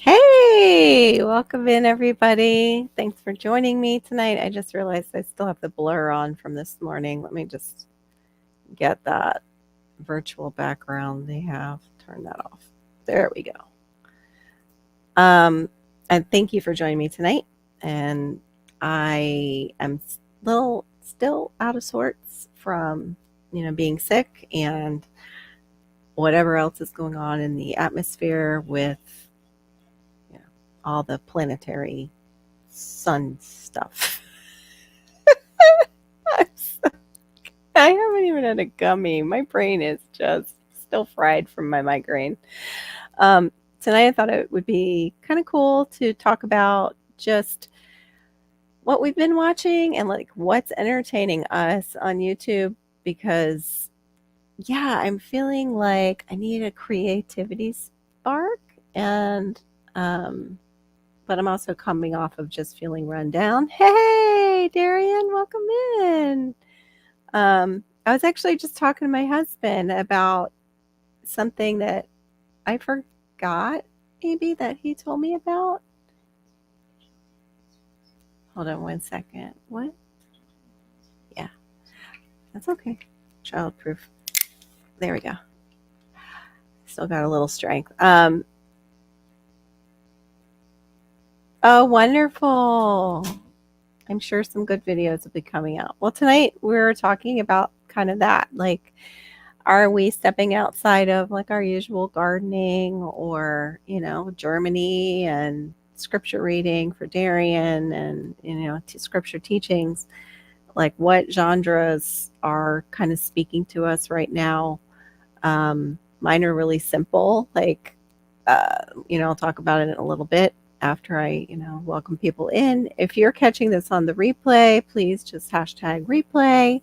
Hey, welcome in everybody. Thanks for joining me tonight. I just realized I still have the blur on from this morning. Let me just get that virtual background they have. Turn that off. There we go. And thank you for joining me tonight. And I am little still out of sorts from, being sick and whatever else is going on in the atmosphere with all the planetary sun stuff. I haven't even had a gummy. My brain is just still fried from my migraine. Um, Tonight, I thought it would be kind of cool to talk about just what we've been watching and like what's entertaining us on YouTube because, yeah, I'm feeling like I need a creativity spark and but I'm also coming off of just feeling run down. Hey, Darian, welcome in. I was actually just talking to my husband about something that I forgot, maybe that he told me about. Hold on one second. What? Yeah, that's okay. Childproof. There we go. Still got a little strength. Oh, wonderful. I'm sure some good videos will be coming out. Well, tonight we're talking about kind of that. Like, are we stepping outside of like our usual gardening or, Germany and scripture reading for Darian and, scripture teachings? Like, what genres are kind of speaking to us right now? Mine are really simple. Like, I'll talk about it in a little bit after I, welcome people in. If you're catching this on the replay, please just hashtag replay.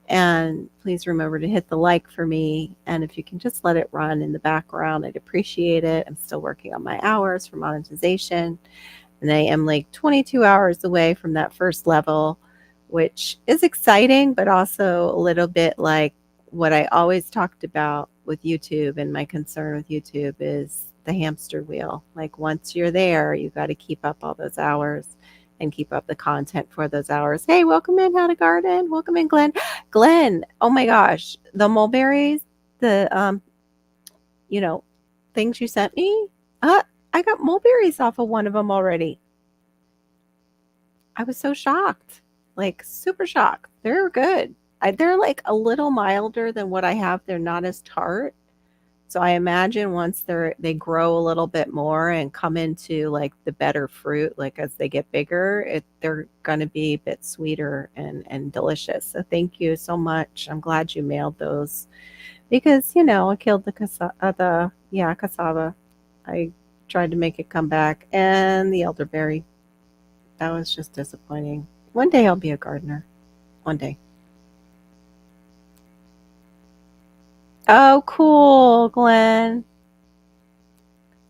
And please remember to hit the like for me. And if you can just let it run in the background, I'd appreciate it. I'm still working on my hours for monetization. And I am like 22 hours away from that first level, which is exciting, but also a little bit like what I always talked about with YouTube. And my concern with YouTube is the hamster wheel. Like, once you're there, you got to keep up all those hours and keep up the content for those hours. Hey, welcome in, How to Garden. Welcome in, Glenn. Glenn, oh my gosh, the mulberries, the things you sent me. I got mulberries off of one of them already. I was so shocked, like super shocked. They're good. They're like a little milder than what I have. They're not as tart. So I imagine once they grow a little bit more and come into like the better fruit, like as they get bigger, they're going to be a bit sweeter and delicious. So thank you so much. I'm glad you mailed those because I killed the cassava. I tried to make it come back, and the elderberry. That was just disappointing. One day I'll be a gardener. One day. Oh, cool, Glenn.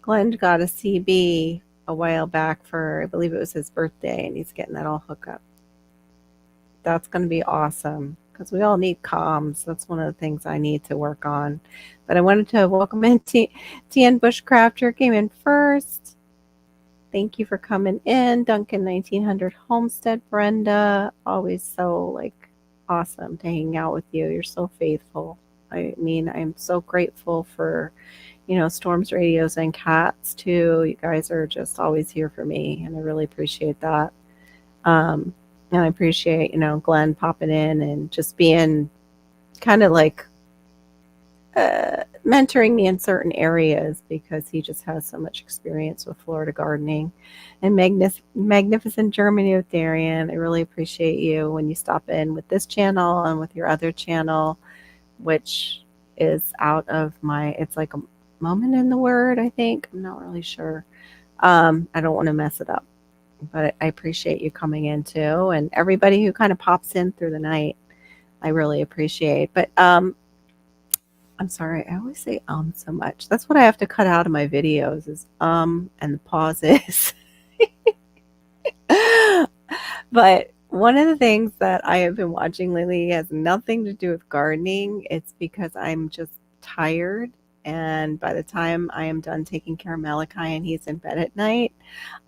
Glenn got a CB a while back for, I believe it was his birthday, and he's getting that all hooked up. That's going to be awesome because we all need comms. That's one of the things I need to work on. But I wanted to welcome in TN Bushcrafter came in first. Thank you for coming in. Duncan 1900 Homestead, Brenda. Always so like awesome to hang out with you. You're so faithful. I mean, I'm so grateful for, Storms, Radios, and Cats too. You guys are just always here for me, and I really appreciate that. And I appreciate, Glenn popping in and just being kind of like mentoring me in certain areas because he just has so much experience with Florida gardening and magnificent Germany with Darian. I really appreciate you when you stop in with this channel and with your other channel, which is out of it's like a moment in the word, I think. I'm not really sure. I don't want to mess it up, but I appreciate you coming in too. And everybody who kind of pops in through the night, I really appreciate. But I'm sorry, I always say so much. That's what I have to cut out of my videos is and the pauses. But one of the things that I have been watching lately has nothing to do with gardening. It's because I'm just tired And by the time I am done taking care of Malachi and he's in bed at night,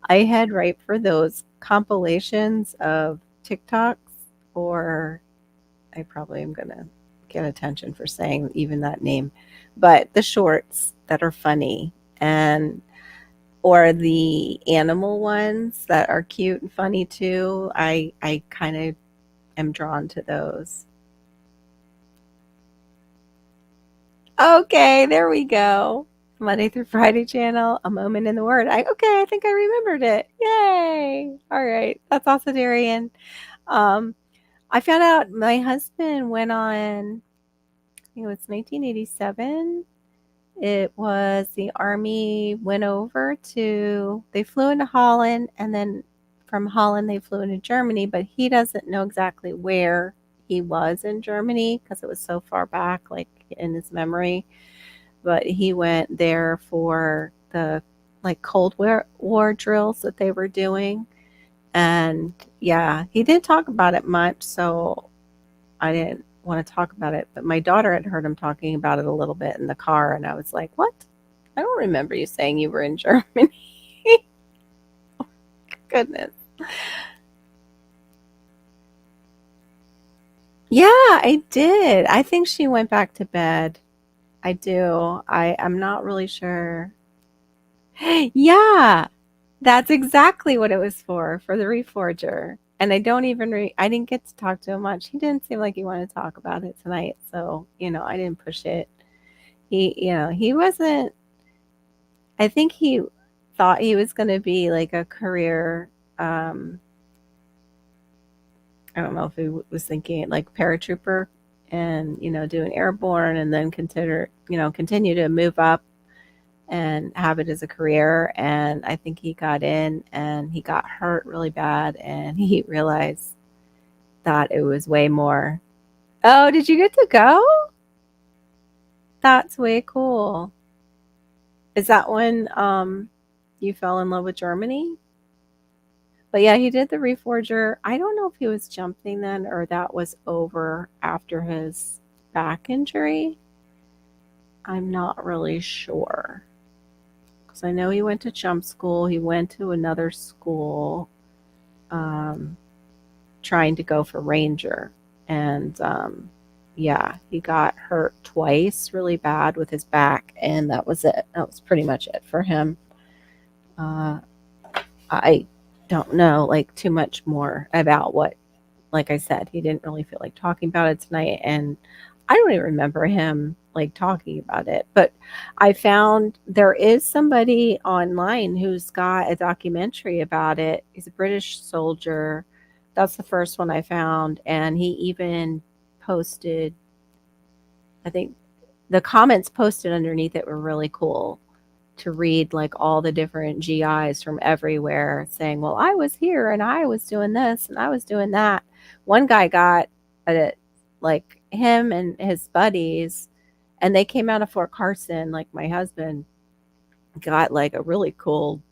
I head right for those compilations of TikToks, or I probably am going to get attention for saying even that name, but the shorts that are funny, and or the animal ones that are cute and funny too. I kind of am drawn to those. Okay, there we go. Monday through Friday channel, a moment in the word. I think I remembered it. Yay! All right, that's also Darian. Um, I found out my husband went on. I think it was 1987. It was the army went over to. They flew into Holland, and then from Holland they flew into Germany. But he doesn't know exactly where he was in Germany because it was so far back, like in his memory. But he went there for the like Cold War drills that they were doing. And yeah, he didn't talk about it much, so I didn't want to talk about it. But my daughter had heard him talking about it a little bit in the car, and I was like, "What? I don't remember you saying you were in Germany." Goodness. Yeah, I did. I think she went back to bed. I do. I'm not really sure. Yeah, that's exactly what it was for the reforger. And I don't even I didn't get to talk to him much. He didn't seem like he wanted to talk about it tonight. So, I didn't push it. He wasn't, I think he thought he was going to be like a career, um, I don't know if he was thinking like paratrooper and, doing airborne and then continue to move up and have it as a career. And I think he got in and he got hurt really bad and he realized that it was way more. Oh, did you get to go? That's way cool. Is that when you fell in love with Germany? But yeah, he did the reforger. I don't know if he was jumping then or that was over after his back injury. I'm not really sure. Because I know he went to jump school. He went to another school um, trying to go for ranger. And yeah, he got hurt twice really bad with his back. And that was it. That was pretty much it for him. Uh, I don't know like too much more about what, like I said, he didn't really feel like talking about it tonight. And I don't even remember him like talking about it. But I found there is somebody online who's got a documentary about it. He's a British soldier. That's the first one I found. And he even posted, I think the comments posted underneath it were really cool to read, like all the different GIs from everywhere saying, well, I was here and I was doing this and I was doing that. One guy got a, like him and his buddies, and they came out of Fort Carson. Like my husband got like a really cool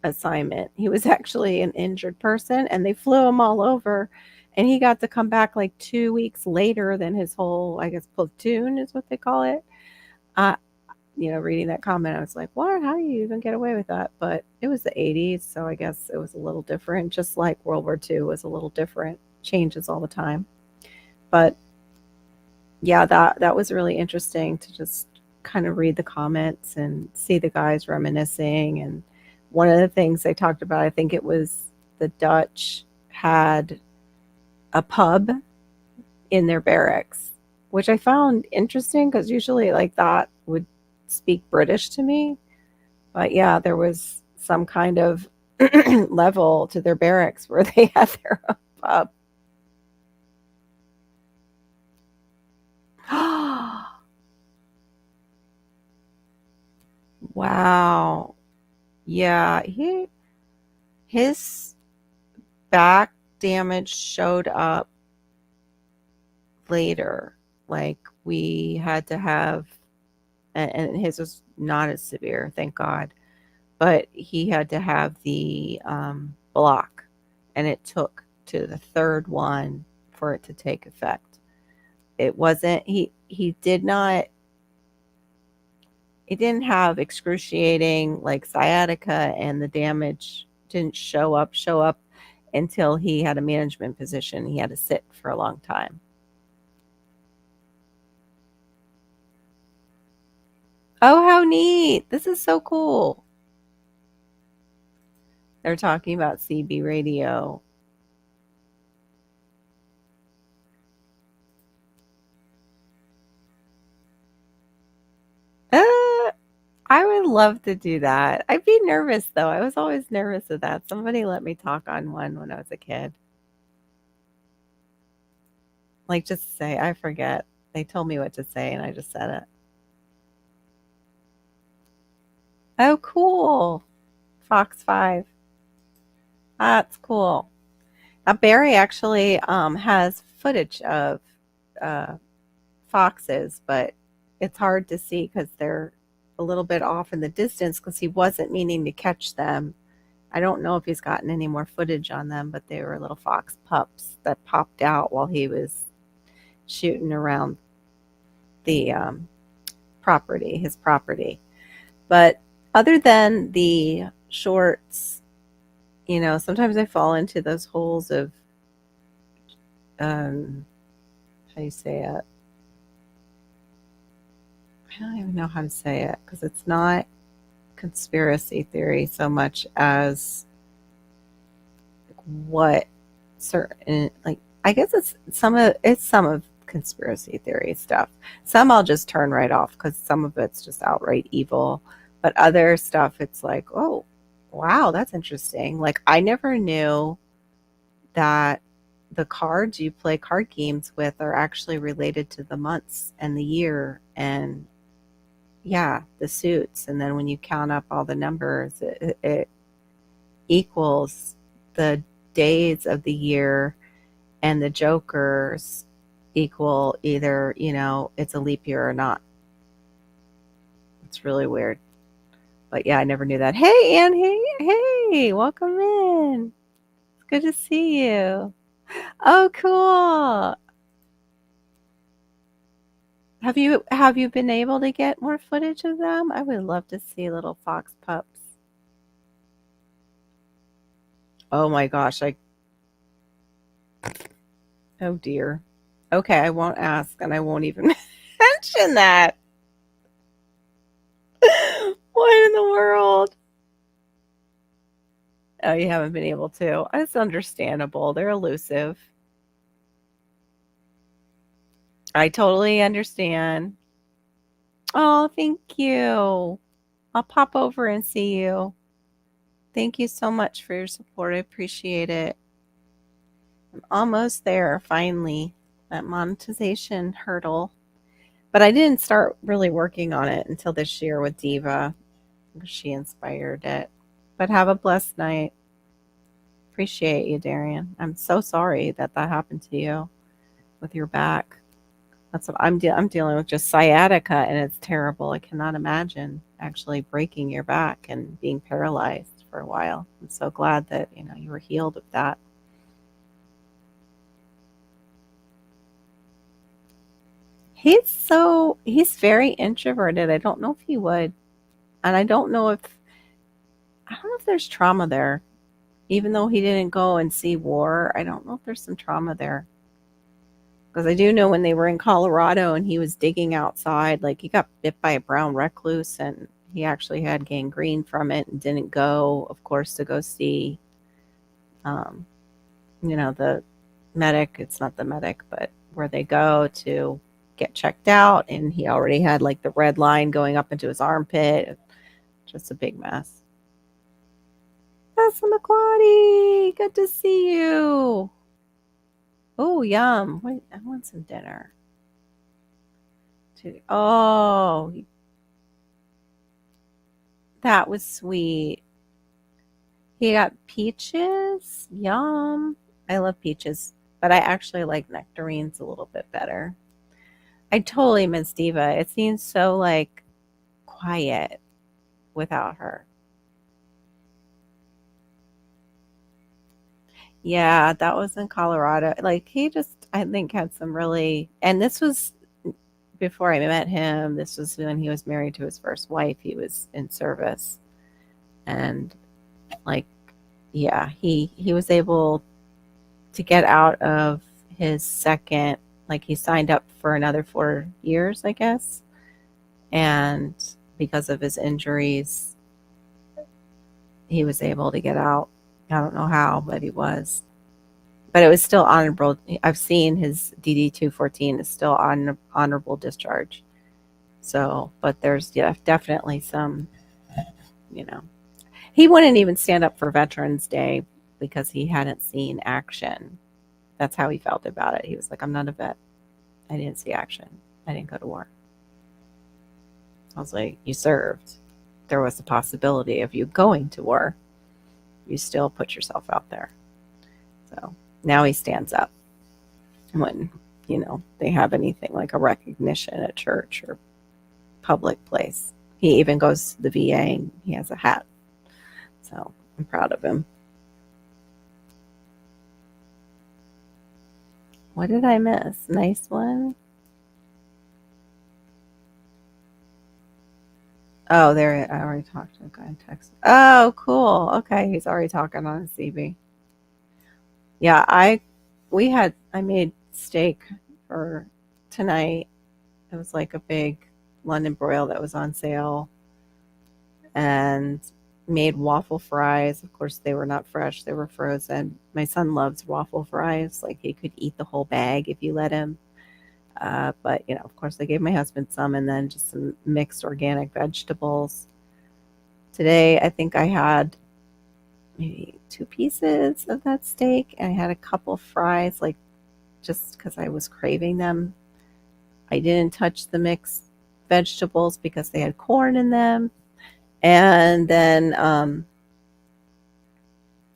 assignment. He was actually an injured person and they flew him all over, and he got to come back like 2 weeks later than his whole, I guess, platoon is what they call it. Uh, reading that comment, I was like, what? How do you even get away with that? But it was the 80s, so I guess it was a little different, just like World War II was a little different, changes all the time. But yeah, that was really interesting to just kind of read the comments and see the guys reminiscing. And one of the things they talked about, I think it was the Dutch had a pub in their barracks, which I found interesting because usually like that would speak British to me. But yeah, there was some kind of level to their barracks where they had their own pub. Wow. Yeah, his back damage showed up later. Like we had to have, and his was not as severe, thank God. But he had to have the block, and it took to the third one for it to take effect. It wasn't he did not. it didn't have excruciating like sciatica, and the damage didn't show up until he had a management position. He had to sit for a long time. Oh, how neat. This is so cool. They're talking about CB radio. Uh, I would love to do that. I'd be nervous though. I was always nervous of that. Somebody let me talk on one when I was a kid. Like just say, I forget. They told me what to say and I just said it. Oh, cool. Fox 5. That's cool. Barry actually has footage of uh, foxes, but it's hard to see because they're a little bit off in the distance because he wasn't meaning to catch them. I don't know if he's gotten any more footage on them, but they were little fox pups that popped out while he was shooting around the property, his property. But other than the shorts, sometimes I fall into those holes of, um, how do you say it? I don't even know how to say it because it's not conspiracy theory so much as what certain, like, I guess it's some of conspiracy theory stuff. Some I'll just turn right off because some of it's just outright evil, but other stuff it's like, oh, wow, that's interesting. Like I never knew that the cards you play card games with are actually related to the months and the year, and yeah, the suits. And then when you count up all the numbers, it equals the days of the year, and the jokers equal either, it's a leap year or not. It's really weird. But yeah, I never knew that. Hey, Ann. Hey, welcome in. It's good to see you. Oh, cool. Have you been able to get more footage of them? I would love to see little fox pups. Oh my gosh, oh dear. Okay, I won't ask and I won't even mention that. What in the world? Oh, you haven't been able to. It's understandable. They're elusive. I totally understand. Oh, thank you. I'll pop over and see you. Thank you so much for your support. I appreciate it. I'm almost there, finally, that monetization hurdle. But I didn't start really working on it until this year with Diva. She inspired it. But have a blessed night. Appreciate you, Darian. I'm so sorry that that happened to you with your back. That's what I'm dealing with, just sciatica, and it's terrible. I cannot imagine actually breaking your back and being paralyzed for a while. I'm so glad that, you were healed of that. He's very introverted. I don't know if he would. And I don't know if there's trauma there. Even though he didn't go and see war, I don't know if there's some trauma there. Because I do know when they were in Colorado and he was digging outside, like he got bit by a brown recluse and he actually had gangrene from it and didn't go, of course, to go see, um, the medic. It's not the medic, but where they go to get checked out. And he already had like the red line going up into his armpit. Just a big mess. Passamaquoddy, good to see you. Oh, yum. Wait, I want some dinner. Oh, that was sweet. He got peaches. Yum. I love peaches, but I actually like nectarines a little bit better. I totally miss Diva. It seems so like quiet without her. Yeah, that was in Colorado. Like he just, I think, had some really, and this was before I met him, this was when he was married to his first wife. He was in service, and like, yeah, he was able to get out of his second, like he signed up for another 4 years, I guess, and because of his injuries, he was able to get out. I don't know how, but he was. But it was still honorable. I've seen his DD 214 is still honorable discharge. So, but there's, yeah, definitely some, you know, he wouldn't even stand up for Veterans Day because he hadn't seen action. That's how he felt about it. He was like, I'm not a vet. I didn't see action. I didn't go to war. I was like, you served. There was a possibility of you going to war. You still put yourself out there. So now he stands up when, they have anything like a recognition at church or public place. He even goes to the VA and he has a hat. So I'm proud of him. What did I miss? Nice one. Oh, there, I already talked to the guy in text. Oh, cool. Okay, he's already talking on his CB. Yeah, I made steak for tonight. It was like a big London broil that was on sale, and made waffle fries. Of course, they were not fresh, they were frozen. My son loves waffle fries. Like, he could eat the whole bag if you let him. But, of course, I gave my husband some, and then just some mixed organic vegetables. Today, I think I had maybe 2 pieces of that steak, and I had a couple fries, like, just because I was craving them. I didn't touch the mixed vegetables because they had corn in them. And then,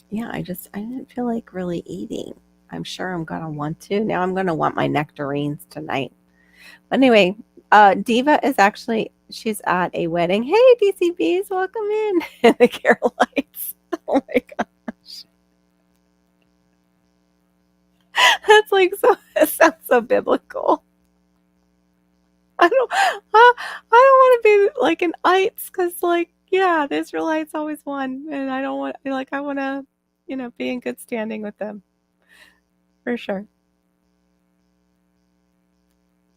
yeah, I didn't feel like really eating. I'm sure I'm going to want to. Now I'm going to want my nectarines tonight. But anyway, Diva is actually, she's at a wedding. Hey, DCBs, welcome in. The Carolites. Oh my gosh. That's like so, it sounds so biblical. I don't want to be like an ites because, like, yeah, the Israelites always won, and I don't want, like, I want to, be in good standing with them for sure.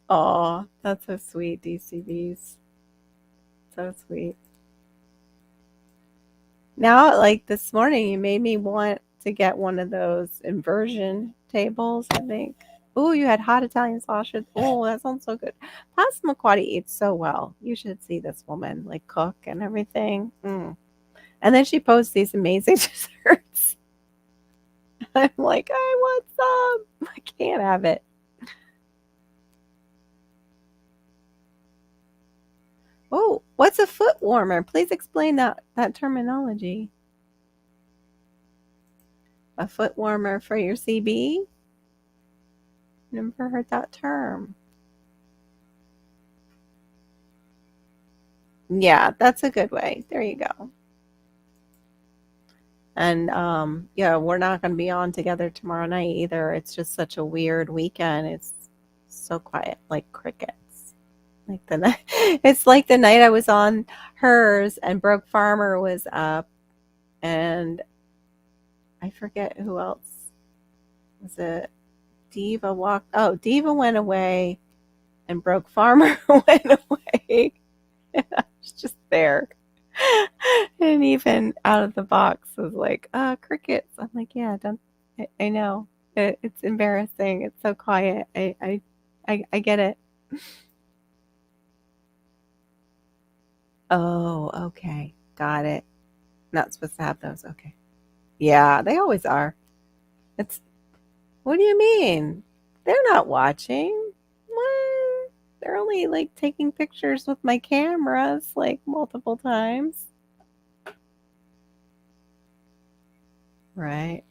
Oh, that's so sweet, DCBs. So sweet. Now, like this morning, you made me want to get one of those inversion tables, I think. Oh, you had hot Italian sausage. Oh, that sounds so good. Passamaquoddy eats so well. You should see this woman, like, cook and everything. Mm. And then she posts these amazing desserts. I'm like, I want some. I can't have it. Oh, what's a foot warmer? Please explain that terminology. A foot warmer for your CB? Never heard that term. Yeah, that's a good way. There you go. And yeah, we're not going to be on together tomorrow night either. It's just such a weird weekend. It's so quiet, like crickets. Like the night, it's like the night I was on hers and Broke Farmer was up, and I forget who else was it. Diva walked. Oh, Diva went away, and Broke Farmer went away. And I was just there. And even out of the box was like, crickets. I'm like, yeah, don't. I know. It's embarrassing. It's so quiet. I get it. Oh, okay. Got it. Not supposed to have those. Okay. Yeah, they always are. It's, what do you mean? They're not watching. What? They're only like taking pictures with my cameras like multiple times. Right.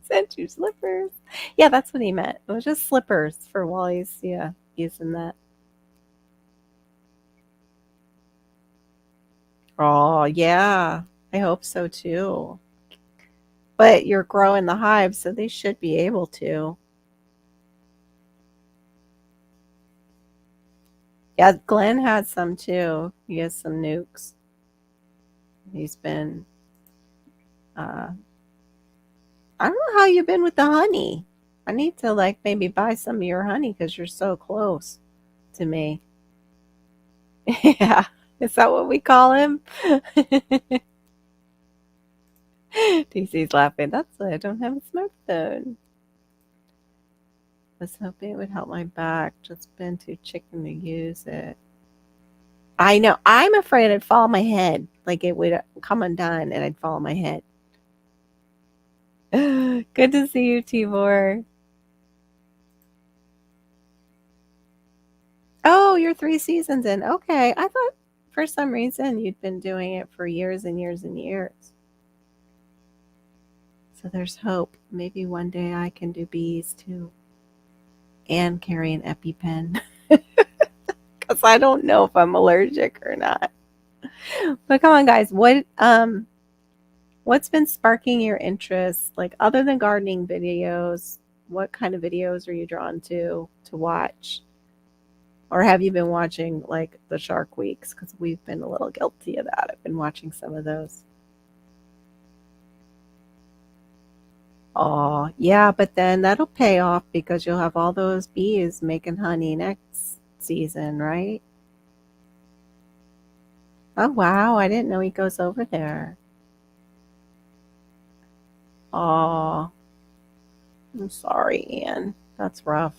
Sent you slippers. Yeah, that's what he meant. It was just slippers for while he's, yeah, using that. Oh, yeah. I hope so too. But you're growing the hive, so they should be able to. Yeah, Glenn had some too. He has some nukes. He's been, uh, I don't know how you've been with the honey. I need to like maybe buy some of your honey because you're so close to me. Yeah. Is that what we call him? DC's laughing. That's why I don't have a smartphone. I was hoping it would help my back. Just been too chicken to use it. I know. I'm afraid I'd fall on my head. Like it would come undone and I'd fall on my head. Good to see you, Tibor. Oh, you're 3 seasons in. Okay. I thought for some reason you'd been doing it for years and years and years. So there's hope. Maybe one day I can do bees too and carry an EpiPen because I don't know if I'm allergic or not. But come on, guys. What's been sparking your interest? Like other than gardening videos, what kind of videos are you drawn to watch? Or have you been watching like the Shark Weeks? Because we've been a little guilty of that. I've been watching some of those. Oh, yeah, but then that'll pay off because you'll have all those bees making honey next season, right? Oh, wow. I didn't know he goes over there. Oh, I'm sorry, Anne. That's rough.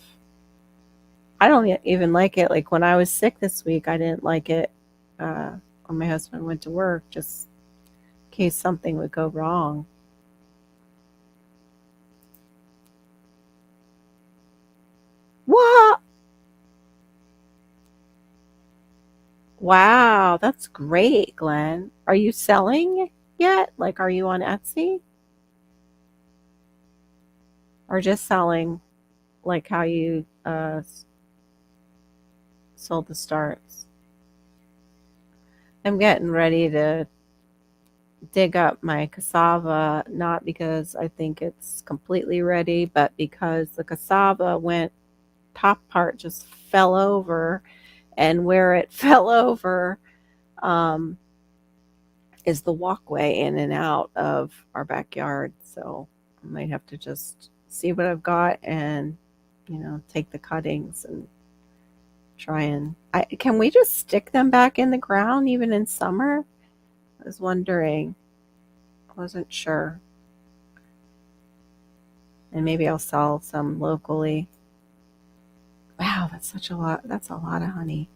I don't even like it. Like when I was sick this week, I didn't like it when my husband went to work, just in case something would go wrong. What? Wow, that's great, Glenn. Are you selling yet? Like, are you on Etsy or just selling like how you sold the starts? I'm getting ready to dig up my cassava, not because I think it's completely ready, but because the cassava went top part just fell over, and where it fell over um, is the walkway in and out of our backyard. So I might have to just see what I've got and take the cuttings and try and can we just stick them back in the ground even in summer? I was wondering. I wasn't sure. And maybe I'll sell some locally. Wow, that's such a lot. That's a lot of honey.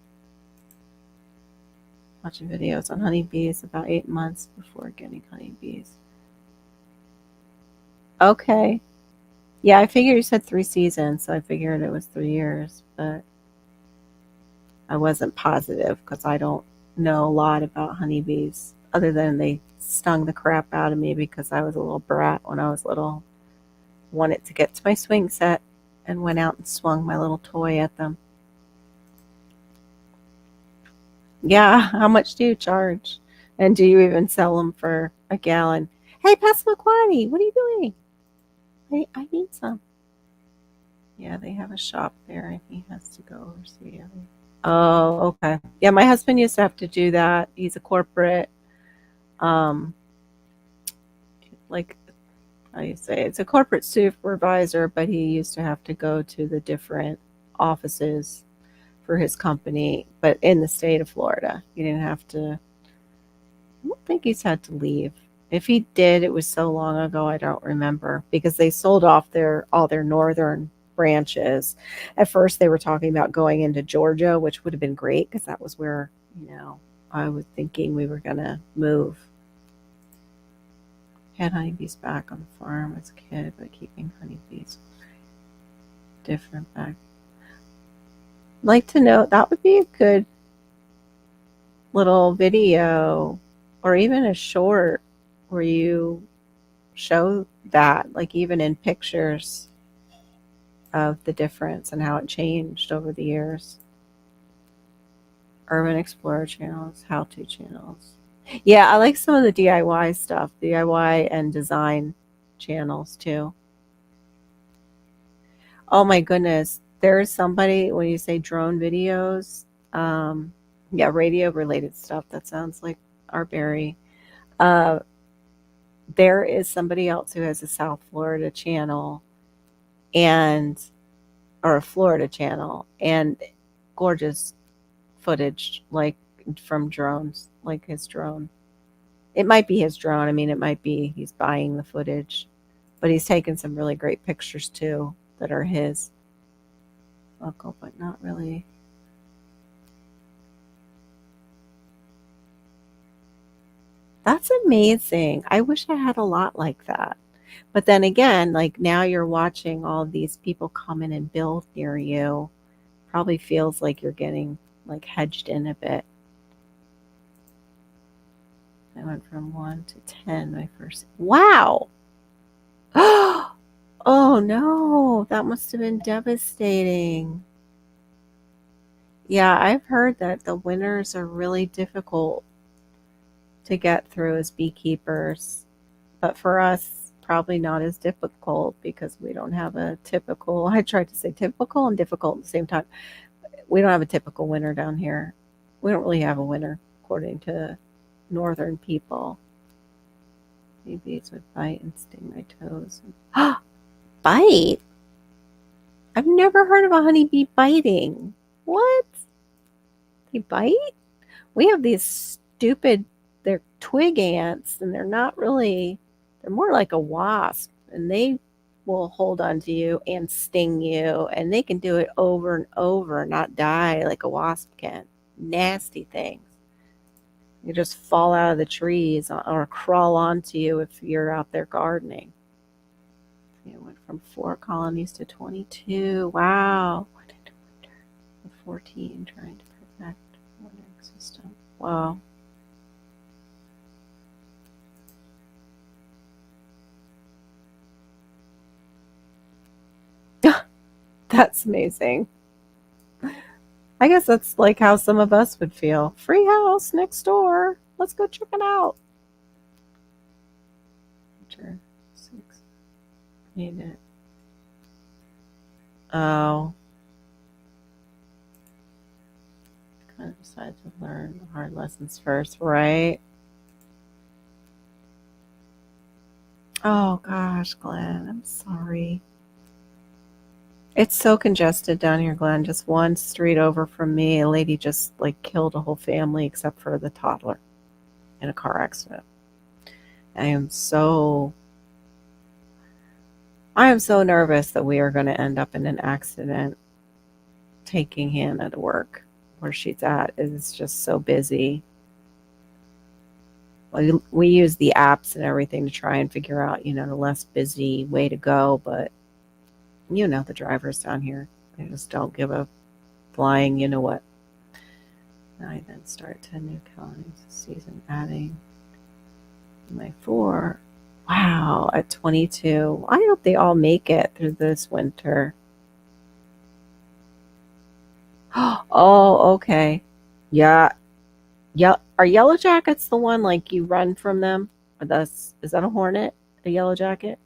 Watching videos on honeybees about 8 months before getting honeybees. Okay. Yeah, I figured you said 3 seasons, so I figured it was 3 years, but I wasn't positive because I don't know a lot about honeybees other than they stung the crap out of me because I was a little brat when I was little. Wanted to get to my swing set and went out and swung my little toy at them. Yeah, how much do you charge? And do you even sell them for a gallon? Hey, Passamaquoddy, what are you doing? I need some. Yeah, they have a shop there and he has to go oversee it. Oh, okay. Yeah, my husband used to have to do that. He's a corporate, um, like I say, it's a corporate supervisor, but he used to have to go to the different offices for his company, but in the state of Florida. He didn't have to, I don't think he's had to leave. If he did, it was so long ago I don't remember because they sold off their all their northern branches. At first they were talking about going into Georgia, which would have been great because that was where, I was thinking we were gonna move. Had honeybees back on the farm as a kid, but keeping honeybees different back. Like to know that would be a good little video or even a short where you show that, like even in pictures of the difference and how it changed over the years. Urban Explorer channels, how to channels. Yeah, I like some of the DIY stuff, DIY and design channels too. Oh my goodness. There's somebody, when you say drone videos, Yeah, radio related stuff. That sounds like our Barry. Uh, there is somebody else who has a South Florida channel and or a Florida channel and gorgeous footage like from drones, like his drone. It might be his drone. I mean, it might be he's buying the footage, but he's taken some really great pictures too that are his. Local, but not really. That's amazing. I wish I had a lot like that. But then again, like now you're watching all these people come in and build near you. Probably feels like you're getting like hedged in a bit. I went from 1 to 10 my first. Wow. Oh no, that must have been devastating. Yeah, I've heard that the winters are really difficult to get through as beekeepers. But for us, probably not as difficult because we don't have a typical, I tried to say typical and difficult at the same time. We don't have a typical winter down here. We don't really have a winter, according to northern people. Bees would bite and sting my toes. Bite? I've never heard of a honeybee biting. What? They bite? We have these stupid, they're twig ants, and they're not really, they're more like a wasp, and they will hold on to you and sting you, and they can do it over and over and not die like a wasp can. Nasty things. You just fall out of the trees or crawl onto you if you're out there gardening. It went from 4 colonies to 22. Wow. 14 trying to perfect warning system. Wow. That's amazing. I guess that's like how some of us would feel. Free house next door. Let's go check it out. Sure. 6. Need it. Oh. Kind of decided to learn the hard lessons first, right? Oh gosh, Glenn, I'm sorry. It's so congested down here, Glenn. Just one street over from me, a lady just like killed a whole family except for the toddler in a car accident. I am so I am so nervous that we are going to end up in an accident taking Hannah to work where she's at. It's just so busy. We use the apps and everything to try and figure out, the less busy way to go, but the drivers down here, they just don't give a flying, you know what. I then start 10 new colonies this season, adding my 4. Wow, at 22. I hope they all make it through this winter. Oh, okay. Yeah. Yeah. Are yellow jackets the one like you run from them? Or is that a hornet? A yellow jacket?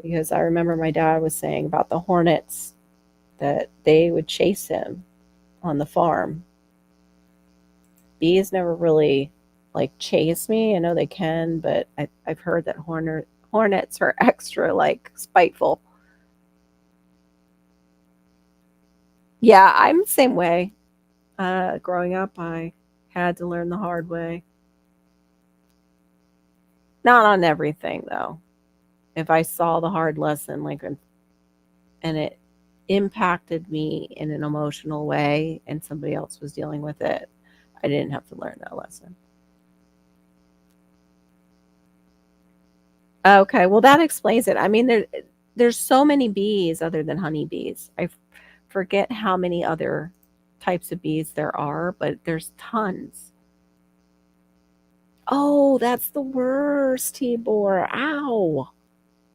Because I remember my dad was saying about the hornets that they would chase him on the farm. Bees never really like chase me. I know they can, but I've heard that hornets are extra like spiteful. Yeah, I'm the same way. Growing up, I had to learn the hard way. Not on everything, though. If I saw the hard lesson, like, and it impacted me in an emotional way, and somebody else was dealing with it, I didn't have to learn that lesson. Okay, well, that explains it. I mean, there's so many bees other than honeybees. I forget how many other types of bees there are, but there's tons. Oh, that's the worst, Tibor. Ow.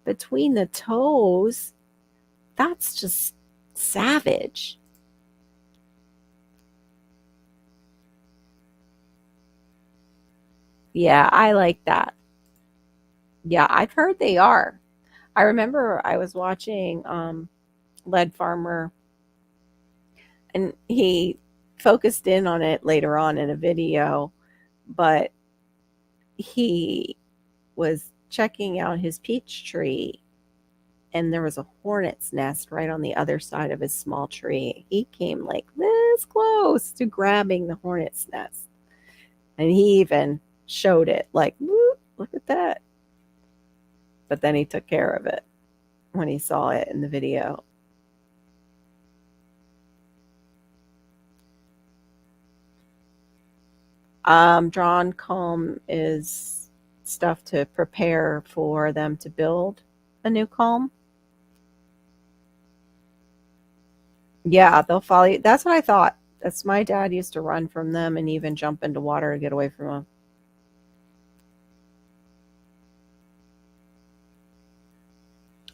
Between the toes. That's just savage. Yeah, I like that. Yeah, I've heard they are. I remember I was watching Lead Farmer, and he focused in on it later on in a video, but he was checking out his peach tree and there was a hornet's nest right on the other side of his small tree. He came like this close to grabbing the hornet's nest. And he even showed it like, look at that. But then he took care of it when he saw it in the video. Drawn comb is stuff to prepare for them to build a new comb. Yeah, they'll follow you. That's what I thought. That's my dad used to run from them and even jump into water to get away from them.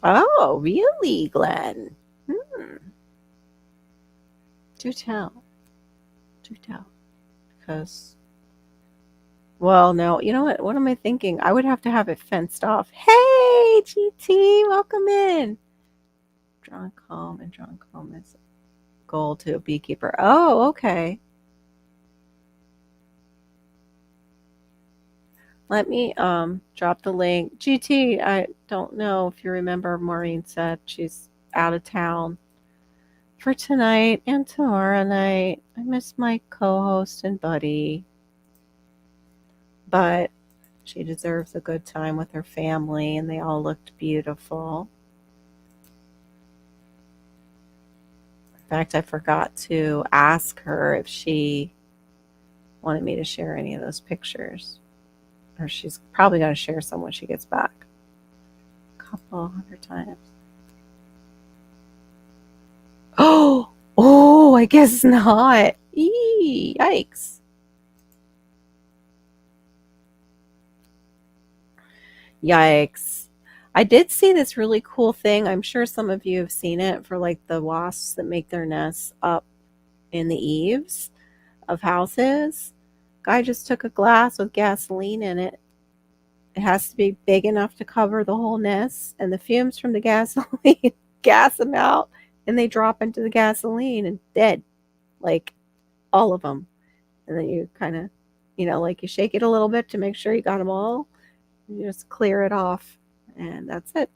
Oh, really, Glenn? Hmm. Do tell. Do tell. Because, well, no, you know what? What am I thinking? I would have to have it fenced off. Hey, GT, welcome in. Drawn comb and drawn comb is goal to a beekeeper. Oh, okay. Let me drop the link. GT, I don't know if you remember Maureen said she's out of town for tonight and tomorrow night. I miss my co-host and buddy. But she deserves a good time with her family and they all looked beautiful. In fact, I forgot to ask her if she wanted me to share any of those pictures. Or she's probably going to share some when she gets back. A couple hundred times. Oh, I guess not. Eee, yikes. Yikes. I did see this really cool thing. I'm sure some of you have seen it for like the wasps that make their nests up in the eaves of houses. Guy just took a glass with gasoline in it. It has to be big enough to cover the whole nest, and the fumes from the gasoline gas them out, and they drop into the gasoline and dead, like all of them. And then you kind of, like you shake it a little bit to make sure you got them all. You just clear it off, and that's it.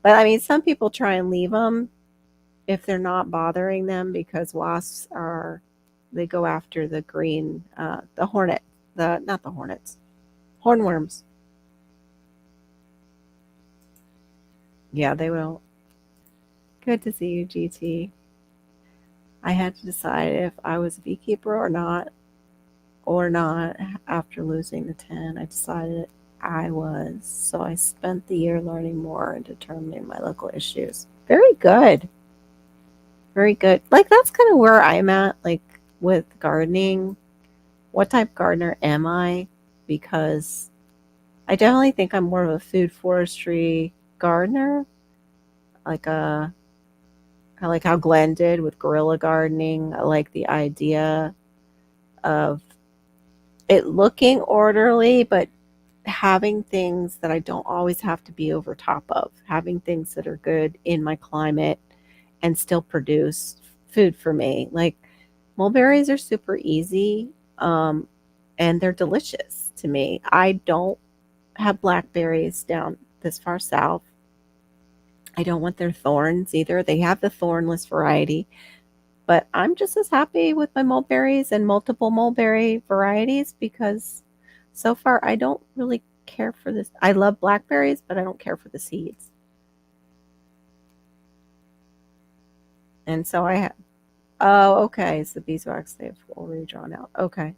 But I mean, some people try and leave them if they're not bothering them because wasps they go after the green, the hornet, not the hornets, hornworms. Yeah, they will. Good to see you, GT. I had to decide if I was a beekeeper or not. After losing the 10, I decided I was. So I spent the year learning more and determining my local issues. Very good. Very good. Like, that's kind of where I'm at, like, with gardening. What type of gardener am I? Because I definitely think I'm more of a food forestry gardener. Like I like how Glenn did with guerrilla gardening. I like the idea of it looking orderly, but having things that I don't always have to be over top of, having things that are good in my climate and still produce food for me. Like mulberries are super easy, and they're delicious to me. I don't have blackberries down this far south. I don't want their thorns either. They have the thornless variety, but I'm just as happy with my mulberries and multiple mulberry varieties because so far I don't really care for this. I love blackberries, but I don't care for the seeds. And so I have, oh, okay. It's the beeswax they've already drawn out. Okay.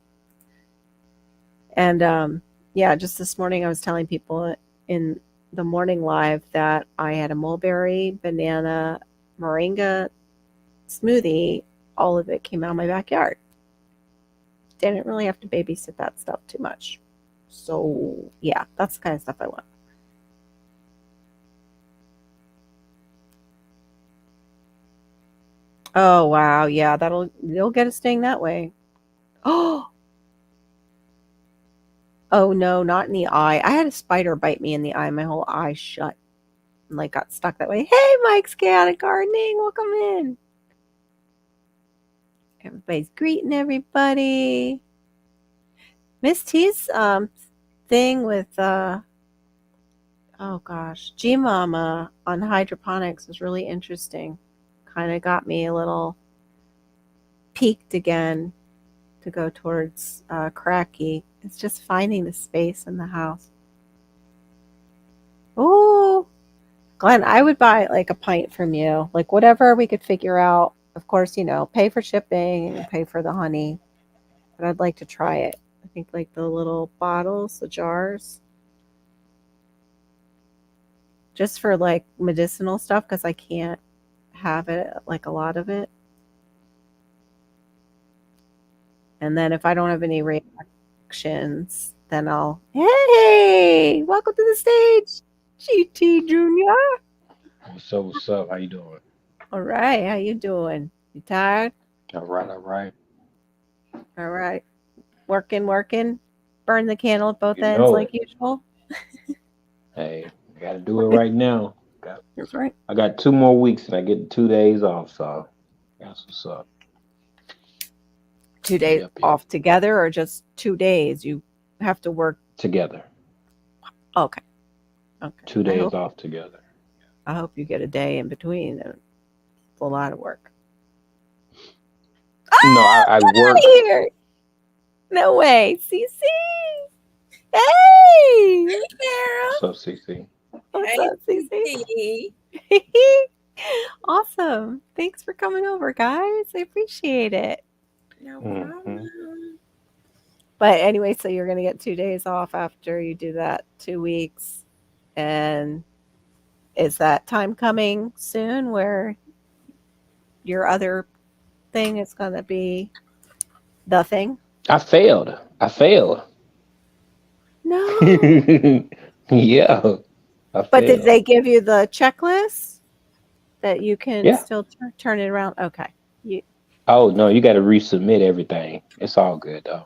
And yeah, just this morning I was telling people in the morning live that I had a mulberry, banana, moringa smoothie. All of it came out of my backyard. Didn't really have to babysit that stuff too much. So yeah, that's the kind of stuff I want. Oh wow, yeah, you'll get a sting that way. Oh, oh no, not in the eye. I had a spider bite me in the eye. My whole eye shut and like got stuck that way. Hey, Mike's Chaotic Gardening, welcome in. Everybody's greeting everybody. Miss T's thing with oh gosh, G Mama on hydroponics was really interesting. Kind of got me a little peaked again to go towards Cracky. It's just finding the space in the house. Oh, Glenn, I would buy like a pint from you, like whatever we could figure out. Of course, pay for shipping and pay for the honey, but I'd like to try it. I think like the little bottles, the jars, just for like medicinal stuff because I can't have it, like a lot of it. And then if I don't have any reactions, then I'll, hey, welcome to the stage, GT Junior. What's up? What's up? How you doing? All right, how you doing? You tired? All right, all right. All right, working. Burn the candle at both You ends know like it. usual. Hey, gotta do it right now. That's right. I got 2 more weeks and I get 2 days off, so that's what's up. 2 days Yep, yep. off together, or just 2 days? You have to work. Together. Okay, okay. Two I days hope off together. I hope you get a day in between. It's a lot of work. No, Ah, I get out of work. here! No way, CC. Hey, Carol. What's up, CC? What's Hey, up, CC? Cece. Awesome. Thanks for coming over, guys. I appreciate it. No Mm-hmm. problem. But anyway, so you're going to get 2 days off after you do that 2 weeks. And is that time coming soon where your other thing is going to be the thing? I failed. I failed. No. Yeah, I But did failed. they give you the checklist that you can Yeah. still turn it around? Okay. You Oh no, you got to resubmit everything. It's all good though.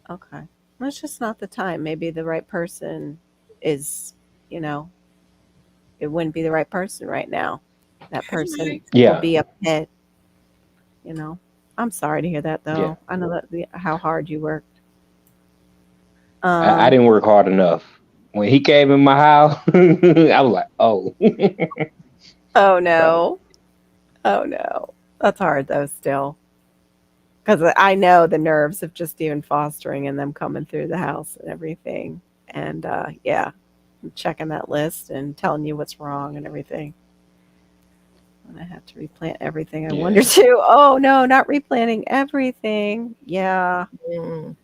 okay. Well, it's just not the time. Maybe the right person is, you know, it wouldn't be the right person right now. That It person might. will Yeah, be up ahead, you know. I'm sorry to hear that yeah. though. I know that how hard you worked. I Um, didn't work hard enough. When he came in my house, I was like, oh. oh So no. Oh no. That's hard though still. Because I know the nerves of just even fostering and them coming through the house and everything. And yeah, checking that list and telling you what's wrong and everything. And I have to replant everything. I wonder yeah, too. Oh no, not replanting everything. Yeah. Mm.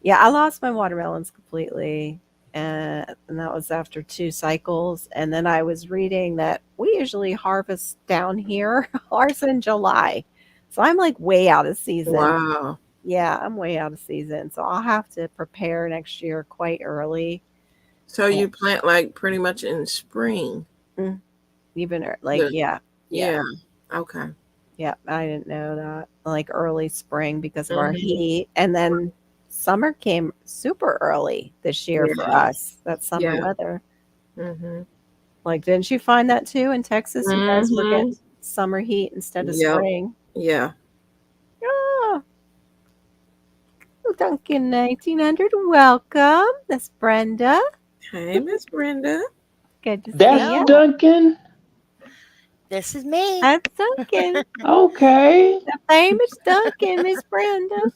Yeah, I lost my watermelons completely. And that was after 2 cycles. And then I was reading that we usually harvest down here ours in July. So I'm like way out of season. Wow. Yeah, I'm way out of season. So I'll have to prepare next year quite early. So And you plant like pretty much in spring. mm, even like, The yeah, yeah, yeah. Okay. yeah. I didn't know that. Like early spring because of our Hmm. heat. And then summer came super early this year for Yeah. us, that summer Yeah. weather. Hmm. Like, didn't you find that too in Texas? You guys were Hmm. getting summer heat instead of Yep. spring. Yeah. Oh, Duncan 1900, welcome. That's Brenda. Hey, Miss Brenda. Good to that's see you. Hello, Duncan. this is me. That's Duncan. Okay. The famous Duncan, Miss Brenda.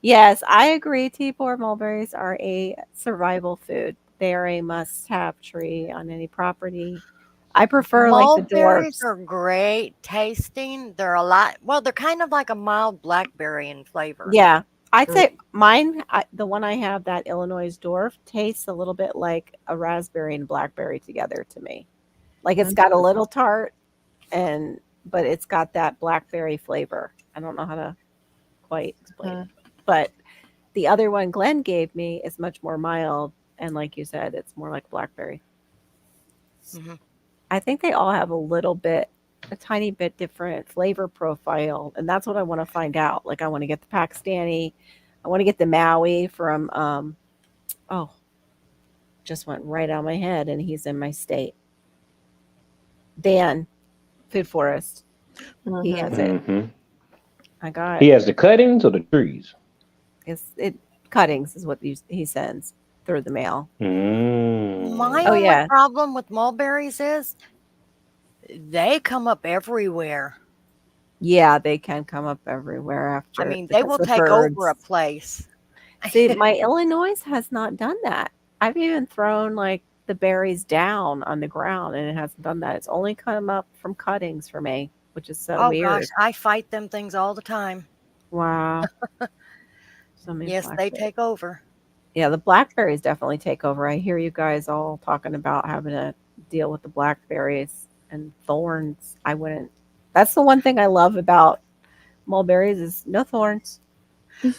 Yes, I agree. T-bore mulberries are a survival food. They are a must-have tree on any property. I prefer like the Mulberries dwarfs. are great tasting. They're a lot, well, they're kind of like a mild blackberry in flavor. Yeah, I'd Mm. say mine, the one I have, that Illinois dwarf, tastes a little bit like a raspberry and blackberry together to me. Like it's got a little tart and but it's got that blackberry flavor. I don't know how to quite explain it. Mhm. But the other one Glenn gave me is much more mild and like you said, it's more like blackberry. Mhm. I think they all have a tiny bit different flavor profile, and that's what I want to find out. Like I want to get the Pakistani, I want to get the Maui from oh, just went right out of my head and he's in my state. Dan, Food Forest. He Mhm. has it. Mm-hmm. I got He has the cuttings or the trees. it cuttings is what he sends through the mail. My Oh only yeah. problem with mulberries is they come up everywhere. Yeah, they can come up everywhere I after mean, they because will the take over a birds. place. See, my Illinois has not done that. I've even thrown like the berries down on the ground and it hasn't done that. It's only come up from cuttings for me, which is so Oh gosh, weird. I fight them things all the time. Wow. So many Yes, they blackberries. take over. Yeah, the blackberries definitely take over. I hear you guys all talking about having to deal with the blackberries and thorns. I wouldn't. That's the one thing I love about mulberries is no thorns.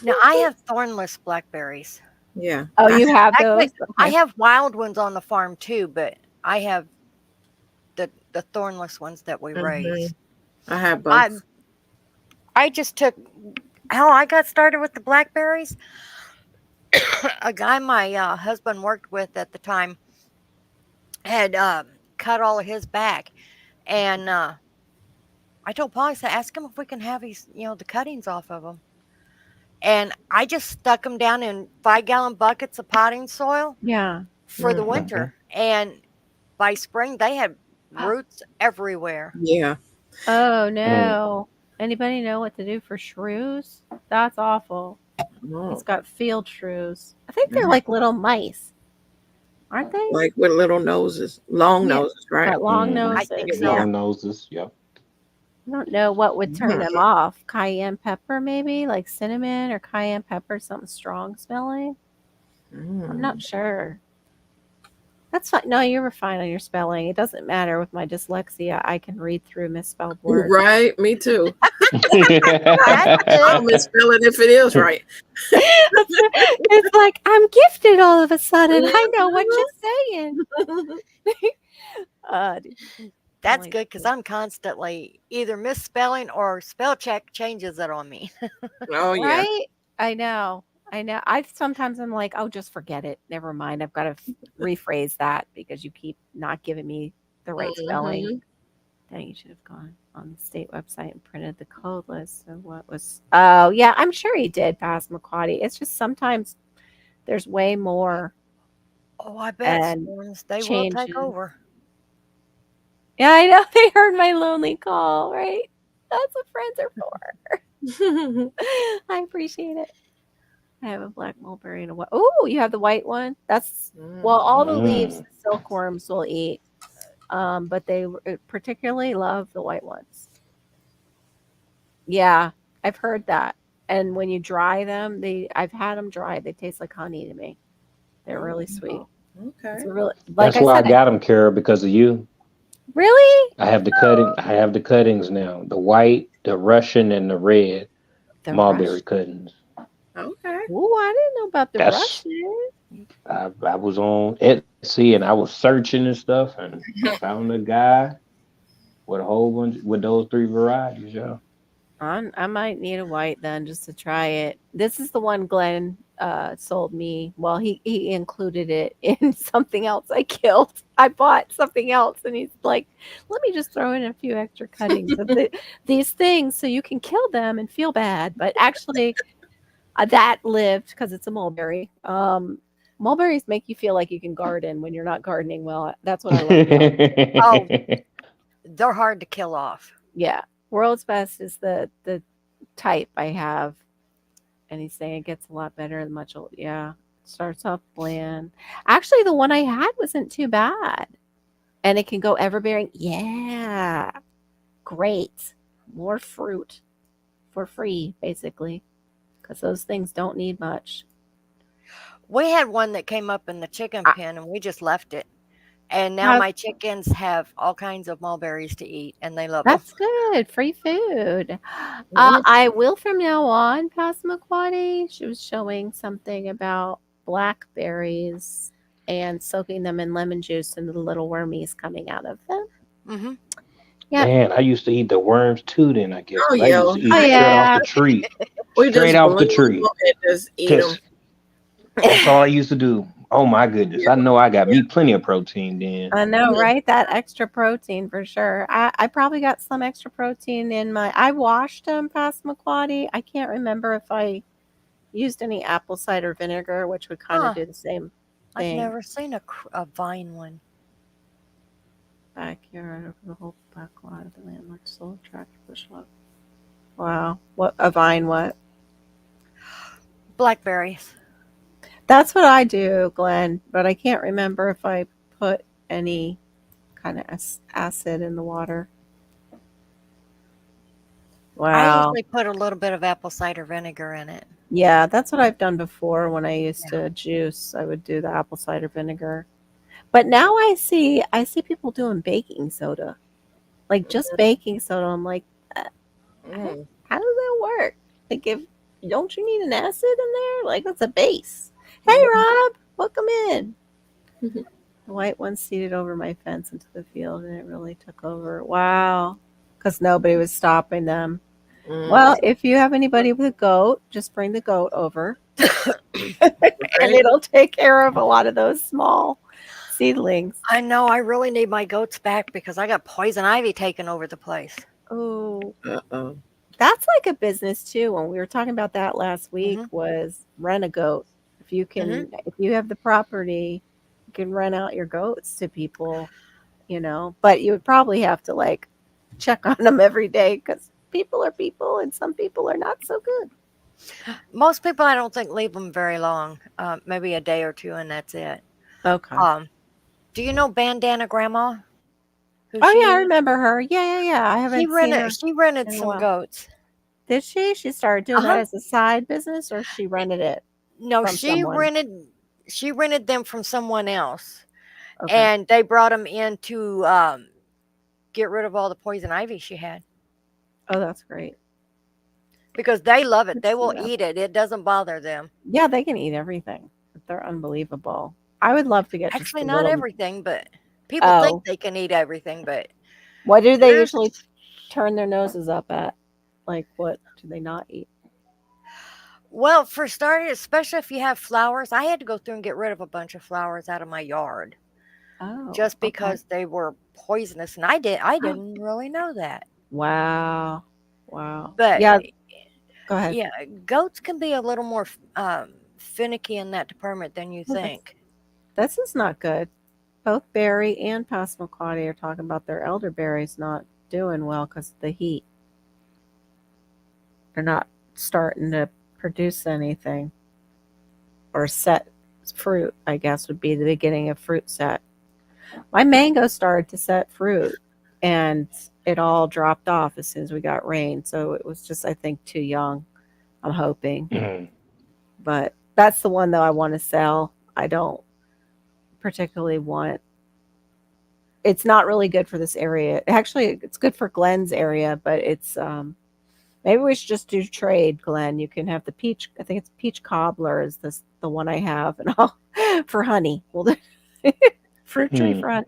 Now I have thornless blackberries. Yeah. Oh, you have Actually, those? I Okay. have wild ones on the farm too, but I have the thornless ones that we raise. I have I both. I just took how I got started with the blackberries. A guy my husband worked with at the time had cut all of his back, and I told Paul, I said, ask him if we can have his, the cuttings off of them. And I just stuck them down in 5-gallon buckets of potting soil Yeah. for the Mhm. winter. And by spring, they had roots everywhere. Yeah. Oh Mm. no. Anybody know what to do for shrews? That's awful. Oh, He's got field shrews. I think they're mhm. like little mice, aren't they? Like with little noses, long Yeah. noses, right? Got long I noses. think so. Yeah. Long noses. Yep. I don't know what would turn them Mhm. off. Cayenne pepper, maybe like cinnamon or cayenne pepper, something strong smelling. I'm not Mm. sure. That's fine. No, you were fine on your spelling. It doesn't matter with my dyslexia. I can read through misspelled words. Right, me too. That's I'll good. misspell it if it is right. It's like I'm gifted all of a sudden. I know what you're saying. Dude, That's like, good because I'm constantly either misspelling or spell check changes it on me. Oh yeah. right? I know. I know. I sometimes I'm like, oh, just forget it. Never mind. I've got to rephrase that because you keep not giving me the right spelling. Mhm. Dang, you should have gone on the state website and printed the code list of what was. Oh, yeah, I'm sure he did pass McQuaddy. It's just sometimes there's way more Oh, I bet and storms, they will take changes. over. Yeah, I know. They heard my lonely call, right? That's what friends are for. I appreciate it. I have a black mulberry and a white. Oh, you have the white one? That's well, all the leaves Mm. the silkworms will eat. But they particularly love the white ones. Yeah, I've heard that. And when you dry them, I've had them dried. They taste like honey to me. They're really sweet. Okay. It's a really like That's I why I said. got them, Kara, because of you. Really? I have the cutting. I have the cuttings now. The white, the Russian, and the red The mulberry Russian. cuttings. Okay. Oh, I didn't know about the That's Russian. I was on Etsy and I was searching and stuff and found a guy with a whole bunch with those three varieties, y'all. I might need a white then just to try it. This is the one Glenn sold me. Well, he included it in something else I killed. I bought something else, and he's like, "Let me just throw in a few extra cuttings of these things so you can kill them and feel bad." But actually, that lived because it's a mulberry. Mulberries make you feel like you can garden when you're not gardening well. That's what I love about them. Oh, they're hard to kill off. Yeah, World's Best is the type I have, and he's saying it gets a lot better the much older. Yeah, starts off bland. Actually, the one I had wasn't too bad, and it can go everbearing. Yeah, great. More fruit for free, basically, because those things don't need much. We had one that came up in the chicken I pen and we just left it. And now have my chickens have all kinds of mulberries to eat and they love them. That's good. Free food. Mhm. I will from now on pass McQuaddy. She was showing something about blackberries and soaking them in lemon juice and the little wormies coming out of them. Hmm. Yep. Man, I used to eat the worms too then, I guess. Oh 'Cause I yeah. used to eat Oh them straight off yeah. the tree. We Straight just off the boil them tree. and just eat them. Just that's all I used to do. Oh my goodness. I know I got me plenty of protein then. I know, Mhm. right? That extra protein for sure. I probably got some extra protein in my. I washed them past Passamaquoddy. I can't remember if I used any apple cider vinegar, which would kind of Huh. do the same I've thing. never seen a vine one. Backyard over the whole back lot of the landmark soul tractor bush log. Wow, what a vine? What? Blackberries. That's what I do, Glenn. But I can't remember if I put any kind of acid in the water. I Wow. usually put a little bit of apple cider vinegar in it. Yeah, that's what I've done before when I used Yeah. to juice. I would do the apple cider vinegar. But now I see people doing baking soda. Like just baking soda. I'm like, uh, Mm. how does that work? Like if don't you need an acid in there? Like that's a base. Hey Rob, welcome in. Mhm. The white one seated over my fence into the field and it really took over. Wow. Because nobody was stopping them. Well, if you have anybody with a goat, just bring the goat over. And Right. it'll take care of a lot of those small seedlings. I know I really need my goats back because I got poison ivy taking over the place. Oh, Uh-oh. that's like a business too. When we were talking about that last week, Mhm. was rent a goat. If you have the property, you can rent out your goats to people, but you would probably have to like check on them every day because people are people and some people are not so good. Most people, I don't think, leave them very long. Maybe a day or two, and that's it. Okay. Do you know Bandana Grandma? Who Oh yeah, I she is? remember her. Yeah. I She haven't seen rented. her She rented in a some while. goats. Did she? She started doing that Uh-huh. as a side business, or she rented it No, from she someone? rented. She rented them from someone else, Okay. and they brought them in to get rid of all the poison ivy she had Oh, that's great. because they love it. Good They for will them. eat it. It doesn't bother them. Yeah, they can eat everything. They're unbelievable. I would love to get just Actually, a not little. everything, but people think Oh, they can eat everything. But what do they there's usually turn their noses up at? Like, what do they not eat? Well, for starters, especially if you have flowers, I had to go through and get rid of a bunch of flowers out of my yard Oh, just okay. because they were poisonous, and I didn't really know that. Wow. Wow. But Yeah, go ahead. yeah, goats can be a little more finicky in that department than you Well, think. this is not good. Both Barry and Passamaquoddy are talking about their elderberries not doing well because of the heat. They're not starting to produce anything or set fruit, I guess would be the beginning of fruit set. My mango started to set fruit and it all dropped off as soon as we got rain. So it was just, I think, too young. I'm hoping. Mhm. But that's the one, though, I want to sell. I don't particularly want. It's not really good for this area. Actually, it's good for Glenn's area, but it's maybe we should just do trade, Glenn. You can have the peach. I think it's peach cobbler is the one I have, and I'll for honey. We'll do fruit tree for honey.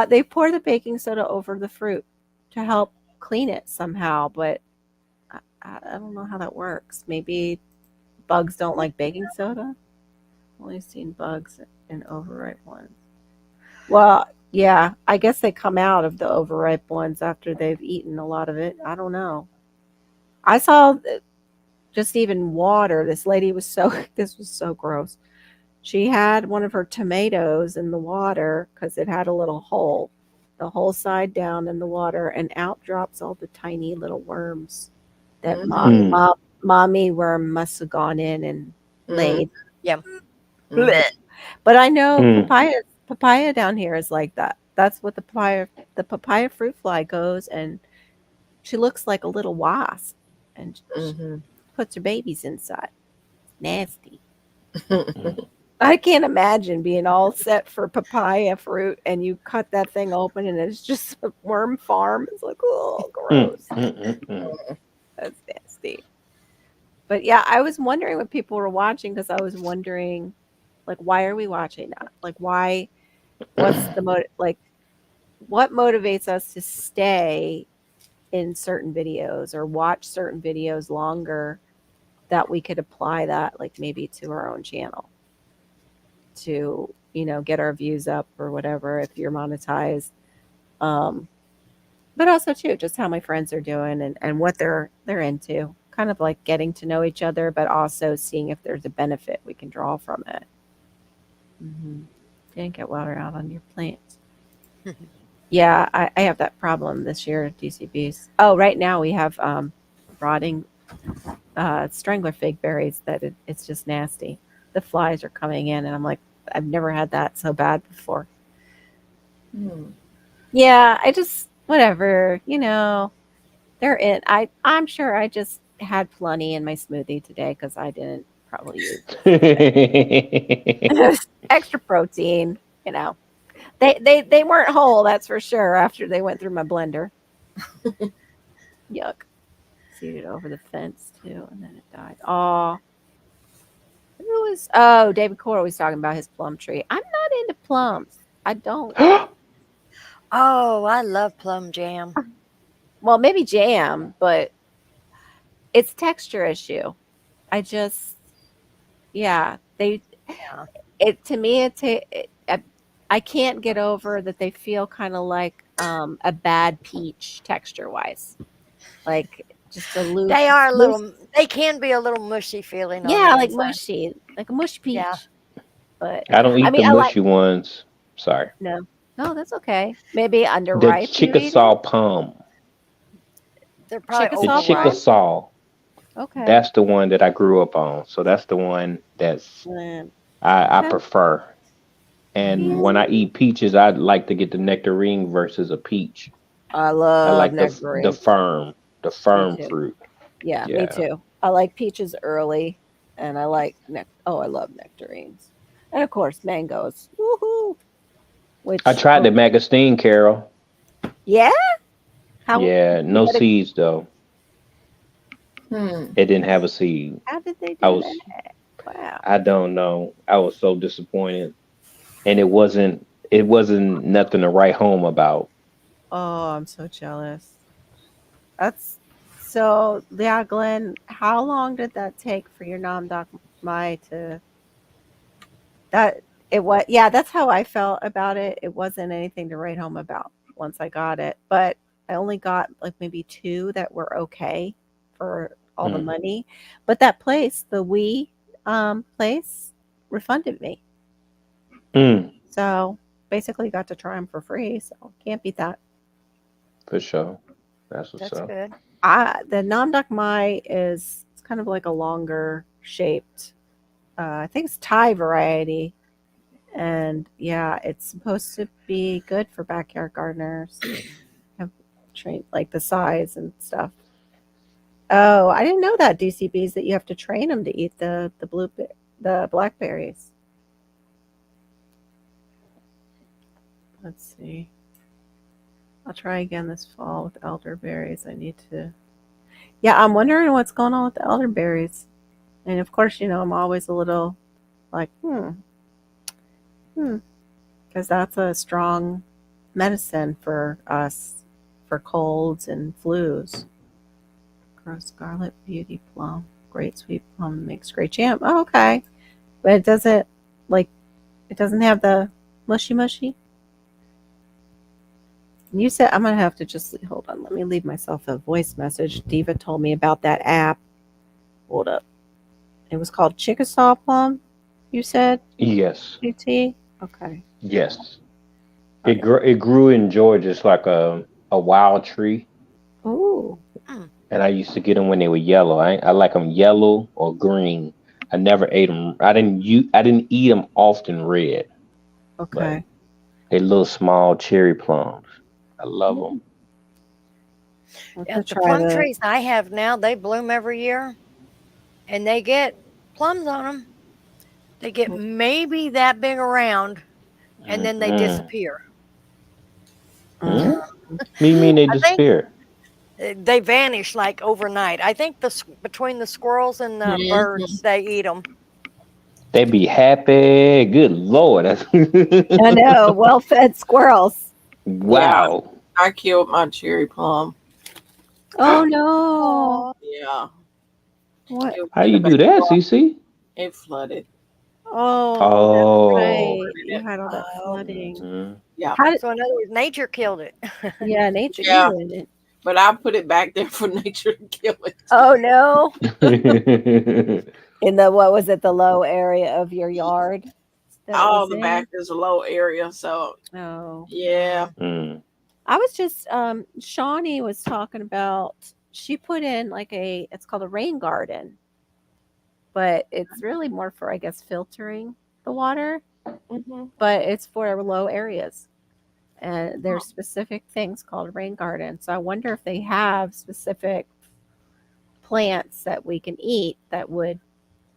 They pour the baking soda over the fruit to help clean it somehow, but I don't know how that works. Maybe bugs don't like baking soda. I've only seen bugs in overripe ones. Well, yeah, I guess they come out of the overripe ones after they've eaten a lot of it. I don't know. I saw just even water. This lady was so, this was so gross. She had one of her tomatoes in the water because it had a little hole, the whole side down in the water, and out drops all the tiny little worms that Mhm. mommy worm must have gone in and laid. Yeah. Mhm. Blech. But I know Mm. papaya down here is like that. That's what the papaya fruit fly goes, and she looks like a little wasp, and she Mhm. puts her babies inside. Nasty. Mm. I can't imagine being all set for papaya fruit and you cut that thing open and it's just a worm farm. It's like, oh, gross. Mm. That's nasty. But yeah, I was wondering what people were watching because I was wondering, like, why are we watching that? Like, why? What's the like? What motivates us to stay in certain videos or watch certain videos longer that we could apply that, like maybe to our own channel? to, get our views up or whatever if you're monetized. But also too, just how my friends are doing and what they're into. Kind of like getting to know each other, but also seeing if there's a benefit we can draw from it. Didn't get water out on your plants. Yeah, I have that problem this year, DCBs. Oh, right now we have rotting strangler fig berries that it's just nasty. The flies are coming in, and I'm like, I've never had that so bad before. Yeah, I just whatever, they're in. I'm sure I just had plenty in my smoothie today because I didn't probably use extra protein. They weren't whole, that's for sure. After they went through my blender, yuck. Seeded over the fence too, and then it died. Oh, who was? Oh, David Cora was talking about his plum tree. I'm not into plums. I don't. Oh, I love plum jam. Well, maybe jam, but it's texture issue. I just, yeah, it to me, I can't get over that they feel kind of like a bad peach texture wise, like just a loose. They are a little. They can be a little mushy feeling. Yeah, on the like inside. mushy, like a mush peach. Yeah. But I don't eat the I mushy ones. Sorry. No, that's okay. Maybe The underripe. Chickasaw plum. They're probably Chickasaw The plum? overripe. Chickasaw. Okay. That's the one that I grew up on. So that's the one that's Mm, I okay. prefer. And when I eat peaches, I like to get the nectarine versus a peach. I I love like the nectarines. firm too. fruit. Yeah, me Yeah. too. I like peaches early, and I like I love nectarines, and of course mangoes. Woohoo! Which I tried the mangosteen, Carol. Yeah. How? Yeah, no what did- seeds though. It didn't have a seed. How did they I do was that? Wow. I don't know. I was so disappointed. And it wasn't nothing to write home about. Oh, I'm so jealous. That's so. Yeah, Glenn. How long did that take for your nom doc mai to? That it was. Yeah, that's how I felt about it. It wasn't anything to write home about once I got it, but I only got like maybe 2 that were okay for all the Mm. money. But that place, the place, refunded me. Mm, So basically got to try them for free. So can't beat that. for sure. That's what's That's up. good. The Nam Dok Mai it's kind of like a longer shaped. I think it's Thai variety, and yeah, it's supposed to be good for backyard gardeners. Have trained like the size and stuff. Oh, I didn't know that DCBs that you have to train them to eat the blackberries. Let's see. I'll try again this fall with elderberries. I need to. Yeah, I'm wondering what's going on with the elderberries. And of course, I'm always a little like, because that's a strong medicine for us for colds and flus. Grow scarlet beauty plum, great sweet plum makes great jam. Oh, okay, but it doesn't have the mushy. You said I'm gonna have to just hold on. Let me leave myself a voice message. Diva told me about that app. Hold up. It was called Chickasaw Plum. You said Yes. UT. Okay. Yes. It grew in Georgia. It's like a wild tree. Ooh. And I used to get them when they were yellow. I like them yellow or green. I never ate them. I didn't eat them often red. Okay. They little small cherry plums. I love them. Yeah, the plum trees I have now, they bloom every year, and they get plums on them. They get maybe that big around, and then they disappear. What do you mean they I think disappear? they vanish like overnight. I think between the squirrels and the birds, they eat them. They be happy. Good Lord. I know. Well-fed squirrels. Wow. Yeah, I killed my cherry plum. Oh no. Yeah. What? How you do that, CC? It flooded. Oh, Oh. that's right. You had all that flooding. Mhm. Yeah, How did, So in other words, nature killed it. yeah, nature Yeah. you in it. but I put it back there for nature to kill it. Oh no. In the what was it, the low area of your yard that All was the in? back is a low area, so Oh. yeah. Mm. I was just Shawnee was talking about she put in like it's called a rain garden, but it's really more for I guess filtering the water, hmm but it's for low areas. And there's specific things called rain garden. So I wonder if they have specific plants that we can eat that would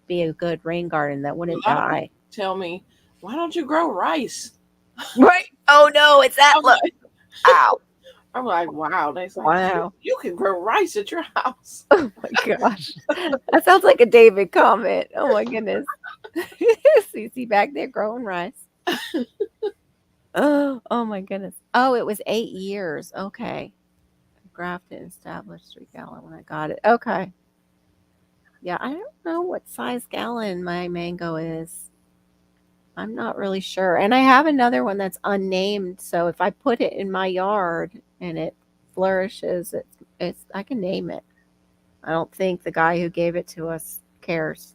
be a good rain garden that A wouldn't lot of people die. tell me, why don't you grow rice? Right. Oh no, it's that I'm look. like, Ow. I'm like, wow. They like, Wow. you can grow rice at your house. Oh my gosh. That sounds like a David comment. Oh my goodness. Cece back there growing rice. Oh my goodness. Oh, it was 8 years. Okay. Grafted and established 3 gallon when I got it. Okay. Yeah, I don't know what size gallon my mango is. I'm not really sure. And I have another one that's unnamed. So if I put it in my yard and it flourishes, it's I can name it. I don't think the guy who gave it to us cares.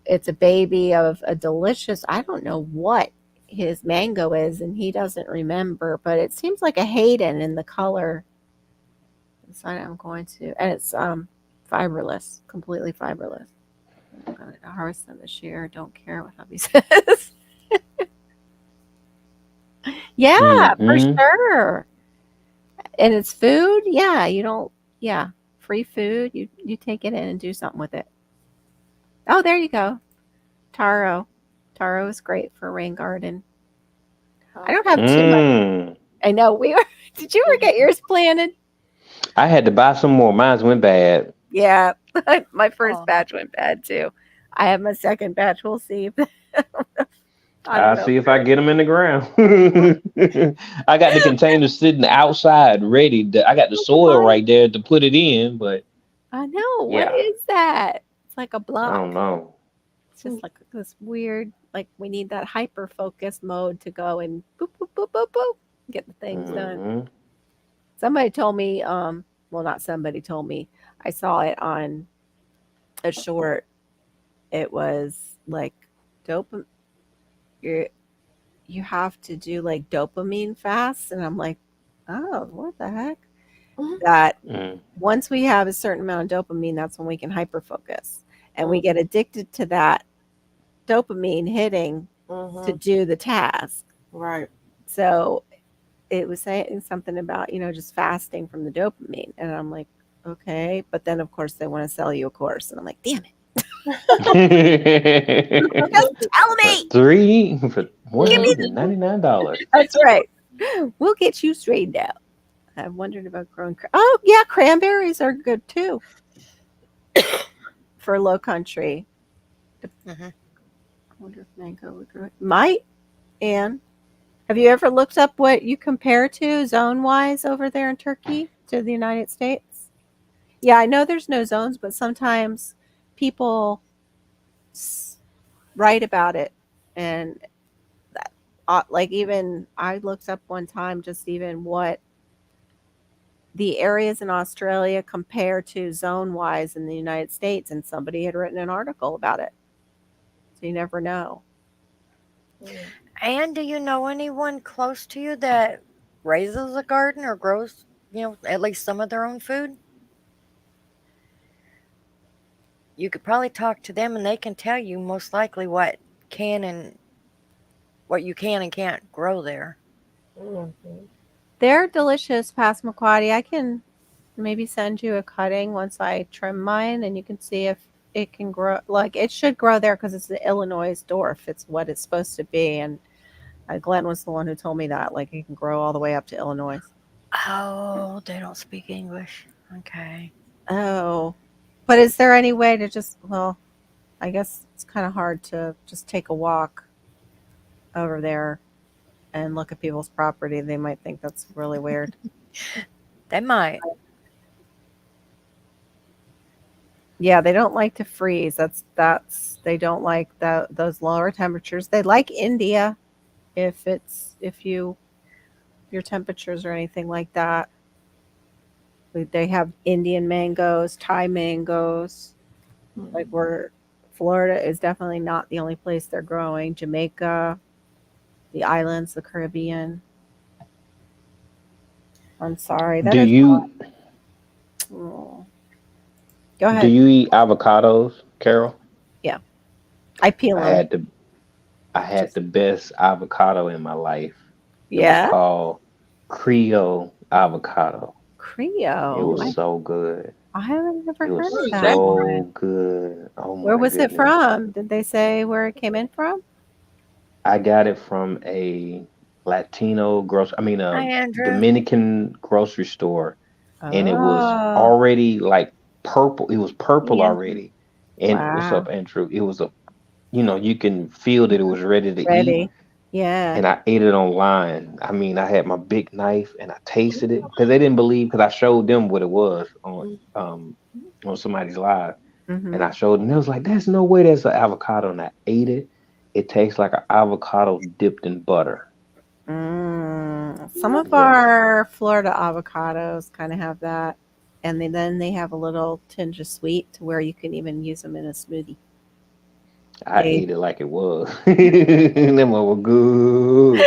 It's a baby of a delicious, I don't know what his mango is, and he doesn't remember, but it seems like a Hayden in the color. So I'm going to, and it's fiberless, completely fiberless. I'm going to harvest them this year. Don't care what hubby says. Yeah, for Mhm. sure. And it's food. Yeah, you don't. Yeah, free food. You take it in and do something with it. Oh, there you go. Taro. Taro is great for rain garden. I don't have too much. Mm. I know we are. Did you ever get yours planted? I had to buy some more. Mine went bad. Yeah, my first Oh. batch went bad too. I have my second batch. We'll see. I don't I'll know. see if I get them in the ground. I got the container sitting outside ready. I got the soil right there to put it in, but I know. What yeah, is that? It's like a I don't block. know. It's just like this weird, like we need that hyper focus mode to go and boop, boop, boop, boop, boop, get the things done. Mhm. Somebody told me, well, not somebody told me, I saw it on a short. It was like dopamine. You have to do like dopamine fasts. And I'm like, oh, what the heck? Mhm. That Mm. once we have a certain amount of dopamine, that's when we can hyper focus. And we Mhm. get addicted to that dopamine hitting to Mhm. do the task. Right. So it was saying something about, just fasting from the dopamine. And I'm like, okay. But then, of course, they want to sell you a course. And I'm like, damn it. Just tell For me. three for one Give me hundred and $99. That's right. We'll get you straightened out. I wondered about growing. Oh, yeah. Cranberries are good too for low country. Mhm. I wonder if mango would grow. Might. And have you ever looked up what you compare to zone wise over there in Turkey to the United States? Yeah, I know there's no zones, but sometimes people write about it. And that, like even I looked up one time just even what the areas in Australia compare to zone wise in the United States, and somebody had written an article about it. So you never know. And do you know anyone close to you that raises a garden or grows, at least some of their own food? You could probably talk to them and they can tell you most likely what you can and can't grow there. Mhm. They're delicious, Passamaquoddy. I can maybe send you a cutting once I trim mine, and you can see if it can grow. Like it should grow there because it's the Illinois dwarf. It's what it's supposed to be. And Glenn was the one who told me that. Like it can grow all the way up to Illinois. Oh, they don't speak English. Okay. Oh, but is there any way to just? Well, I guess it's kind of hard to just take a walk over there and look at people's property. They might think that's really weird. They might. Yeah, they don't like to freeze. That's they don't like those lower temperatures. They like India if your temperatures or anything like that. They have Indian mangoes, Thai mangoes. Like where Florida is definitely not the only place they're growing. Jamaica, the islands, the Caribbean. I'm sorry, that Do is. you Oh. Go do ahead. you eat avocados, Carol? Yeah, I peel I them. had the I had Just the best avocado in my life. It was yeah, called Creole avocado. It Creole. was so good. I haven't ever It was heard Where of is that. that from? so good. Oh Where my was it goodness. from? Did they say where it came in from? I got it from a Hi, Andrew. Dominican grocery store, and it was Oh, already like purple. It was purple yeah. already. And what's Wow. up, Andrew? It was you can feel that it was ready to eat. Ready. Yeah. And I ate it online. I mean, I had my big knife and I tasted it because they didn't believe because I showed them what it was um on somebody's live, and Mm-hmm. I showed them. They was like, "There's no way that's an avocado," and I ate it. It tastes like an avocado dipped in butter. Some of Yeah, our Florida avocados kind of have that. And then they have a little tinge of sweet to where you can even use them in a smoothie. I They ate it like it was. Them were good.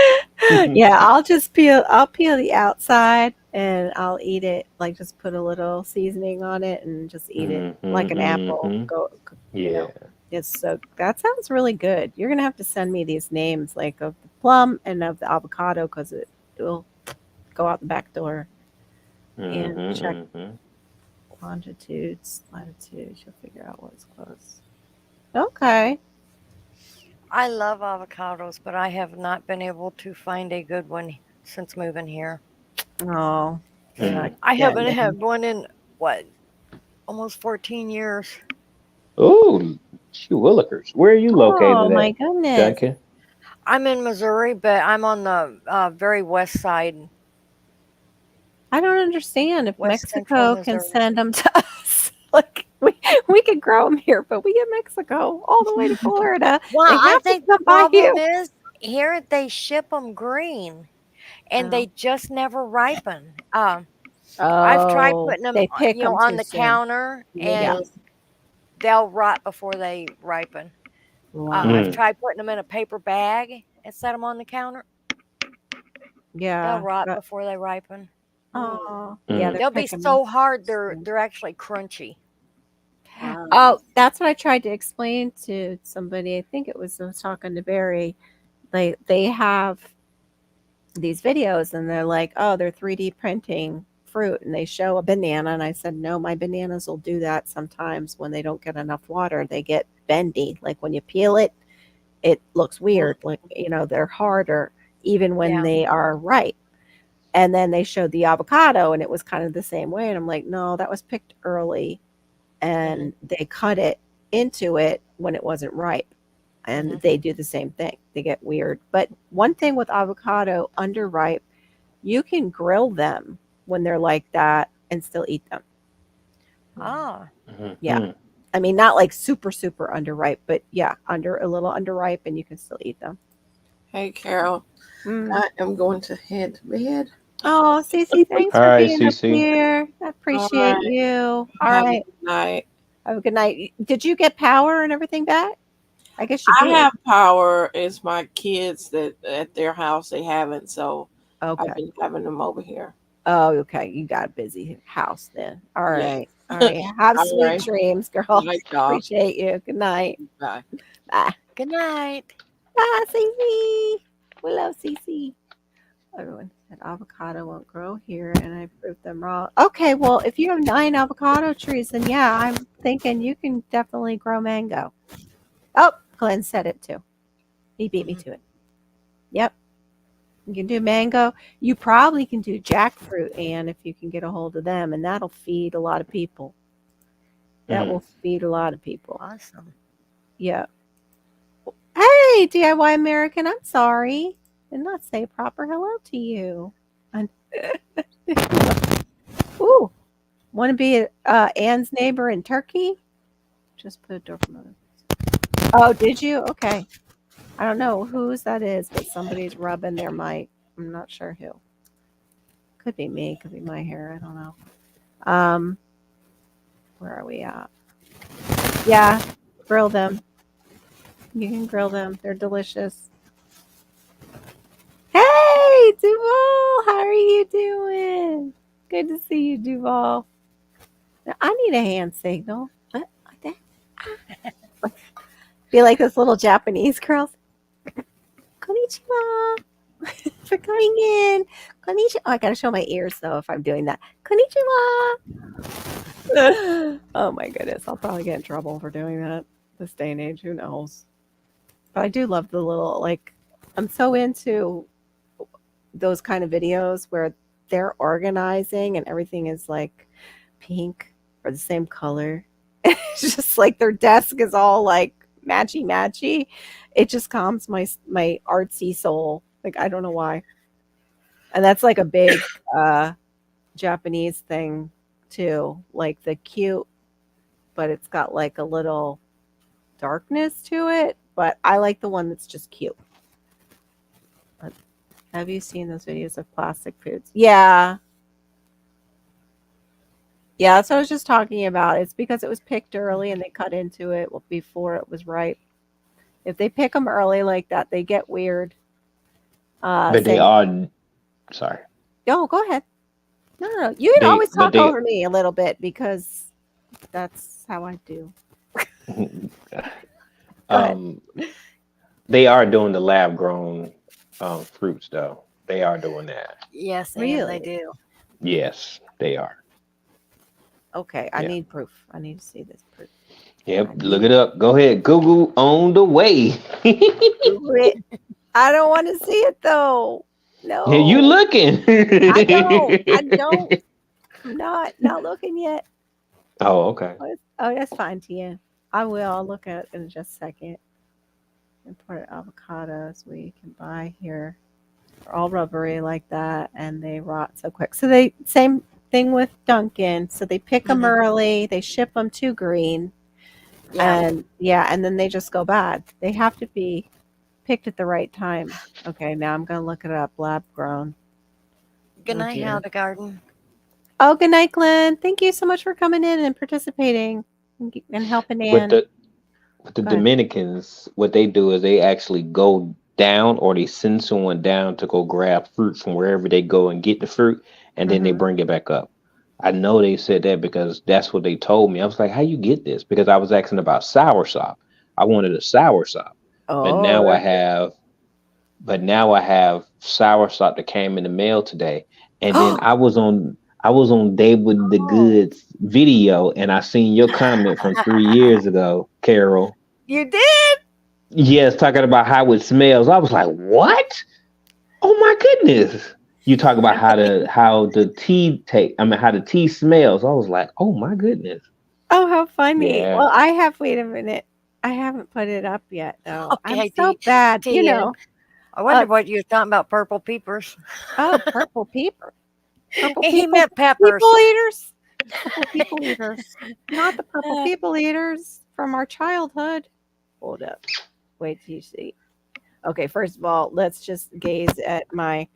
yeah, I'll peel the outside and I'll eat it like just put a little seasoning on it and just eat it like an apple. Hmm. You know. Yeah. It's so that sounds really good. You're gonna have to send me these names like of the plum and of the avocado because it will go out the back door and check Hmm. longitudes, latitudes. You'll figure out what's close. Okay. I love avocados, but I have not been able to find a good one since moving here. Oh, you're not Hmm. I haven't getting it. had one in what, almost 14 years. Oh, shoot, Willikers. Where are you Oh located my at, goodness. Duncan? I'm in Missouri, but I'm on the very west side, I don't understand if west central Mexico can Missouri. send them to us. Like we could grow them here, but we get Mexico all the way to Florida. They Well, I have to think the come by problem you. is here they ship them green and Oh, they just never ripen. I've tried oh, putting them, they pick them on too the soon. counter Yeah. Yeah. and they'll rot before they ripen. I've Wow. Mm. tried putting them in a paper bag and set them on the counter. They'll Yeah. rot But before they ripen. oh, yeah, Mm. they're They'll be picking them. so hard they're actually crunchy. Wow. Oh, that's what I tried to explain to somebody. I was talking to Barry. They have these videos and they're like, oh, they're 3D printing fruit and they show a banana. And I said, no, my bananas will do that sometimes when they don't get enough water. They get bendy. Like when you peel it, it looks weird. Like, they're harder even when Yeah. they are ripe. And then they showed the avocado and it was kind of the same way. And I'm like, no, that was picked early Hmm. and they cut it into it when it wasn't ripe. And Hmm. they do the same thing. They get weird. But one thing with avocado underripe, you can grill them when they're like that and still eat them. Ah. Yeah. Mhm. I mean, not like super, super underripe, but yeah, a little underripe and you can still eat them. Hey, Carol. Mm. I am going to head to bed. Oh, Cece, thanks All for right, being up Cece. here. I All appreciate right. you. All Have a right. good night. Have a good night. Did you get power and everything back? I guess you I did. have power. It's my kids that at their house they haven't, so I've Okay. been having them over here. Oh, okay. You got a busy house then. All Yeah. right. All right. Have All sweet right. dreams, All girl. right, y'all. Appreciate you. Good night. Bye. Bye. Good night. Bye, Cece. We love Cece. Everyone said avocado won't grow here, and I proved them wrong. Okay, well, if you have 9 avocado trees, then yeah, I'm thinking you can definitely grow mango. Oh, Glenn said it too. He beat me Mhm. to it. Yep. You can do mango. You probably can do jackfruit, and if you can get a hold of them, and that'll feed a lot of people. That will Mm. feed a lot of people. Awesome. Yeah. Hey, DIY American, I'm sorry. Did not say a proper hello to you. And ooh, want to be Anne's neighbor in Turkey? just put a door from other. Oh, did you? Okay. I don't know whose that is, but somebody's rubbing their mic. I'm not sure who. Could be me. Could be my hair. I don't know. Where are we at? Yeah, grill them. You can grill them. They're delicious. Hey, Duval, how are you doing? Good to see you, Duval. Now, I need a hand signal. What? Like that? Be like those little Japanese girls. Konnichiwa. For coming in. Konnichiwa. Oh, I gotta show my ears though if I'm doing that. Konnichiwa. Oh my goodness. I'll probably get in trouble for doing that this day and age. Who knows? But I do love the little, like, I'm so into those kind of videos where they're organizing and everything is like pink or the same color. It's just like their desk is all like matchy. It just calms my artsy soul. Like, I don't know why. And that's like a big Japanese thing too. Like the cute, but it's got like a little darkness to it. But I like the one that's just cute. Have you seen those videos of plastic foods? Yeah. Yeah, that's what I was just talking about. It's because it was picked early and they cut into it before it was ripe. If they pick them early like that, they get weird. But they are. Sorry. No, go ahead. No. You can always talk over me a little bit because that's how I do. They are doing the lab grown fruits though. They are doing that. Yes, Really? they do. Yes, they are. Okay, I need proof. I need to see this proof. Yep, look it up. Go ahead. Google on the way. Google it. I don't want to see it though. No. Yeah, you looking. I don't. I'm not looking yet. Oh, okay. Oh, that's fine, Tia. I will. I'll look at it in just a second. Imported avocados we can buy here. They're all rubbery like that, and they rot so quick. So they same thing with Dunkin'. So they pick them early. They ship them to green, and then they just go bad. They have to be picked at the right time. Okay, now I'm gonna look it up. Lab grown. Good night, Howdy Garden. Oh, good night, Glenn. Thank you so much for coming in and participating and helping Ann. With the Dominicans, what they do is they actually go down or they send someone down to go grab fruit from wherever they go and get the fruit, and then they bring it back up. I know they said that because that's what they told me. I was like, how you get this? Because I was asking about soursop. I wanted a soursop. But now I have soursop that came in the mail today. And then I was on David the Good's video and I seen your comment from 3 years ago, Carol. You did? Yes, talking about how it smells. I was like, what? Oh my goodness. You talk about how the tea smells. I was like, oh my goodness. Oh, how funny. Yeah. Well, wait a minute. I haven't put it up yet though. Okay, I'm so bad, you know. I wonder what you were talking about, purple peepers. Oh, purple pepper. He meant peppers. People eaters. Purple people eaters. Not the purple people eaters from our childhood. Hold up. Wait till you see. Okay, first of all, let's just gaze at my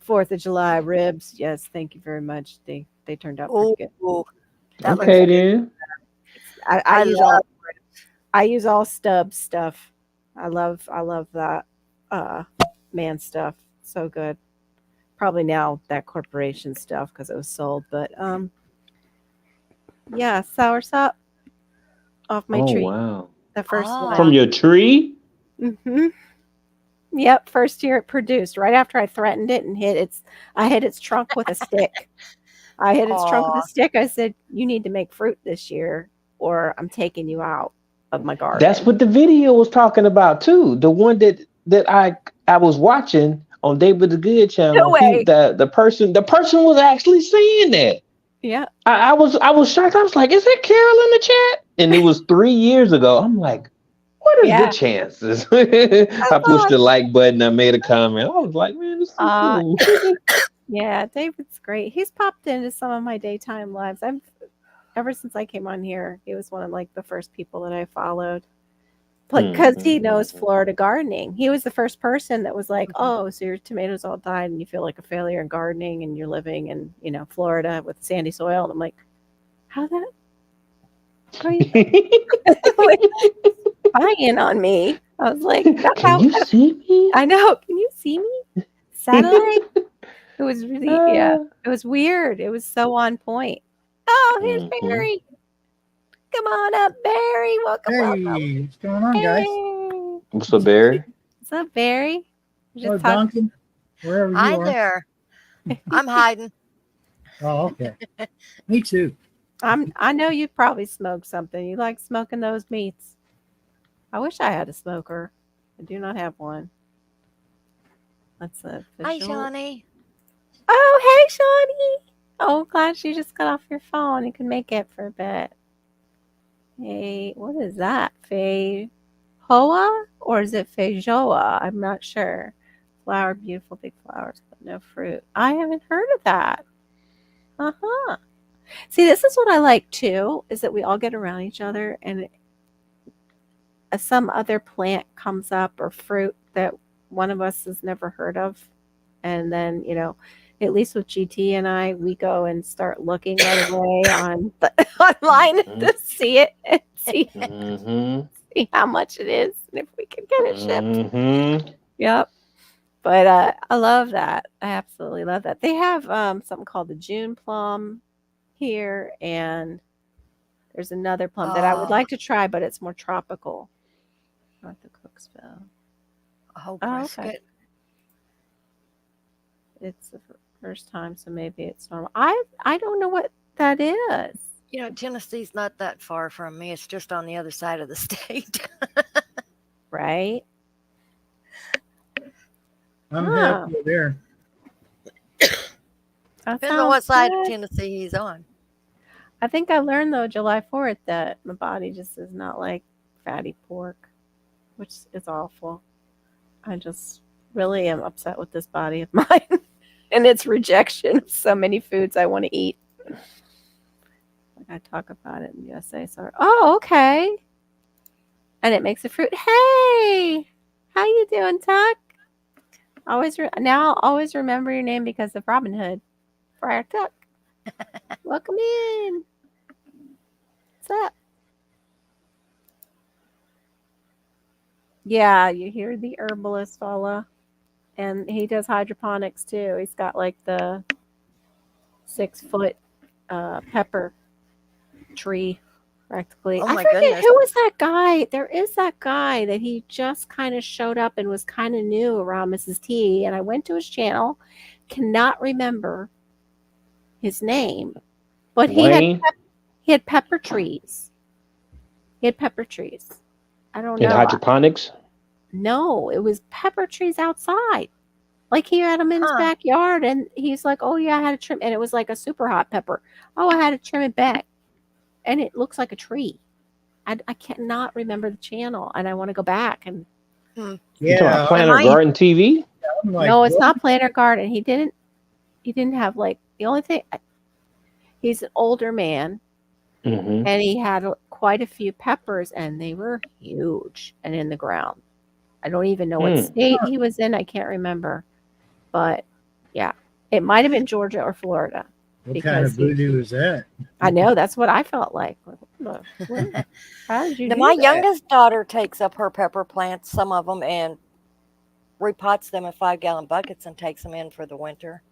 4th of July ribs. Yes, thank you very much. They turned out pretty good. Okay then. I use all stub stuff. I love that man stuff. So good. Probably now that corporation stuff because it was sold, but yeah, soursop off my tree. Wow. The first one. From your tree? Yep, first year it produced. Right after I threatened it and I hit its trunk with a stick. I said, "You need to make fruit this year, or I'm taking you out of my garden." That's what the video was talking about too. The one that I was watching on David the Good channel. No way. The person was actually saying that. Yeah. I was shocked. I was like, is that Carol in the chat? And it was 3 years ago. I'm like, what are the chances? I pushed the like button. I made a comment. I was like, man, this is cool. Yeah, David's great. He's popped into some of my daytime lives. ever since I came on here, he was one of like the first people that I followed. Because he knows Florida gardening. He was the first person that was like, oh, so your tomatoes all died and you feel like a failure in gardening and you're living in, Florida with sandy soil. And I'm like, how that? How you spying on me? I was like, that's Can you see me? I know. Can you see me? Satellite? It was really, it was weird. It was so on point. Oh, here's Barry. Come on up, Barry. Welcome. Hey, what's going on, guys? Hey. What's up, Barry? What's up, Barry? Hello, Duncan. Wherever you Hi are. there. I'm hiding. Oh, okay. Me too. I know you probably smoked something. You like smoking those meats. I wish I had a smoker. I do not have one. That's a Hi, Shawnee. Oh, hey, Shawnee. Oh, glad you just got off your phone. You can make it for a bit. Hey, what is that? Feijoa? Or is it feijoa? I'm not sure. Flower, beautiful big flowers, but no fruit. I haven't heard of that. Uh-huh. See, this is what I like too, is that we all get around each other and some other plant comes up or fruit that one of us has never heard of. And then, at least with GT and I, we go and start looking right away online to see it and see how much it is and if we can get it shipped. Yep. But I love that. I absolutely love that. They have something called the June plum here, and there's another plum that I would like to try, but it's more tropical. North of Cooksville. Oh, brisket. Okay. It's the first time, so maybe it's normal. I don't know what that is. Tennessee's not that far from me. It's just on the other side of the state. Right? I'm happy you're there. Depends on what side of Tennessee he's on. I think I learned, though, July 4th, that my body just does not like fatty pork, which is awful. I just really am upset with this body of mine and its rejection of so many foods I want to eat. I talk about it in USA. So, oh, okay. And it makes a fruit. Hey, how you doing, Tuck? Now I'll always remember your name because of Robin Hood. Friar Tuck. Welcome in. What's up? Yeah, you hear the herbalist fella. And he does hydroponics too. He's got like the 6-foot pepper tree practically. Oh I my forget goodness. who was that guy. There is that guy that he just kind of showed up and was kind of new around Mrs. T. And I went to his channel, cannot remember his name, but he had pepper trees. He had pepper trees. I don't know. In hydroponics? No, it was pepper trees outside. Like he had them in his backyard, and he's like, "Oh yeah, I had to trim," and it was like a super hot pepper. Oh, I had to trim it back, and it looks like a tree. I cannot remember the channel, and I want to go back and. Yeah, you talking about Planter Garden TV? Like, no, it's not Planter Garden. He didn't have like the only thing. He's an older man, and he had quite a few peppers, and they were huge and in the ground. I don't even know what state he was in. I can't remember. But, yeah, it might have been Georgia or Florida. What kind of voodoo is that? I know. That's what I felt like. How did you do My that? youngest daughter takes up her pepper plants, some of them, and repots them in 5-gallon buckets and takes them in for the winter.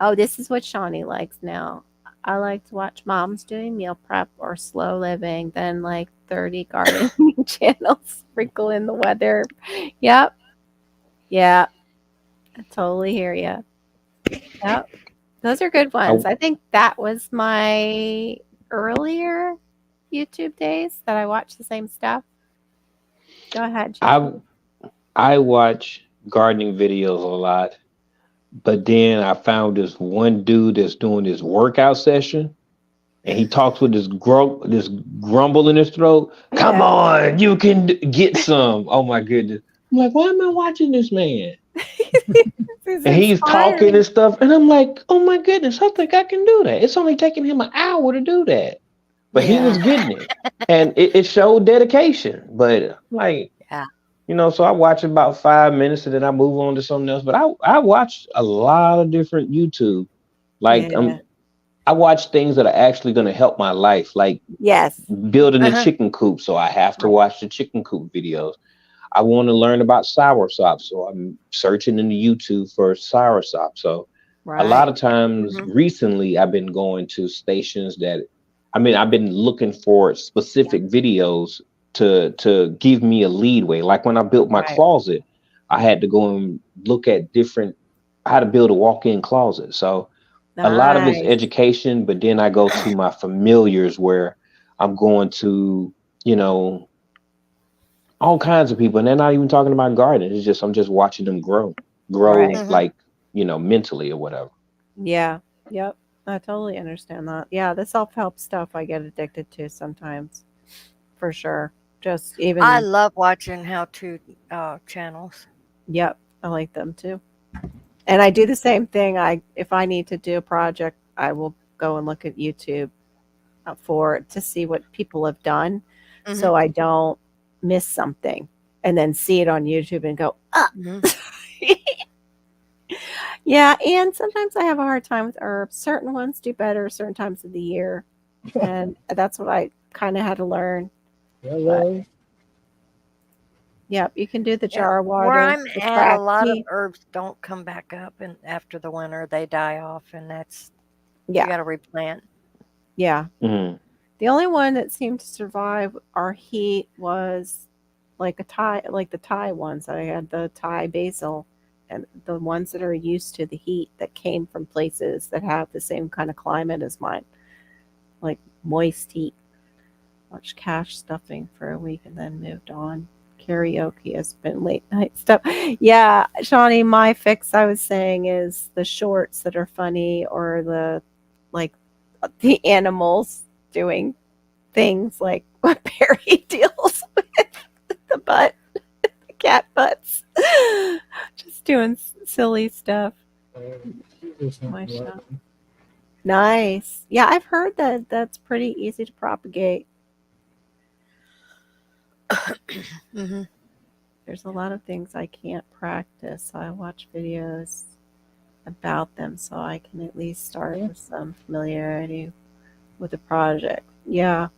Oh, this is what Shawnee likes now. I like to watch moms doing meal prep or slow living, then like 30 gardening channels, sprinkle in the weather. Yep. Yeah. I totally hear you. Yep. Those are good ones. I think that was my earlier YouTube days that I watched the same stuff. Go ahead. I watch gardening videos a lot. But then I found this one dude that's doing this workout session, and he talks with this grumble in his throat. Come on, you can get some. Oh my goodness! I'm like, why am I watching this man? He's And he's talking inspiring. and stuff, and I'm like, oh my goodness, I think I can do that. It's only taking him an hour to do that, but he Yeah. was getting it, and it showed dedication. But like, Yeah. so I watch about 5 minutes and then I move on to something else. But I watch a lot of different YouTube. Like Yeah. I watch things that are actually going to help my life, like Yes. building a Uh-huh. chicken coop. So I have to Right. watch the chicken coop videos. I want to learn about soursop, so I'm searching in the YouTube for soursop. So a lot Right. of times Mhm. recently, I've been going to stations that, I've been looking for specific videos to give me a leadway. Like when I built my Right. closet, I had to go and look at different how to build a walk-in closet. So a lot of it's Nice. education, but then I go to my familiars where I'm going to, you know, all kinds of people, and they're not even talking about gardening. It's just I'm just watching them grow Right. Mhm. like mentally or whatever. Yeah. Yep. I totally understand that. Yeah, the self-help stuff I get addicted to sometimes, for sure. Just I even, love watching how-to channels. yep, I like them too. And I do the same thing. If I need to do a project, I will go and look at YouTube for to see what people have done, Mhm. so I don't miss something, and then see it on YouTube and go, ah. Mhm. Yeah, and sometimes I have a hard time with herbs. Certain ones do better certain times of the year, and that's what I kind of had to learn. But Hello. yeah, you can do the Yeah. jar Where water, I'm the at, a crack lot of tea. herbs don't come back up, and after the winter, they die off, and that's you Yeah, got to replant. yeah. Mm. The only one that seemed to survive our heat was like the Thai ones. I had the Thai basil, and the ones that are used to the heat that came from places that have the same kind of climate as mine, like moist heat. Watched Cash Stuffing for a week and then moved on. Karaoke has been late night stuff. Yeah, Shawnee, my fix I was saying is the shorts that are funny, or like the animals doing things like what Barry deals with the butt, the cat butts. Just doing silly stuff. There's My something shop. lovely. Nice. Yeah, I've heard that that's pretty easy to propagate. Mhm. There's a lot of things I can't practice, so I watch videos about them so I can at least start Yeah. with some familiarity with the project. Yeah.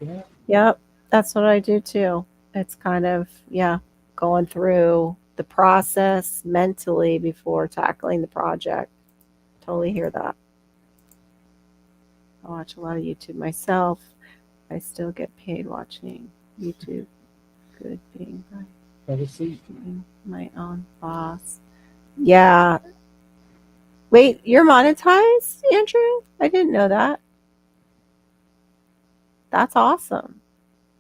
Yeah. Yep. That's what I do too. It's kind of, yeah, going through the process mentally before tackling the project. Totally hear that. I watch a lot of YouTube myself. I still get paid watching YouTube. Good being Have a seat. my own boss. Yeah. Wait, you're monetized, Andrew? I didn't know that. That's awesome.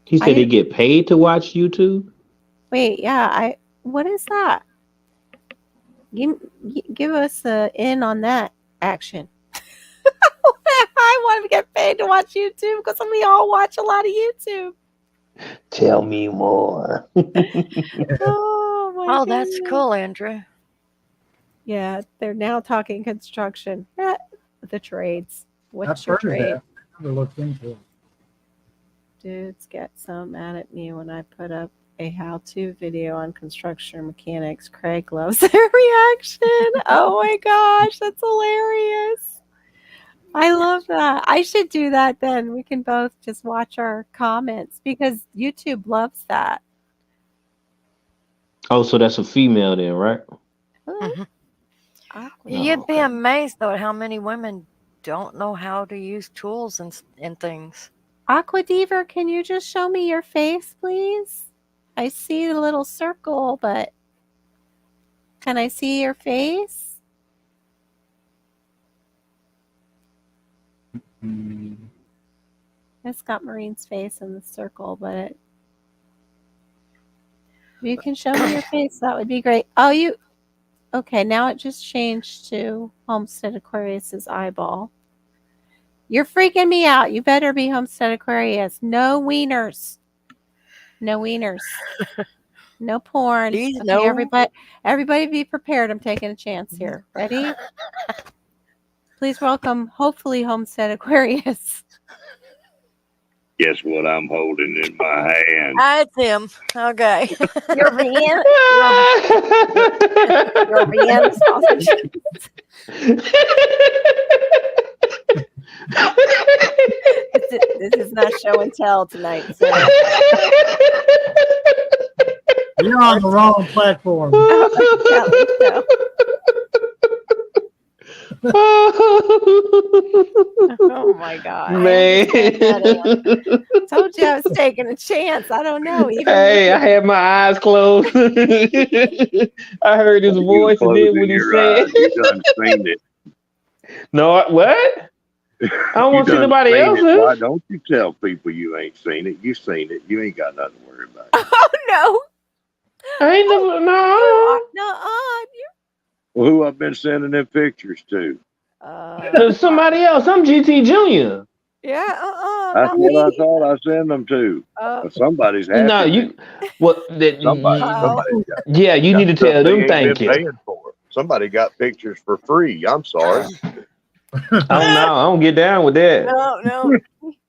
He I said he didn't. get paid to watch YouTube. Wait, yeah. What is that? Give, give us a in on that action. I want to get paid to watch YouTube because we all watch a lot of YouTube. Tell me more. Oh my Oh, that's goodness. cool, Andrew. Yeah, they're now talking construction. The trades. What's I've your heard of trade? that. I never looked into it. Dudes get so mad at me when I put up a how-to video on construction mechanics. Craig loves their reaction. Oh my gosh, that's hilarious. I love that. I should do that then. We can both just watch our comments because YouTube loves that. Oh, so that's a female then, right? Oh, Mhm. awkward. Oh, You'd be okay. amazed though at how many women don't know how to use tools and things. Aquadiver, can you just show me your face, please? I see the little circle, but can I see your face? Hmm. It's got Marine's face in the circle, but you can show me your face. That would be great. Oh, okay, now it just changed to Homestead Aquarius's eyeball. You're freaking me out. You better be Homestead Aquarius. No wieners. No wieners. No porn. Please, Okay, no. everybody be prepared. I'm taking a chance here. Ready? Please welcome, hopefully, Homestead Aquarius. Guess what I'm holding in my hand? It's him. Okay. Your Vienna, your Vienna sausage. This is not show and tell tonight, sir. You're on the wrong platform. Kelly show. Oh my God. Man. Told you I was taking a chance. I don't know. Even Hey, I had my eyes closed. I heard his You voice and then closing what he your said. eyes. You done seen it. No, what? I don't want to see done nobody seen else's. it. Why don't you tell people you ain't seen it? You seen it. You ain't got nothing to worry about. Oh no. I ain't never, no. Well, who I've been sending them pictures to? To somebody else. I'm GT Junior. Yeah, That's not what me. I thought I sent them to. Somebody's happy. No, you. What? Somebody's got yeah, you need to stuff tell they them ain't thank been you. paying for. Somebody got pictures for free. I'm sorry. Oh no, I don't get down with that No.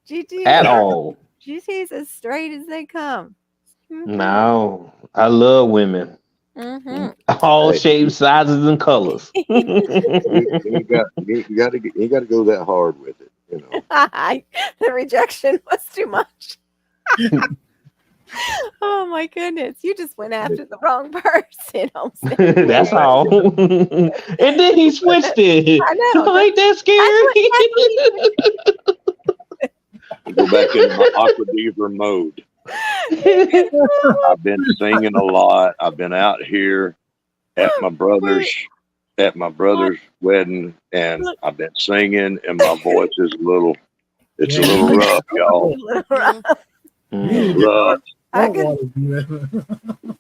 GT at all. GT's as straight as they come. No, I love women, all Hey. shapes, sizes, and colors. You ain't got to go that hard with it. You know. The rejection was too much. Oh my goodness. You just went after the wrong person. That's all. And then he switched it. I know. Ain't that scary? Go back into my aqua diva mode. I've been singing a lot. I've been out here at my brother's wedding, and I've been singing, and my voice is a little rough, y'all. Rough. I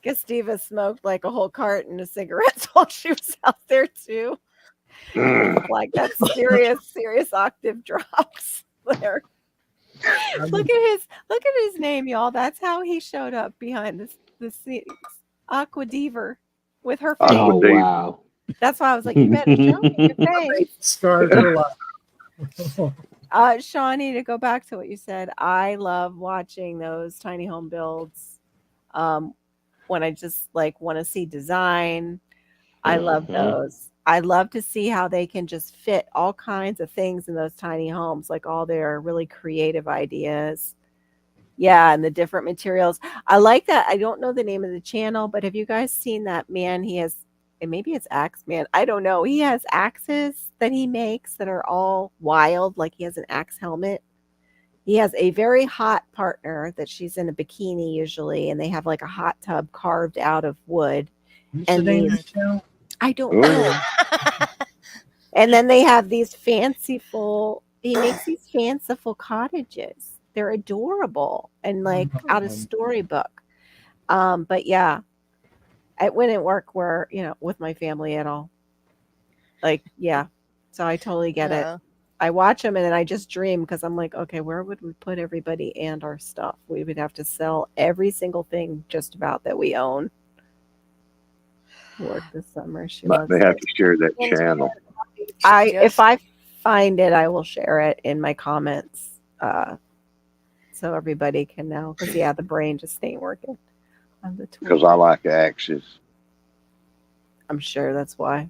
guess Diva smoked like a whole carton of cigarettes while she was out there too. Like that serious octave drops there. Look at his name, y'all. That's how he showed up behind the scenes. Aqua Diva with her face. Oh wow. That's why I was like, you better show me your face. Scarred her life. Shawnee, to go back to what you said, I love watching those tiny home builds. When I just like want to see design, I love those. I love to see how they can just fit all kinds of things in those tiny homes, like all their really creative ideas. Yeah, and the different materials. I like that. I don't know the name of the channel, but have you guys seen that man? He has, and maybe it's Axe Man. I don't know. He has axes that he makes that are all wild, like he has an axe helmet. He has a very hot partner that she's in a bikini usually, and they have like a hot tub carved out of wood. And I don't know. And then they have these fanciful, he makes these fanciful cottages. They're adorable and like out of storybook. But yeah, it wouldn't work where, with my family at all. Like, yeah. So I totally get it. I watch them and then I just dream because I'm like, okay, where would we put everybody and our stuff? We would have to sell every single thing just about that we own. Work this summer. They have to share that channel. If I find it, I will share it in my comments, so everybody can know. Because the brain just ain't working on the Twitter. Because I like axes. I'm sure that's why.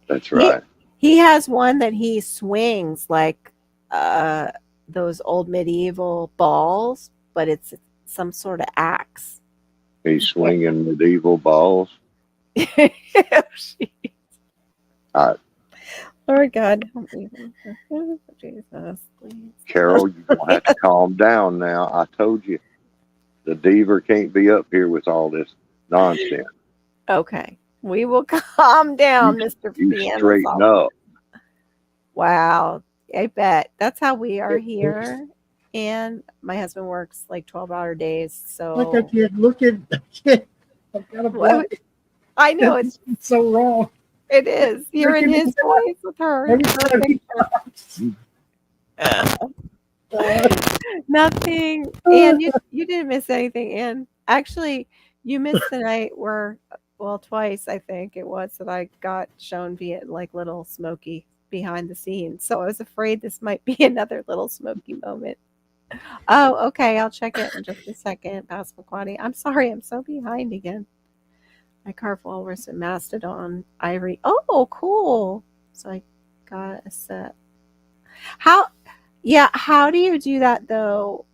That's right. He has one that he swings like those old medieval balls, but it's some sort of axe. He's swinging medieval balls. Lord God, help me. Jesus, please. Carol, you're going to have to calm down now. I told you, the diva can't be up here with all this nonsense. Okay. We will calm down, Mr. You straighten up. Wow. I bet. That's how we are here. And my husband works like 12-hour days. So Look at the kid. I've got a block. I know it's so wrong. It is. You're in his voice with her. Nothing. And you didn't miss anything. And actually, You missed the night where, well, twice I think it was that I got shown via like little Smokey behind the scenes. So I was afraid this might be another little Smokey moment. Oh, okay. I'll check it in just a second. Passamaquoddy. I'm sorry. I'm so behind again. My carved walrus and mastodon ivory. Oh, cool. So I got a set. How? Yeah. How do you do that though?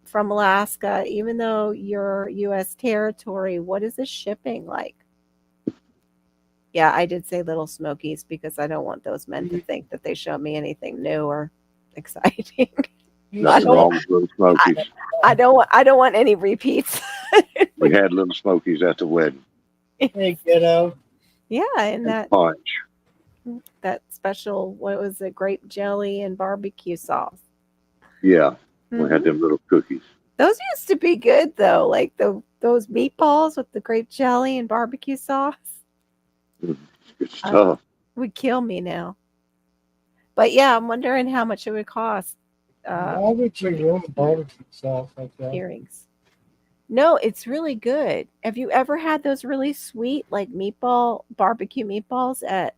From Alaska, even though you're U.S. territory, what is the shipping like? Yeah, I did say Little Smokies because I don't want those men to think that they show me anything new or exciting. Nothing wrong with Little Smokies. I don't want any repeats. We had Little Smokies at the wedding. Hey, kiddo. Yeah, and Punch. that special, what was it, grape jelly and barbecue sauce. Yeah, we had them little cookies. Those used to be good though, like those meatballs with the grape jelly and barbecue sauce. Good stuff. Would kill me now. But yeah, I'm wondering how much it would cost. Why would you want barbecue sauce like that? Earrings. No, it's really good. Have you ever had those really sweet, like barbecue meatballs at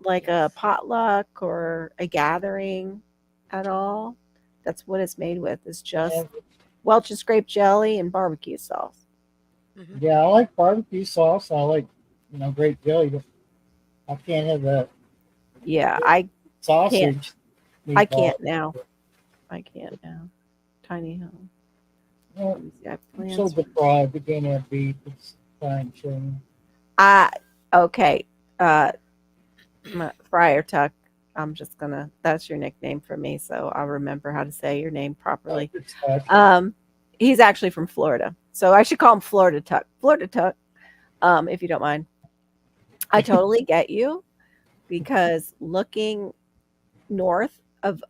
like a potluck or a gathering at all? That's what it's made with. It's just Welch's grape jelly and barbecue sauce. Yeah, I like barbecue sauce. I like, grape jelly, but I can't have that. Yeah, I sausage. I can't now. Tiny home. Well, I'm so deprived. We can't have beef. It's fine, children. Okay. Friar Tuck. I'm just gonna. That's your nickname for me, so I'll remember how to say your name properly. He's actually from Florida, so I should call him Florida Tuck. Florida Tuck, if you don't mind. I totally get you, because looking north of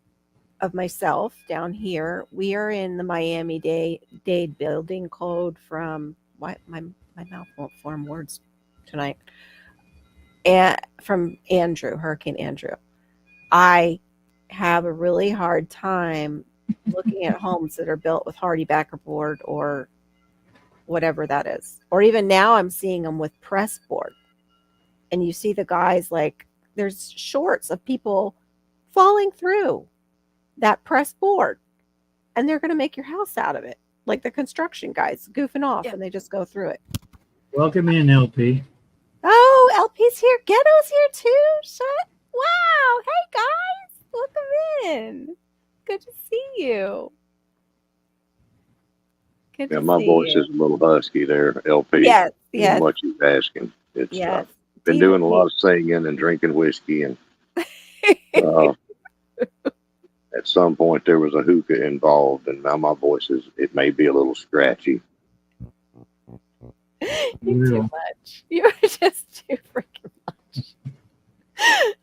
myself down here, we are in the Miami-Dade building code from my mouth won't form words tonight. And from Hurricane Andrew. I have a really hard time looking at homes that are built with hardy backer board or whatever that is. Or even now I'm seeing them with press board. And you see the guys, like, there's shorts of people falling through that press board, and they're going to make your house out of it. Like the construction guys goofing off, and they just go through it. Welcome in, LP. Oh, LP's here. Ghetto's here too. Wow. Hey, guys. Welcome in. Good to see you. Yeah, my voice is a little husky there, LP. Yes. What you're asking. It's yes. Been doing a lot of singing and drinking whiskey, and at some point there was a hookah involved, and now my voice it may be a little scratchy. You're too much. You're just too freaking much.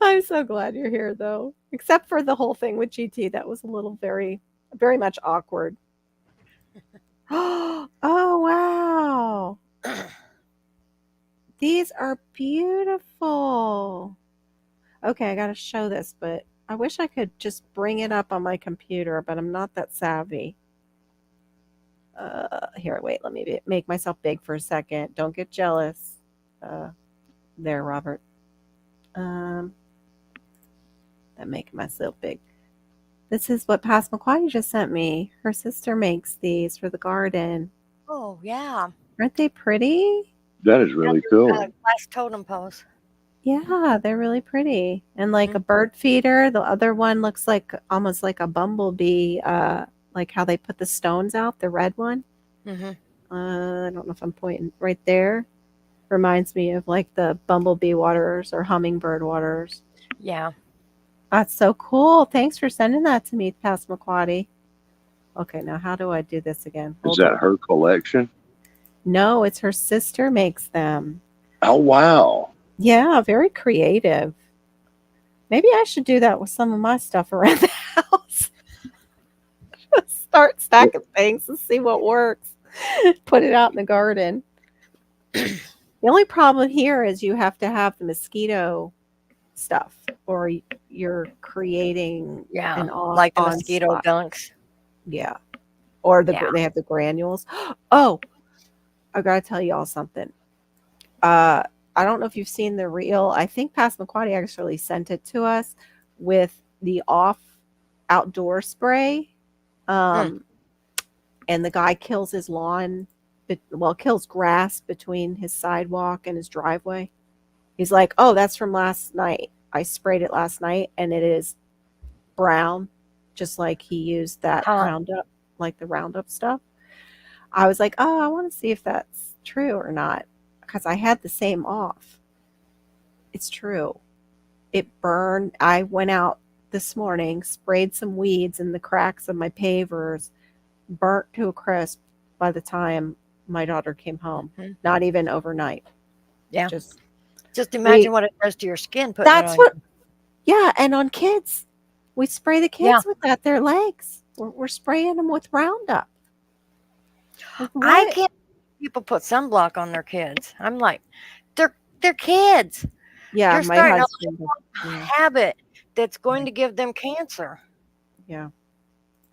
I'm so glad you're here, though. Except for the whole thing with GT, that was a little very, very much awkward. Oh wow! These are beautiful. Okay, I gotta show this, but I wish I could just bring it up on my computer, but I'm not that savvy. Here, wait, let me make myself big for a second. Don't get jealous. There, Robert. I'm making myself big. This is what Passamaquoddy just sent me. Her sister makes these for the garden. Oh, yeah. Aren't they pretty? That is really cool. Glass totem pose. Yeah, they're really pretty. And like a bird feeder. The other one looks like almost like a bumblebee, like how they put the stones out, the red one. I don't know if I'm pointing right there. Reminds me of like the bumblebee waters or hummingbird waters. Yeah. That's so cool. Thanks for sending that to me, Passamaquoddy. Okay, now how do I do this again? Is that her collection? No, it's her sister makes them. Oh, wow. Yeah, very creative. Maybe I should do that with some of my stuff around the house. Start stacking things and see what works. Put it out in the garden. The only problem here is you have to have the mosquito stuff, or you're creating like the mosquito dunks. Yeah. Or they have the granules. Oh, I gotta tell y'all something. I don't know if you've seen the reel. I think Pastor McQuarrie actually sent it to us with the off outdoor spray. And the guy kills his lawn, kills grass between his sidewalk and his driveway. He's like, oh, that's from last night. I sprayed it last night and it is brown, just like he used that Roundup, like the Roundup stuff. I was like, oh, I want to see if that's true or not, because I had the same off. It's true. It burned. I went out this morning, sprayed some weeds in the cracks of my pavers, burnt to a crisp by the time my daughter came home. Not even overnight. Yeah. Just imagine what it does to your skin. That's what. Yeah, and on kids, we spray the kids with that. Their legs. We're spraying them with Roundup. Like, I can't. People put sunblock on their kids. I'm like, they're kids. Yeah, they're starting a habit that's going to give them cancer. Yeah,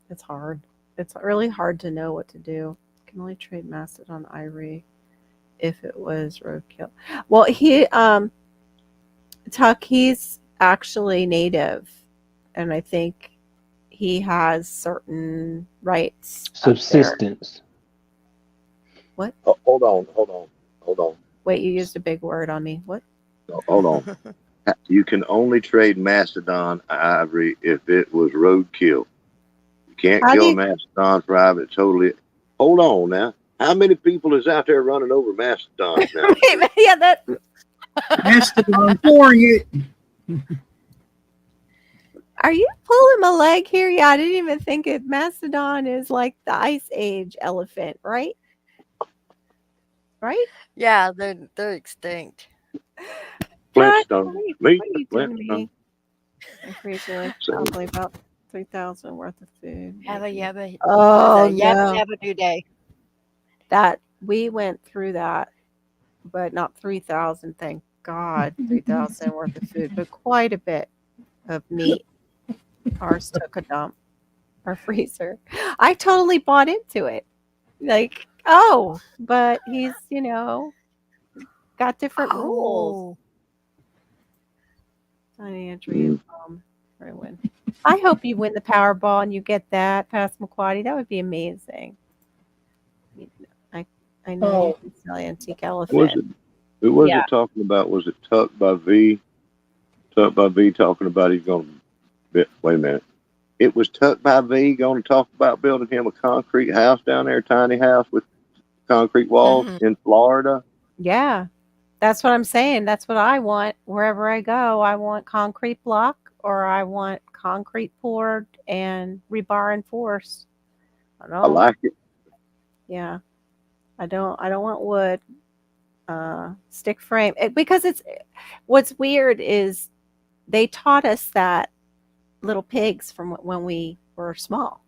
it's hard. It's really hard to know what to do. Can only trade Mastodon Ivory if it was roadkill. Well, Tuck, he's actually native, and I think he has certain rights. Subsistence. What? Oh, hold on. Wait, you used a big word on me. What? No, hold on. You can only trade Mastodon Ivory if it was roadkill. You can't kill a Mastodon for ivory totally. Hold on now. How many people is out there running over Mastodons now? Yeah, that. Mastodon for you. Are you pulling my leg here? Yeah, I didn't even think it. Mastodon is like the Ice Age elephant, right? Right? Yeah, they're extinct. Flintstones. Probably about 3,000 worth of food. Yabba. Oh, yabba do day. That we went through that, but not 3,000. Thank God, 3,000 worth of food, but quite a bit of meat. Ours took a dump. Our freezer. I totally bought into it. Like, oh, but he's got different rules. Andrea, win. I hope you win the Powerball and you get that, Pastor McQuarrie. That would be amazing. I know you can sell antique elephant. Who was it talking about? Was it Tuck by V? Tuck by V talking about he's going to. Wait a minute. It was Tuck by V going to talk about building him a concrete house down there, tiny house with concrete walls in Florida. Yeah. That's what I'm saying. That's what I want. Wherever I go, I want concrete block or I want concrete poured and rebar enforced. I like it. Yeah. I don't want wood. Stick frame. Because what's weird is they taught us that little pigs from when we were small.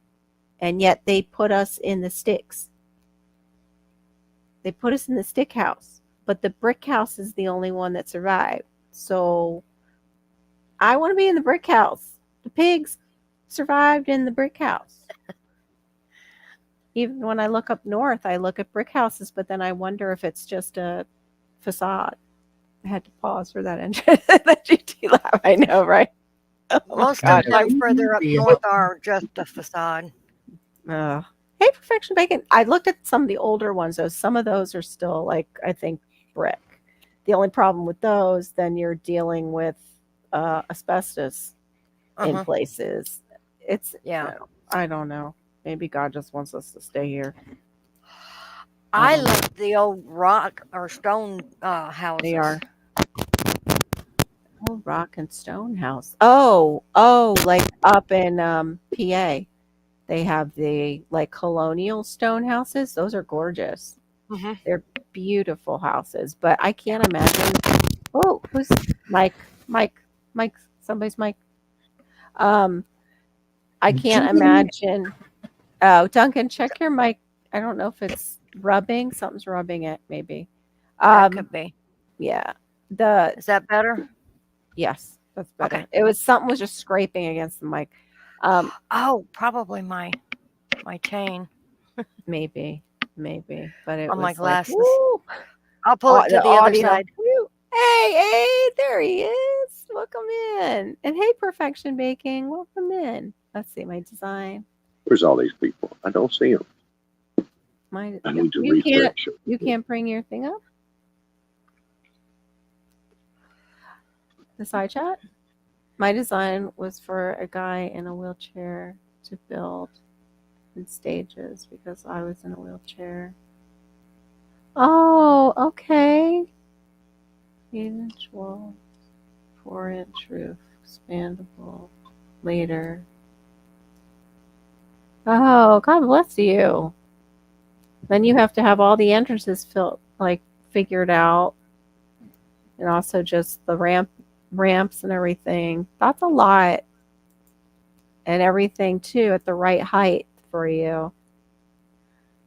And yet they put us in the sticks. They put us in the stick house. But the brick house is the only one that survived. So I want to be in the brick house. The pigs survived in the brick house. Even when I look up north, I look at brick houses, but then I wonder if it's just a facade. I had to pause for that entrance. The GT laugh. I know, right? Most of the time further up north are just a facade. Hey, Perfection Bacon. I looked at some of the older ones, though. Some of those are still, like, I think, brick. The only problem with those, then you're dealing with asbestos in places. It's, I don't know. Maybe God just wants us to stay here. I love the old rock or stone houses. They are. Oh, rock and stone house. Oh, like up in PA. They have the like colonial stone houses. Those are gorgeous. They're beautiful houses, but I can't imagine. Oh, who's Mike? Somebody's Mike. I can't imagine. Oh, Duncan, check your mic. I don't know if it's rubbing. Something's rubbing it, maybe. That could be. Yeah. Is that better? Yes, that's better. Okay. It was something was just scraping against the mic. Probably my chain. Maybe. maybe, but it on my was like, glasses. woo, I'll pull it to the the other audio. side. Woo. Hey, there he is. Welcome in. And hey, Perfection Baking, welcome in. Let's see my design. Where's all these people? I don't see them. My I need to you refresh. can't bring your thing up. The side chat. My design was for a guy in a wheelchair to build in stages because I was in a wheelchair. Oh, okay. 8-inch wall, 4-inch roof, expandable later. Oh, God bless you. Then you have to have all the entrances figured out, and also just the ramps and everything. That's a lot, and everything too at the right height for you.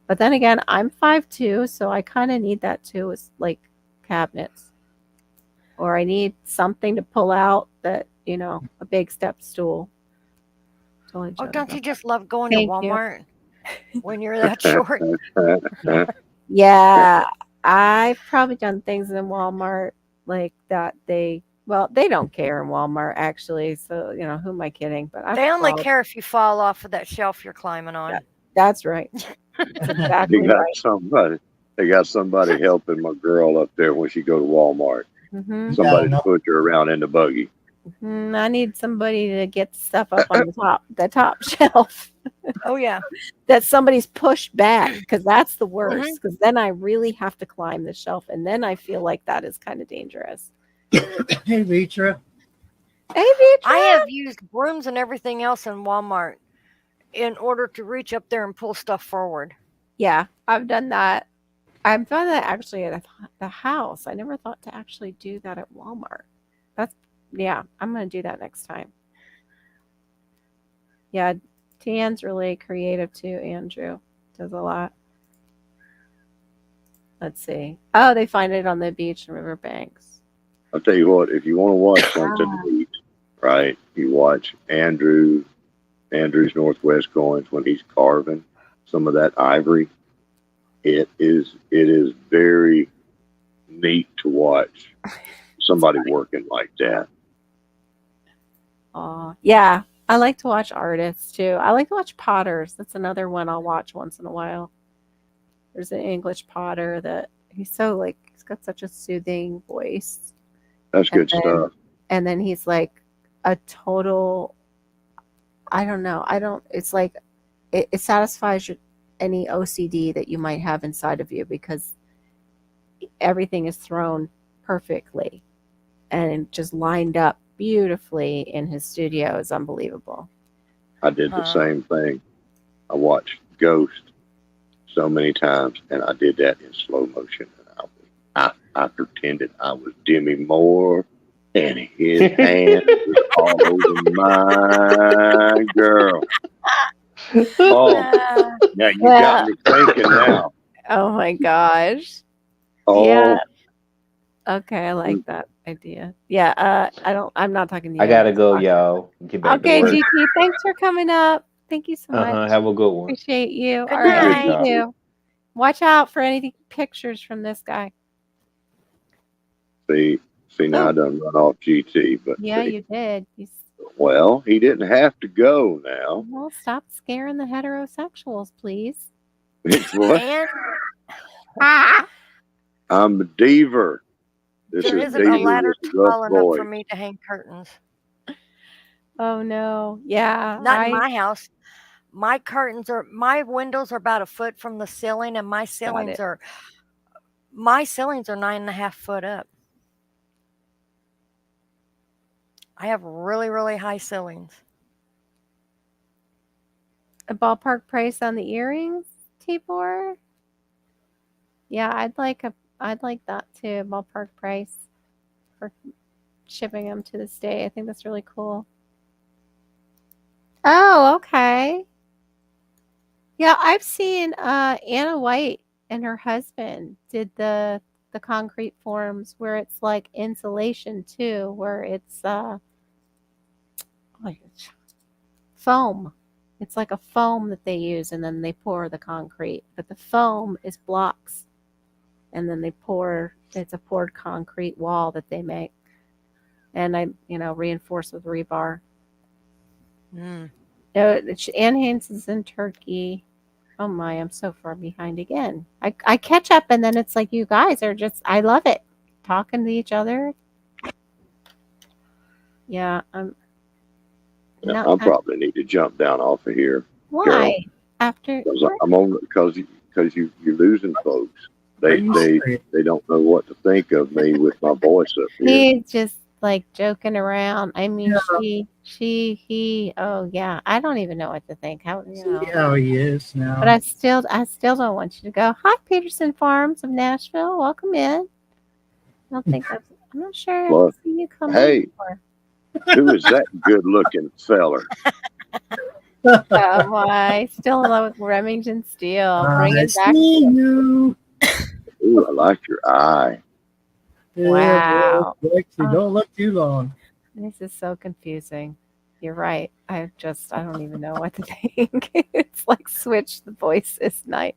But then again, I'm 5'2", so I kind of need that too, as like cabinets, or I need something to pull out that a big step stool. Totally Oh, joking. don't you just love going Thank to you. Walmart when you're that short? Yeah, I've probably done things in Walmart like that. They don't care in Walmart actually. So who am I kidding? But I've They only crawled. care if you fall off of that shelf you're climbing on. That's right. That's They exactly got right. somebody. They got somebody helping my girl up there when she go to Walmart. Hmm. Somebody no. to push her around in the buggy. I need somebody to get stuff up on the top shelf Oh yeah. that somebody's pushed back, because that's the Mm-hmm. worst. Because then I really have to climb the shelf, and then I feel like that is kind of dangerous. Hey, Vitra. Hey, Vitra. I have used brooms and everything else in Walmart in order to reach up there and pull stuff forward. Yeah, I've done that. I've done that actually at the house. I never thought to actually do that at Walmart. Yeah, I'm going to do that next time. Yeah, Tian's really creative too, Andrew. Does a lot. Let's see. Oh, they find it on the beach and riverbanks. I'll tell you what, if you want to watch something neat, right, you watch Andrew's Northwest Coins when he's carving some of that ivory. It is very neat to watch somebody working like that. Yeah. I like to watch artists too. I like to watch potters. That's another one I'll watch once in a while. There's an English potter that he's got such a soothing voice. That's good stuff. And then he's like a total, I don't know. It's like it satisfies any OCD that you might have inside of you, because everything is thrown perfectly and just lined up beautifully in his studio. Is unbelievable. I did the same thing. I watched Ghost so many times, and I did that in slow motion. And I pretended I was Demi Moore, and his hand was all over my girl. Oh, now you got me thinking now. Oh my gosh. Oh, yeah. Okay, I like that idea. Yeah, I'm not talking to you. I gotta go, y'all. Get back Okay, to work. GT, thanks for coming up. Thank you so much. Have a good one. Appreciate you. Good All right, night. you too. Watch out for any pictures from this guy. see, now I done run off GT, but Yeah, see, you did. well, he didn't have to go now. Well, stop scaring the heterosexuals, please. What? And I'm a diva. This there is isn't a Diva, ladder this rough tall enough boy. for me to hang curtains. Oh no. Yeah. Not in my house. My windows are about a foot from the ceiling, and my ceilings are 9.5 foot up. I have really, really high ceilings. A ballpark price on the earrings, T4? Yeah, I'd like that too. Ballpark price for shipping them to the state. I think that's really cool. Oh, okay. Yeah, I've seen Anna White and her husband did the concrete forms where it's like insulation too, where it's like foam. It's like a foam that they use, and then they pour the concrete. But the foam is blocks, and then they pour. It's a poured concrete wall that they make, and reinforce with rebar. Mm. Ann Haynes is in Turkey. Oh my, I'm so far behind again. I catch up, and then it's like you guys are just. I love it, talking to each other. Yeah, I'm. Yeah, Not I probably need to jump down off of here. why Carol. after. I'm on because you're losing folks. Are They you they serious? they don't know what to think of me with my voice up here. He's just like joking around. I mean, Yeah. he. Oh yeah, I don't even know what to think. How See how he is now. But I still don't want you to go. Hi, Peterson Farms of Nashville. Welcome in. I don't think I'm not sure Well, I've seen you come hey. in before. Who is that good-looking feller? Oh my, still in love with Remington Steel. Bring I it back. see you. Ooh, I like your eye. Wow. Don't look too long. This is so confusing. You're right. I don't even know what to think. It's like switch the voices night.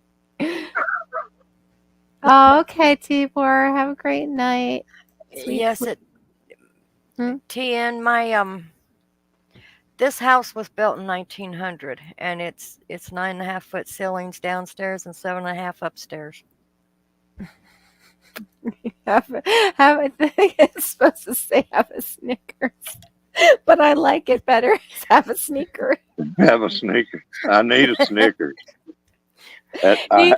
Oh, okay, Tibor. Have a great night. Sweet, Yes, sweet. TN, this house was built in 1900, and it's 9.5-foot ceilings downstairs and 7.5 upstairs. have I think it's supposed to say have a Snickers, but I like it better as have a sneaker. Have a Snickers. I need a Snickers. I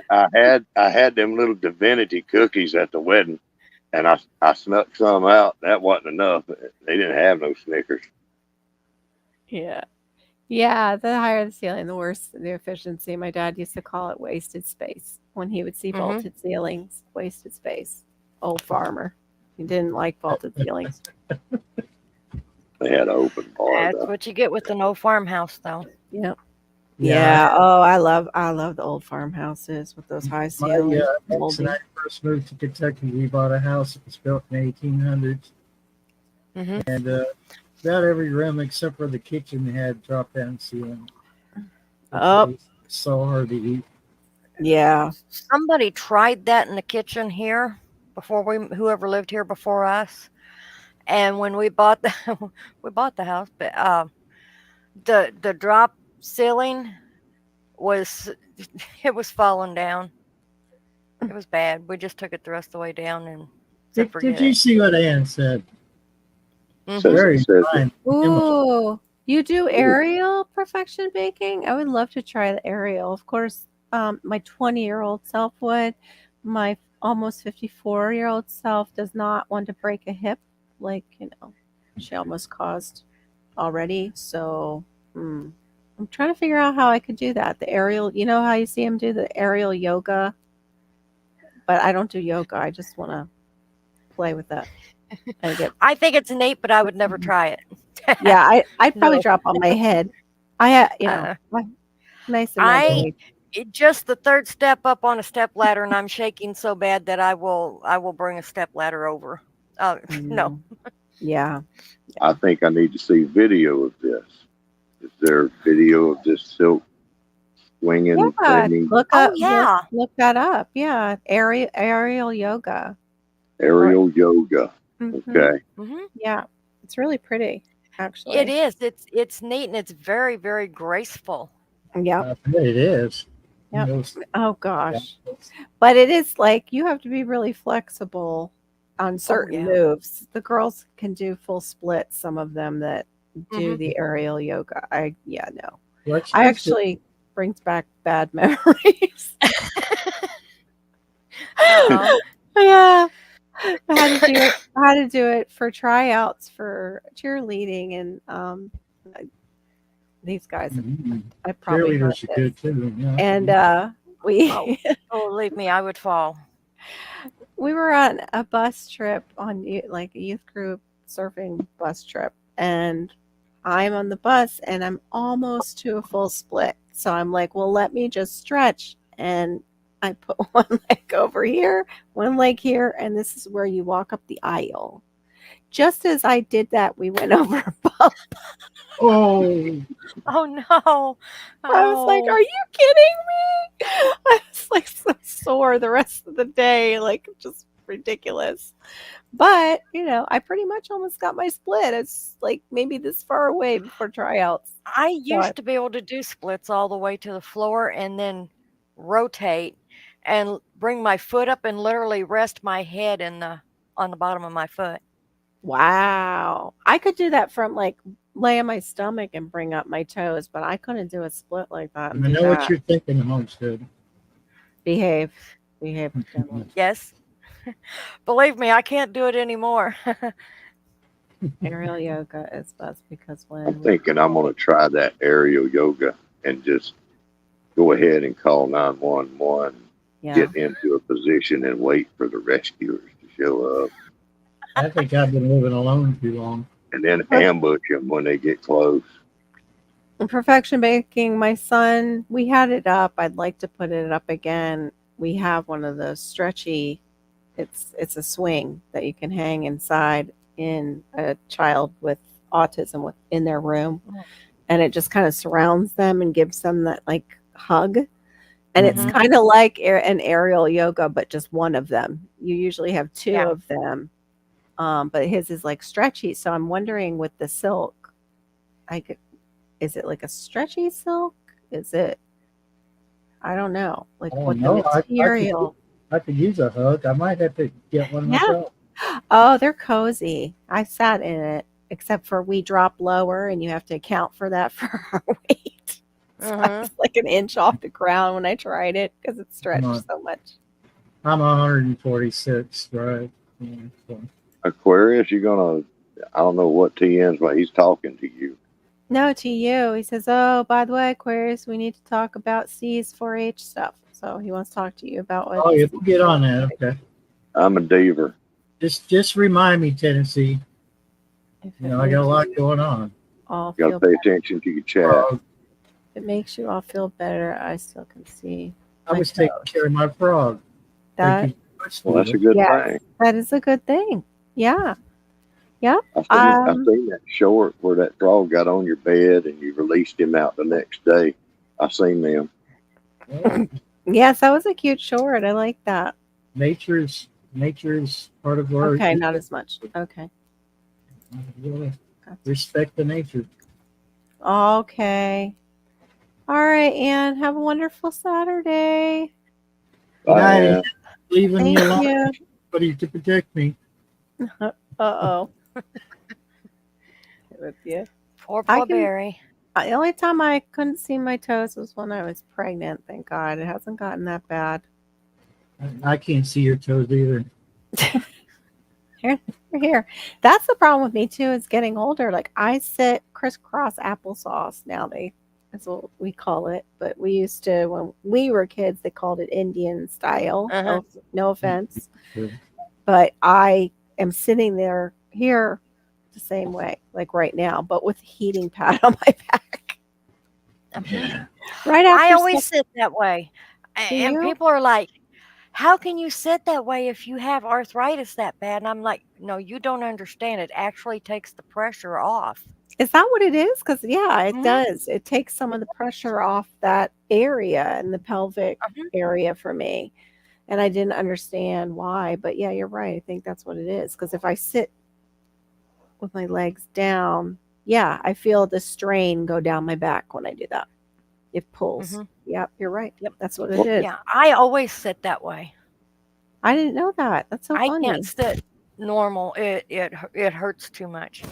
had them little divinity cookies at the wedding, and I snuck some out. That wasn't enough. They didn't have no Snickers. Yeah, the higher the ceiling, the worse the efficiency. My dad used to call it wasted space when he would see vaulted ceilings. Wasted space. Old farmer. He didn't like vaulted ceilings. They had an open bar. That's what you get with an old farmhouse, though. Yep. Yeah. Oh, I love the old farmhouses with those high ceilings. Ex and I first moved to Kentucky. We bought a house that was built in the 1800s, and about every room except for the kitchen had drop down ceiling. Oh, so hard to eat. Yeah. Somebody tried that in the kitchen here before whoever lived here before us, and when we bought the house, but the drop ceiling was falling down. It was bad. We just took it the rest of the way down and said, Did you see what Ann said? Very fine. Ooh, you do aerial perfection baking? I would love to try the aerial. Of course, my 20-year-old self would. My almost 54-year-old self does not want to break a hip, like she almost caused already. So I'm trying to figure out how I could do that. The aerial, you know how you see him do the aerial yoga, but I don't do yoga. I just want to play with that. I think it's neat, but I would never try it. Yeah, I'd probably drop on my head. Nice and just the third step up on a step ladder, and I'm shaking so bad that I will bring a step ladder over. No. Yeah. I think I need to see video of this. Is there video of this silk swinging? Yeah, look up. Yeah, look that up. Yeah, aerial yoga. Aerial yoga. Okay. Yeah, it's really pretty. Actually, it is. It's neat and it's very, very graceful. Yeah, it is. Yep. Oh gosh, but it is like you have to be really flexible on certain moves. The girls can do full splits. Some of them that do the aerial yoga. I actually brings back bad memories. Yeah. I had to do it for tryouts for cheerleading, and these guys I probably cheerleaders are good too. Yeah. And we believe me, I would fall. We were on a bus trip on like a youth group surfing bus trip, and I'm on the bus and I'm almost to a full split. So I'm like, well, let me just stretch, and I put one leg over here, one leg here, and this is where you walk up the aisle. just as I did that, we went over a bump. Oh, Oh no. I was like, Oh. are you kidding me? I was like so sore the rest of the day, like just ridiculous. But, I pretty much almost got my split. It's like maybe this far away before tryouts. I So used to be able to do splits all the way to the floor and then rotate and bring my foot up and literally rest my head on the bottom of my foot. wow. I could do that from like lay on my stomach and bring up my toes, but I couldn't do a split like that. I And do know what that. you're thinking, Homestead. Behave. Gentlemen. Yes. Believe me, I can't do it anymore. Aerial yoga is best because I'm when thinking I'm going to try that aerial yoga and just go ahead and call 911, yeah. get into a position and wait for the rescuers to show up, I think I've been living alone too long. and then ambush them when they get close. In Perfection Baking, my son, we had it up. I'd like to put it up again. We have one of those stretchy, it's a swing that you can hang inside in a child with autism in their room. And it just kind of surrounds them and gives them that like hug. And it's kind of like an aerial yoga, but just one of them. You usually have two of them. But his is like stretchy. So I'm wondering with the silk, is it like a stretchy silk? Is it, I don't know. Like what the material. I could use a hug. I might have to get one myself. Oh, they're cozy. I sat in it, except for we drop lower and you have to account for that for our weight. So I was like an inch off the ground when I tried it because it stretched so much. I'm 146, right? Yeah, so. Aquarius, you're going to, I don't know what TN's, but he's talking to you. No, to you. He says, oh, by the way, Aquarius, we need to talk about C's 4-H stuff. So he wants to talk to you about what. Oh, yeah, we'll get on that. Okay. I'm a diver. Just remind me, Tennessee. I got a lot going on. You got to pay attention to your chat. If it makes you all feel better, I still can see. I was taking care of my frog. That, well, that's a good thing. That is a good thing. Yeah. Yeah. I seen that short where that frog got on your bed and you released him out the next day. I seen them. Yes, that was a cute short. I like that. Nature's part of our. Okay, not as much. Okay. Respect the nature. Okay. All right, Ann. Have a wonderful Saturday. Bye. Leaving me alone. You. Somebody to protect me. Uh-oh. With you. Poor Barry. The only time I couldn't see my toes was when I was pregnant. Thank God. It hasn't gotten that bad. I can't see your toes either. Here. That's the problem with me too, is getting older. Like I sit crisscross applesauce now. That's what we call it. But we used to, when we were kids, they called it Indian style. No offense. But I am sitting there here the same way, like right now, but with a heating pad on my back. Right after I always sit that way. And people are like, how can you sit that way if you have arthritis that bad? And I'm like, no, you don't understand. It actually takes the pressure off. Is that what it is? Because, yeah, it does. It takes some of the pressure off that area in the pelvic area for me. And I didn't understand why. But, yeah, you're right. I think that's what it is. Because if I sit with my legs down, yeah, I feel the strain go down my back when I do that. It pulls. Yep, you're right. Yep, that's what it is. Yeah, I always sit that way. I didn't know that. That's so funny. I can't sit normal. It hurts too much.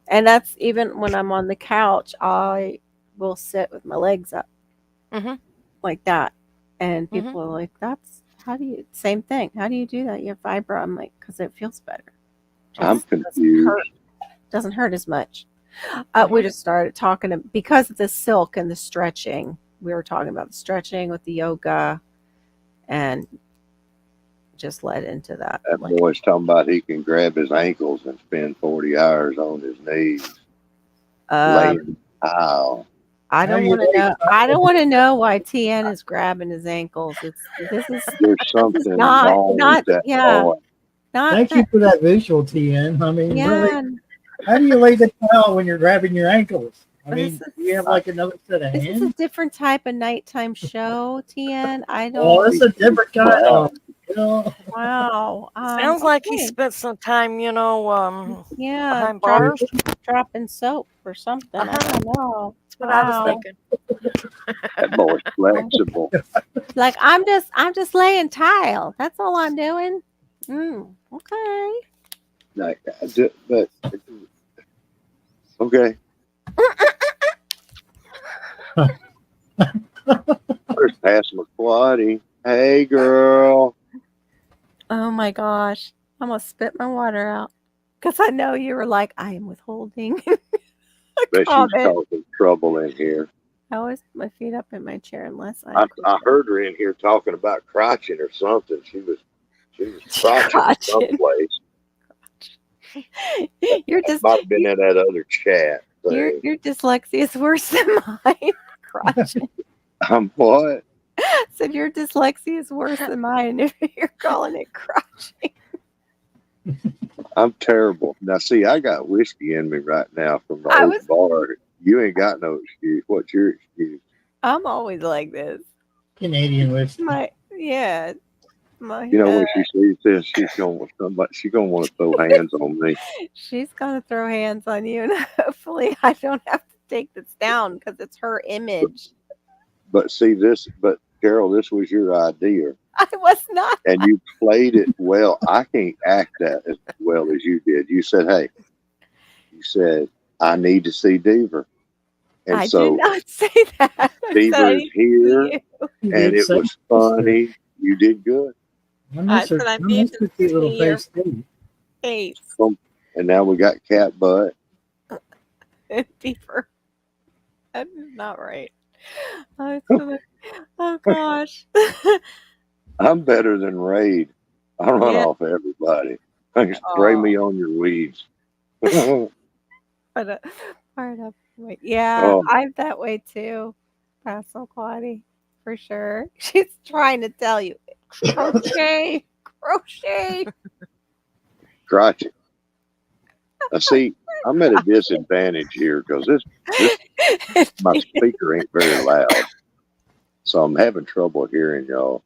And that's even when I'm on the couch, I will sit with my legs up like that. And people are like, same thing. How do you do that? You have fibro. I'm like, because it feels better. I'm confused. Doesn't hurt as much. We just started talking because of the silk and the stretching. We were talking about the stretching with the yoga and just led into that. That boy's talking about he can grab his ankles and spend 40 hours on his knees. Laying tile. I don't want to know. I don't want to know why TN is grabbing his ankles. There's something wrong with that boy. Not Thank you for that visual, TN. I mean, really, Yeah, how do you lay the towel when you're grabbing your ankles? I this mean, do you have is like another set of this is a hands? different type of nighttime show, TN. I Oh, don't. it's a different kind of, you know. Wow. Sounds like he Okay. spent some time, Yeah, behind bars. dropping soap or something. I Uh-huh. don't know. That's what I was Wow. thinking. That boy's flexible. Like I'm just laying tile. That's all I'm doing. Okay. Like, but okay. There's Passamaquoddy. Hey, girl. Oh my gosh. I almost spit my water out. Because I know you were like, I am withholding. Bet she's Comment. causing trouble in here. I always put my feet up in my chair unless I'm I heard her in here talking about crotching or something. She was crotching Crotching. someplace. You're It just might have been in that other chat thing. your dyslexia is worse than mine. Crotching. I'm what? Said your dyslexia is worse than mine if you're calling it crotching. I'm terrible. Now, see, I got whiskey in me right now from the I old was- bar. You ain't got no excuse. What's your excuse? I'm always like this. Canadian whiskey. My You know, when she sees this, she's gonna want to throw hands on me. she's gonna throw hands on you, and hopefully I don't have to take this down because it's her image. But see this, but Carol, this was your idea, I was not. and you played it well. I can't act that as well as you did. You said, "Hey," you said, "I need to see Deaver," and I so did not say that. I said I Deaver is need to here, see you. You and did it say- was funny. You did good, I miss her. said I I need miss to her cute little see your face too. face. and now we got cat butt. Deeper. That is not right. Oh gosh. I'm better than Raid. I run Yeah. off everybody. Spray me on your weeds. But part of it. Yeah, Oh. I'm that way too. Passamaquoddy, for sure. She's trying to tell you, crochet. Crotchet. Now, see, I'm at a disadvantage here because my speaker ain't very loud, so I'm having trouble hearing y'all,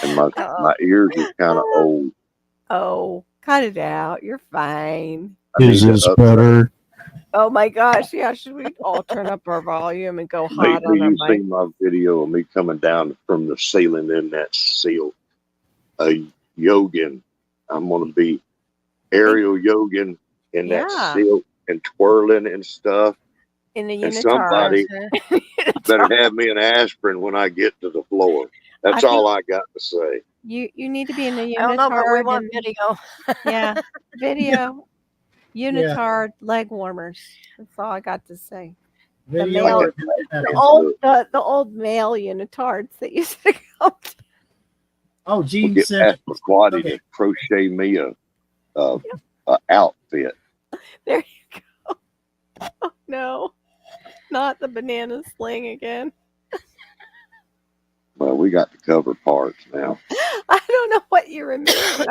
and my ears are kind of old. Oh, cut it out. You're fine. I need Is to this upgrade. better? Oh my gosh. Yeah, should we all turn up our volume and go hot Lately, on our you mic? seen my video of me coming down from the ceiling in that seal, yogin. I'm gonna be aerial yogin in that Yeah. seal and twirling and stuff. In a And unitard. somebody better have me an aspirin when I get to the floor. That's I all I got to say. You need to be in a unitard. I don't know, but we want and- video. Yeah, video. Unitard leg warmers. That's all I got to say. Video male- or- The old male unitards that used to come. Oh, We'll Gene get Simmons. Passamaquoddy Okay. to crochet me a outfit. There you go. Oh no, not the banana sling again. Well, we got the cover parts now. I don't know what you remember.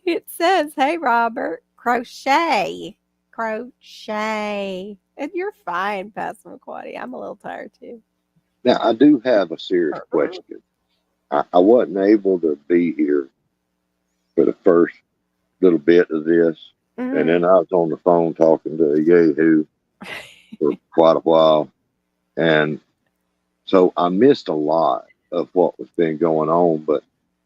It says, "Hey Robert, crochet." And you're fine, Passamaquoddy. I'm a little tired too. Now, I do have a serious question. I wasn't able to be here for the first little bit of this, and then I was on the phone talking to a Yahoo for quite a while, and so I missed a lot of what was been going on. But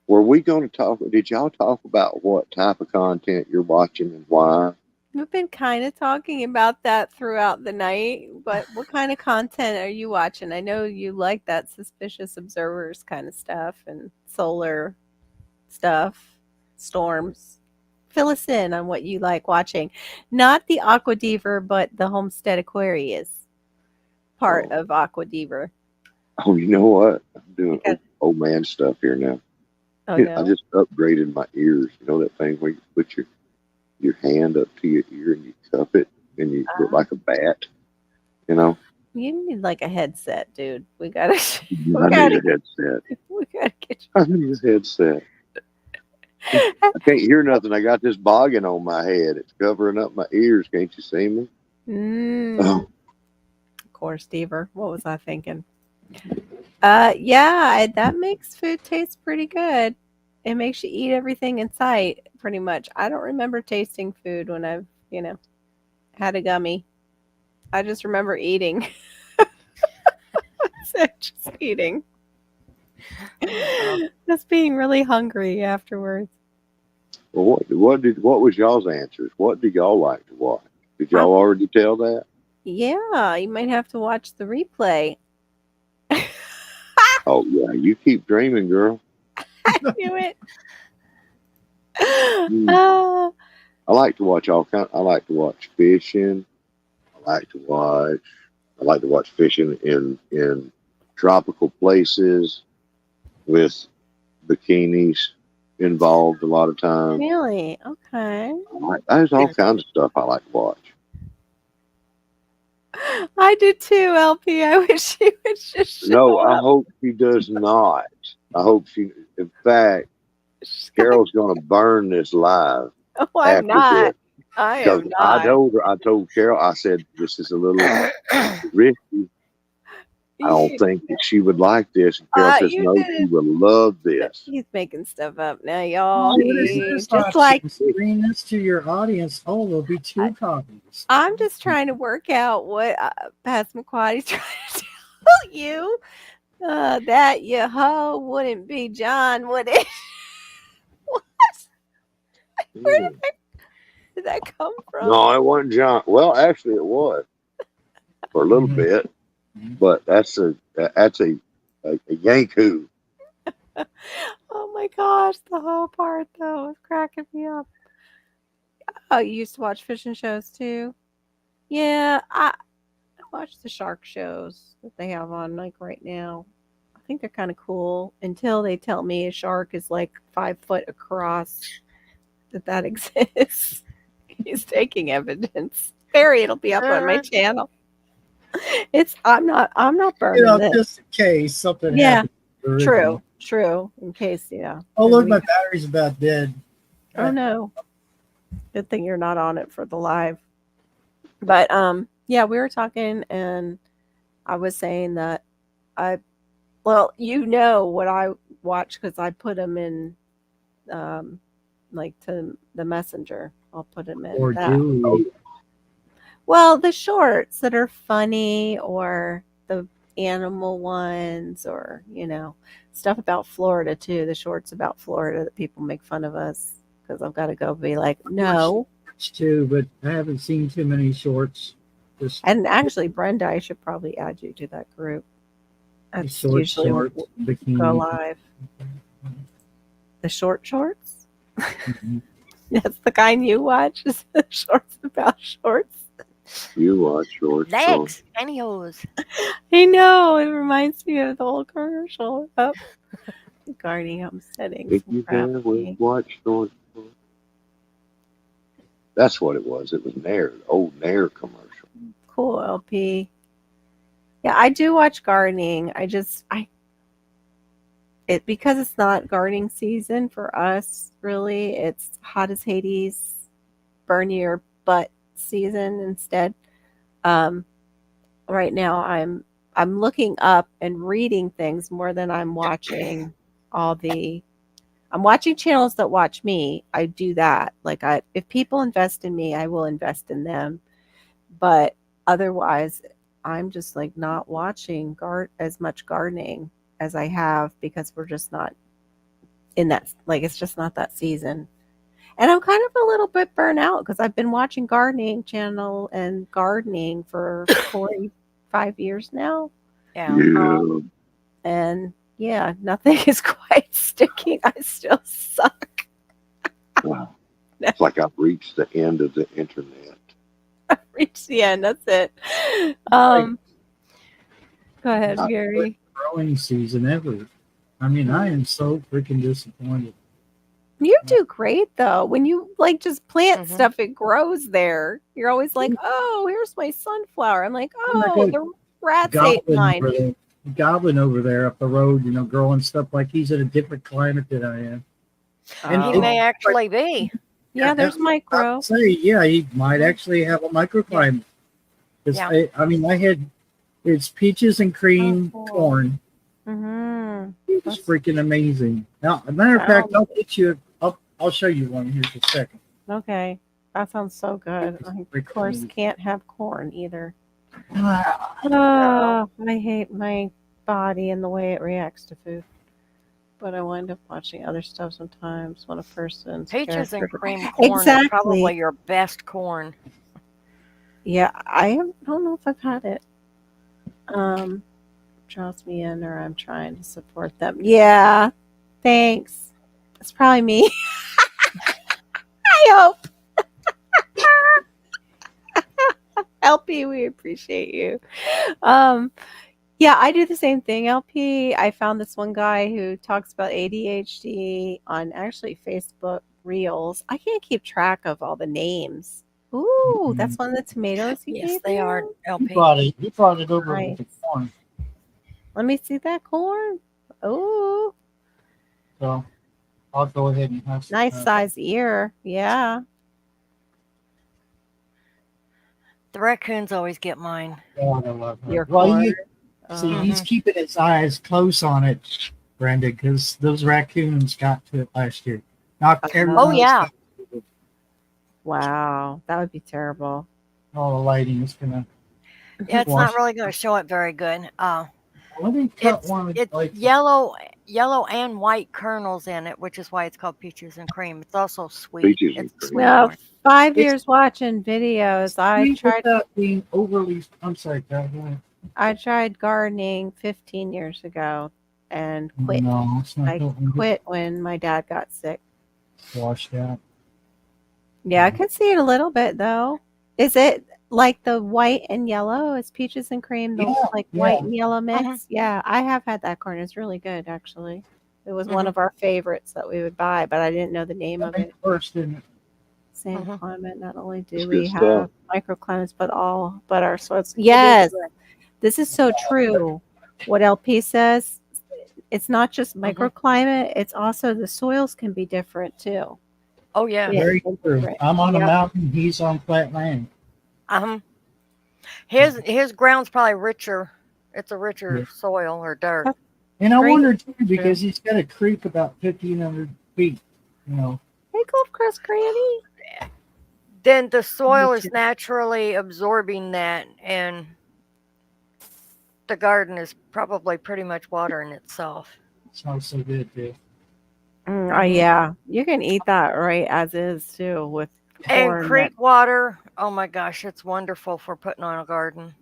were we going to talk? Did y'all talk about what type of content you're watching and why? We've been kind of talking about that throughout the night, but what kind of content are you watching? I know you like that suspicious observers kind of stuff and solar stuff, storms. Fill us in on what you like watching. Not the Aqua Diva, but the Homestead Aquarius part of Aqua Diva. Oh, you know what? I'm doing Okay. old man stuff here now. Oh, I no. just upgraded my ears. You know that thing where you put your hand up to your ear and you cup it and you look like a bat, you know? You need like a headset, dude. We gotta I need a headset. we gotta get you. I need a headset. I can't hear nothing. I got this boggin on my head. It's covering up my ears. Can't you see me? Of course, Deaver. What was I thinking? Yeah, that makes food taste pretty good. It makes you eat everything in sight, pretty much. I don't remember tasting food when I've, had a gummy. I just remember eating. Just eating. Just being really hungry afterwards. Well, what was y'all's answers? What do y'all like to watch? Did y'all already tell that? Yeah, you might have to watch the replay. Oh yeah, you keep dreaming, girl. I knew it. Uh, I like to watch all kind. I like to watch fishing. I like to watch fishing in tropical places with bikinis involved a lot of times. really? Okay. There's all kinds of stuff I like to watch. I do too, LP. I wish she would just show No, I up. hope she does not. I hope she. In fact, Carol's going to burn this live. Oh, I'm not. I am Because not. I told Carol, I said, this is a little risky. I don't think that she would like this. And Carol says, You no, did she it. will love this. He's making stuff up now, y'all. Oh, what is He's this just option? like Screen this to your audience. Oh, there'll be two copies. I'm just trying to work out what Pat McQuaddy's trying to tell you. That your hoe wouldn't be John, would it? What? Where did that come from? No, it wasn't John. Well, actually, it was for a little bit, but that's a Yanku. Oh my gosh, the whole part though was cracking me up. Oh, you used to watch fishing shows too? Yeah, I watch the shark shows that they have on like right now. I think they're kind of cool until they tell me a shark is like 5 foot across. That exists. He's taking evidence. Barry, it'll be up on my channel. I'm not burning this. Just in case something Yeah, happens. true. In case, yeah. Oh, look, my battery's about dead. Oh no. Good thing you're not on it for the live. But yeah, we were talking and I was saying that what I watch because I put them in like to the messenger. I'll put them in Or that. Julie. Well, the shorts that are funny or the animal ones or, stuff about Florida too. The shorts about Florida that people make fun of us because I've got to go be like, no. Too, but I haven't seen too many shorts. And actually, Brenda, I should probably add you to that group. That's usually bikini. go live. The shorts? Mm-hmm. That's the kind you watch? Is the shorts about shorts? You watch shorts. Legs, pantyhose. I know. It reminds me of the old commercial. Oh, Garney, I'm setting. If you have watch shorts. That's what it was. It was Nair, old Nair commercial. Cool, LP. Yeah, I do watch gardening. Because it's not gardening season for us, really. It's hot as Hades, burn your butt season instead. Right now, I'm looking up and reading things more than I'm watching I'm watching channels that watch me. I do that. Like if people invest in me, I will invest in them. But otherwise, I'm just like not watching as much gardening as I have because we're just not in that, like it's just not that season. And I'm kind of a little bit burnt out because I've been watching gardening channel and gardening for 45 years now. Yeah. And yeah, nothing is quite sticking. I still suck. Wow. It's like I've reached the end of the internet. I've reached the end. That's it. Go ahead, Gary. Growing season ever. I mean, I am so freaking disappointed. You do great though. When you like just plant stuff, it grows there. You're always like, oh, here's my sunflower. I'm like, oh, the rats ate mine. Goblin over there up the road, growing stuff like he's in a different climate than I am. And He Oh. may actually be. Yeah, there's I micro. would say, yeah, he might actually have a microclimate. 'Cause Yeah. I had it's peaches and cream Oh, cool. corn. Mm-hmm. It was That's freaking amazing. Now, as a matter of fact, sounds I'll show you one here in just a second. okay. That sounds so good. It's I, of freaking course, amazing. can't have corn either. Ah, Oh, I hate my body and the way it reacts to food. But I wind up watching other stuff sometimes when a person's Peaches and character. cream corn is Exactly. probably your best corn. Yeah, don't know if I've had it. Draws me in, or I'm trying to support them. Yeah, thanks. It's probably me. I hope. LP, we appreciate you. Yeah, I do the same thing, LP. I found this one guy who talks about ADHD on actually Facebook Reels. I can't keep track of all the names. Ooh, that's one of the tomatoes he Yes, gave they you? are, he LP. brought it over with the Nice. corn. Let me see that corn. Ooh, So I'll go ahead and have some. nice size ear. Yeah. The raccoons always get mine. God, I love her. Your Well, corn. see, he's keeping his eyes close on it, Brenda, because those raccoons got to it last year. Not everyone Oh, else yeah. got to it. Wow, that would be terrible. All the lighting is gonna. Yeah, it's Wash. not really going to show it very good. Let me cut It's one. it's Like yellow and white kernels in it, which is why it's called peaches and cream. It's also sweet. Peaches and It's cream. sweet No, corn. 5 It's- years watching videos. I sweet tried without being overly. I'm sorry, God. I tried gardening 15 years ago and quit. No, it's not. I quit when my dad got sick. Washed out. Yeah, I can see it a little bit though. Is it like the white and yellow? Is peaches and cream the Yeah, like yeah. white and yellow mix? Yeah, I have had that corn. It's really good actually. It was one of our favorites that we would buy, but I didn't know the name of it. First, didn't it? Same climate. Not only do That's we good have stuff. microclimates, but our soils. Yes, this is so true. What LP says, it's not just microclimate; it's also the soils can be different too. Oh, yeah. Very true. Different. I'm on a Yep. mountain. He's on flat land. His ground's probably richer. It's a richer Yeah. soil or dirt. And I Great. wonder too because he's got a creek about 1,500 feet. You know, Hey, Gulf Crest Granny. Then the soil is naturally absorbing that, and the garden is probably pretty much watering itself. it smells so good too. Yeah, you can eat that right as is too with And corn. creek water, oh my gosh, it's wonderful for putting on a garden.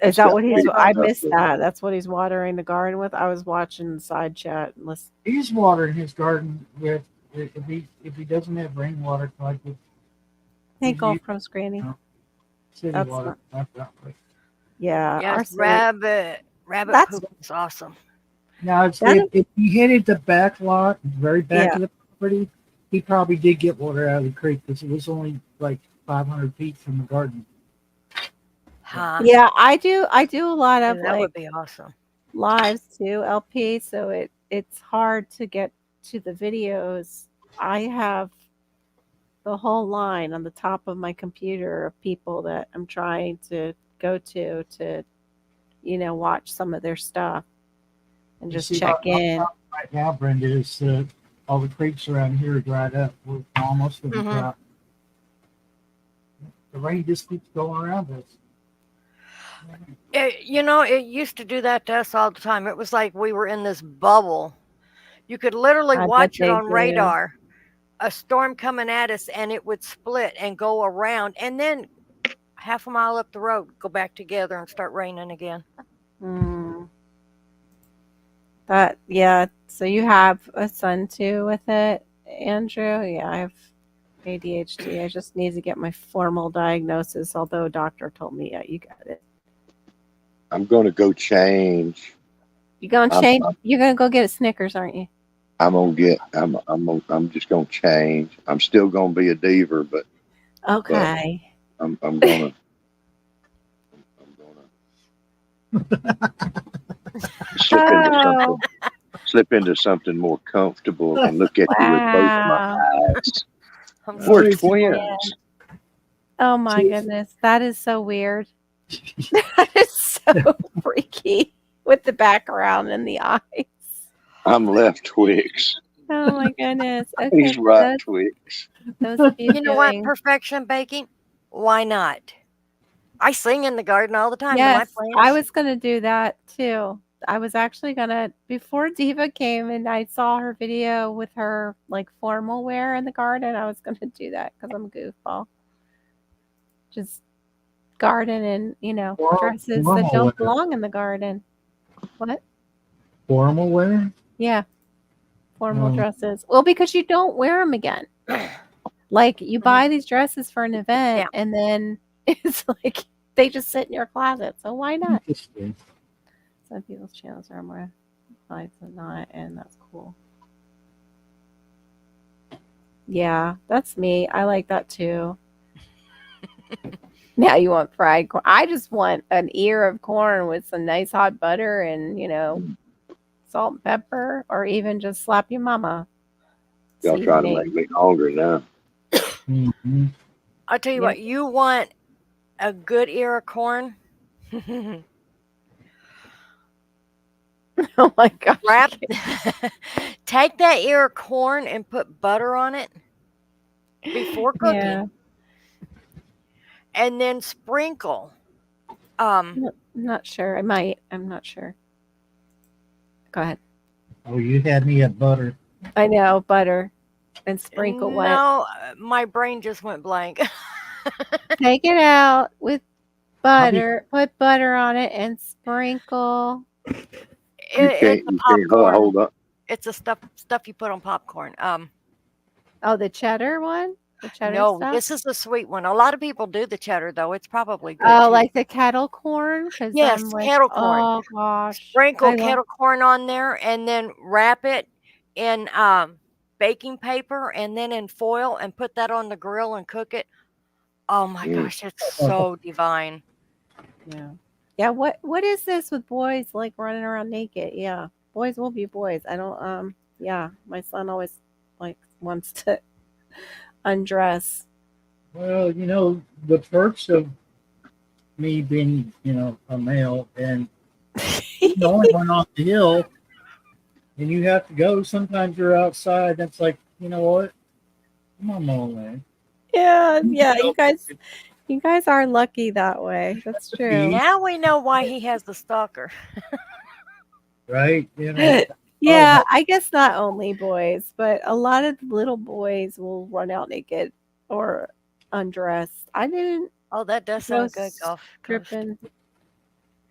Is that what he's? Yeah. I missed that. That's what he's watering the garden with. I was watching side chat. And listen. He's watering his garden with if he doesn't have rainwater, like with Hey, Gulf Crest Granny. No. city That's water. Not that way. Yeah, our Yes, city- rabbit That's- poop is awesome. Now, if he headed the back lot, very back of the property, he probably did get water out of the creek because it was only like 500 feet from the garden. Huh? Yeah, I do a lot of And that like would be awesome. lives too, LP. So it's hard to get to the videos. I have the whole line on the top of my computer of people that I'm trying to go to watch some of their stuff and You just see, check our in. problem right now, Brenda, is all the creeks around here are dried up. We're almost going to drop. The rain just keeps going around us. It used to do that to us all the time. It was like we were in this bubble. You could literally I bet watch it they on do. radar, a storm coming at us, and it would split and go around, and then half a mile up the road, go back together and start raining again. So you have a son too with it, Andrew? Yeah, I have ADHD. I just need to get my formal diagnosis, although a doctor told me, yeah, you got it. I'm going to go change. You're gonna change. You're gonna go get a Snickers, aren't you? I'm just going to change. I'm still going to be a diva, but Okay. I'm going to slip into something. Slip into something more comfortable and look at you with both my Wow. eyes. I'm We're Always- twins. Oh my goodness. That is so weird. That is so freaky with the background and the eyes. I'm left Twix. Oh my goodness. Okay. He's right Twix. Those of you You know what? doing- Perfection baking? Why not? I sing in the garden all the time to my Yes, plants. I was going to do that too. I was actually going to, before Diva came and I saw her video with her like formal wear in the garden, I was going to do that because I'm a goofball. Just garden and, dresses formal that don't wear. belong in the garden. What? Formal wear? Yeah. Formal Oh. dresses. Well, because you don't wear them again. Like you buy these dresses for an event and then it's like they just sit in your closet. So why not? Interesting. Some people's channels are more likes than not, and that's cool. Yeah, that's me. I like that too. Now you want fried corn. I just want an ear of corn with some nice hot butter and, salt and pepper, or even just slap your mama. Y'all trying to seasoning. make me hungry now. Mm-hmm. I'll tell you Yep. what, you want a good ear of corn. Oh my gosh. Wrap, take that ear of corn and put butter on it before cooking, Yeah. and then sprinkle. I'm not sure. I might. I'm not sure. Go ahead. Oh, you had me at butter. I know, butter and sprinkle what? No, my brain just went blank. Take it out with butter, put butter on it, and sprinkle. It's a popcorn. Hold up. It's a stuff you put on popcorn. Oh, the cheddar one? The cheddar No, stuff? this is the sweet one. A lot of people do the cheddar though. It's probably good. Oh, too. like the kettle corn? 'Cause Yes, I'm like, kettle corn. oh gosh. Sprinkle I love- kettle corn on there, and then wrap it in baking paper and then in foil and put that on the grill and cook it. Oh my gosh, it's so divine. Yeah. Yeah, what is this with boys like running around naked? Yeah. Boys will be boys. I don't yeah, my son always like wants to undress. Well, the perks of me being, a male, and you only went off the hill, and you have to go. Sometimes you're outside. That's like, you know what? I'm on my own way. Yeah, you guys are lucky that way. That's true. Now we know why he has the stalker. Right? Yeah, I guess not only boys, but a lot of little boys will run out naked or undressed. I didn't Oh, that does go sound good, Golf. stripping.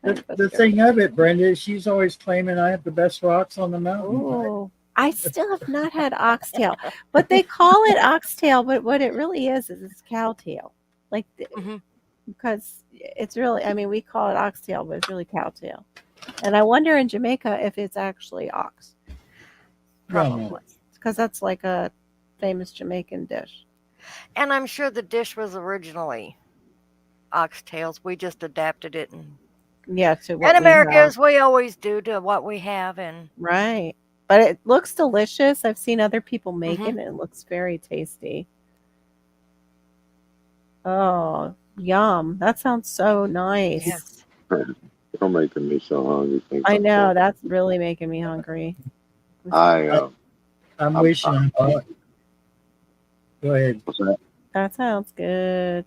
The thing of it, Brenda, is she's always claiming I have the best rocks on the mountain. Oh, I still have not had oxtail, but they call it oxtail, but what it really is it's cowtail. Like, because it's really, I mean, we call it oxtail, but it's really cowtail. And I wonder in Jamaica if it's actually ox. Probably. Because that's like a famous Jamaican dish. And I'm sure the dish was originally oxtails. We just adapted it. Yeah, to what in we America, have. as we always do, to what we have. And Right. But it looks delicious. I've seen other people make it, and it looks very tasty. Oh, yum. That sounds so nice. yes. You're making me so hungry. I know. That's really making me hungry. I'm wishing I bought. Go ahead. What's that? That sounds good.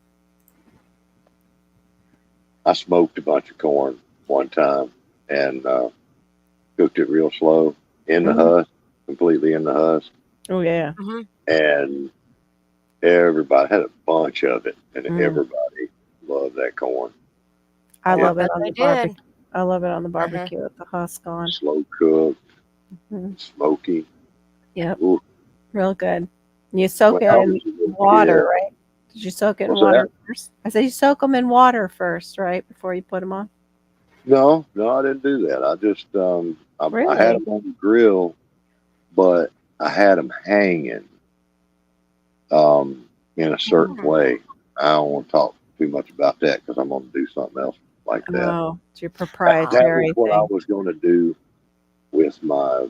I smoked a bunch of corn one time and cooked it real slow in the husk, completely in the husk. Oh, yeah. And everybody had a bunch of it, and everybody loved that corn. I love it on They the did. barbecue. I love it on the barbecue with the husk on. Slow cooked, smoky. Yep. Ooh. Real good. You soak Well, it in water, right? Did you soak it in What's water that? first? I said you soak them in water first, right? Before you put them on? No, I didn't do that. I just I Really? had them on the grill, but I had them hanging in a certain way. I don't want to talk too much about that because I'm going to do something else like that. Oh, it's your That proprietary was what I thing. was going to do with my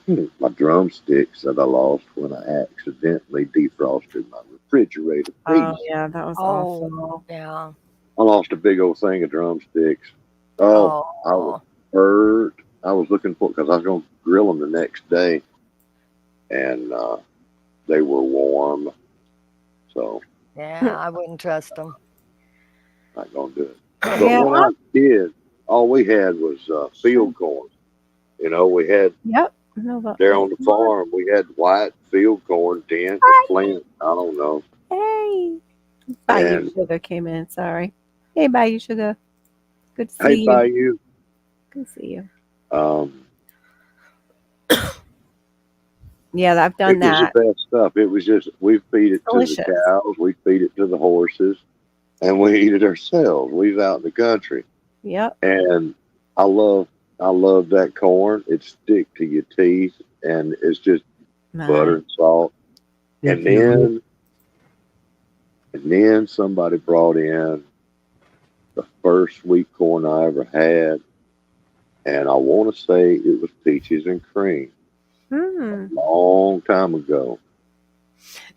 my drumsticks that I lost when I accidentally defrosted my refrigerator Oh freezer. yeah, that was Oh, awful. yeah. I lost a big old thing of drumsticks. Oh, I was Oh, hurt. I was looking for because I was going to grill them the next day, and they were warm, so yeah. I wouldn't trust them. not going to do it. But Yeah. when I was a kid, all we had was field corn. You know, we had Yep. No, but there on the farm, we had white field corn, 10 or plant. I don't know. hey, Bayou And Sugar came in. Sorry. Hey, Bayou Sugar. Good to hey, see you. Bayou, Good to see you. um, Yeah, I've done it was the that. best stuff. It was just we feed it to the Delicious. cows, we feed it to the horses, and we eat it ourselves. We was out in the country, Yep. and I love I love that corn. It stick to your teeth, and it's just butter and salt. Did And you then somebody brought in the first sweet corn I ever had, and I want to say it was peaches and cream Hmm. long time ago.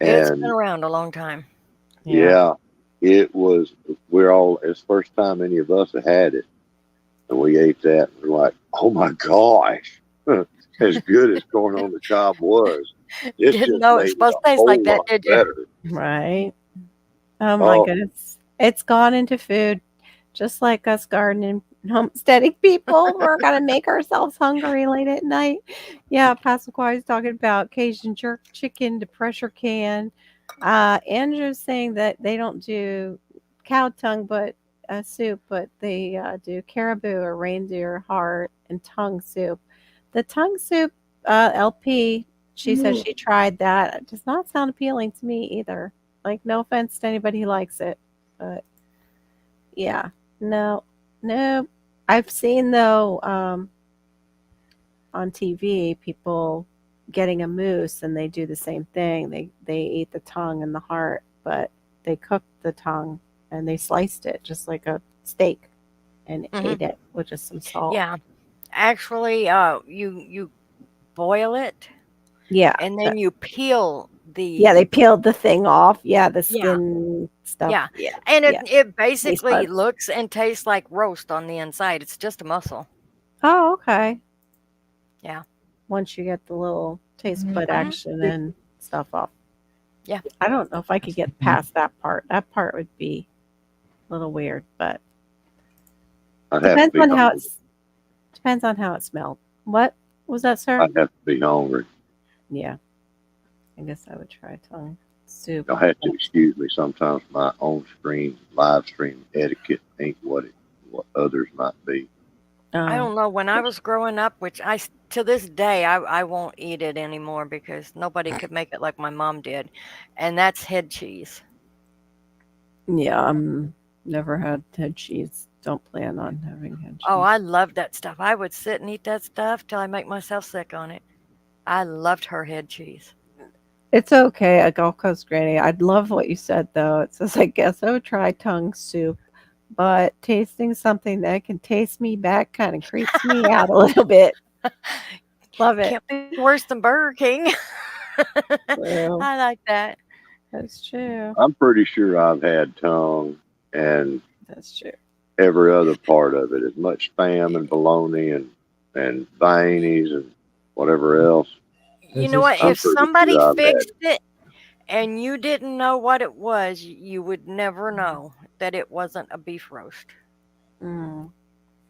It's been And around a long time. yeah, it was. We're all. It's the first time any of us had it, and we ate that. And we're like, oh my gosh, as good as corn on the cob was, this Didn't just know it's made it supposed a to taste like whole that, lot did you? better. Right. Oh my Oh, goodness. It's gone into food, just like us gardening homesteading people. We're gonna make ourselves hungry late at night. Yeah, Pasquale's talking about Cajun jerk chicken to pressure can. Andrew's saying that they don't do cow tongue, but soup, but they do caribou or reindeer heart and tongue soup. The tongue soup, LP, she says she tried that. It does not sound appealing to me either. Like, no offense to anybody who likes it, but yeah, no, no. I've seen though on TV people getting a moose and they do the same thing. They eat the tongue and the heart, but they cooked the tongue and they sliced it just like a steak and Hmm. ate it with just some salt. Yeah. Actually, you boil it Yeah, and then you peel yeah. They the peeled the thing off. Yeah, the yeah, skin stuff. yeah. Yeah, And yeah. it Taste basically buds. looks and tastes like roast on the inside. It's just a muscle. Oh, okay. Yeah. Once you get the little taste bud Hmm. action and stuff off. Yeah. I don't know if I could get past that part. That part would be a little weird, but I'd have to depends be on how hungry. it smelled. What was that, sir? I'd have to be hungry. Yeah, I guess I would try tongue soup. You'll have to excuse me. Sometimes my on-screen live stream etiquette ain't what others might be. I Oh, don't know. When I was growing up, which to this day, I won't eat it anymore because nobody could make it like my mom did. And that's head cheese. yeah. Never had head cheese. Don't plan on having head Oh, cheese. I loved that stuff. I would sit and eat that stuff till I make myself sick on it. I loved her head cheese. It's okay, a Gulf Coast granny. I'd love what you said though. It says, I guess I would try tongue soup, but tasting something that can taste me back kind of creeps me out a little bit. Love it. Can't be worse than Burger King. True. I like that. That's true. I'm pretty sure I've had tongue and That's true. every other part of it, as much spam and bologna and veinies and whatever else. You This know is what? I'm If pretty somebody sure I've had fixed it. it and you didn't know what it was, you would never know that it wasn't a beef roast. Mm,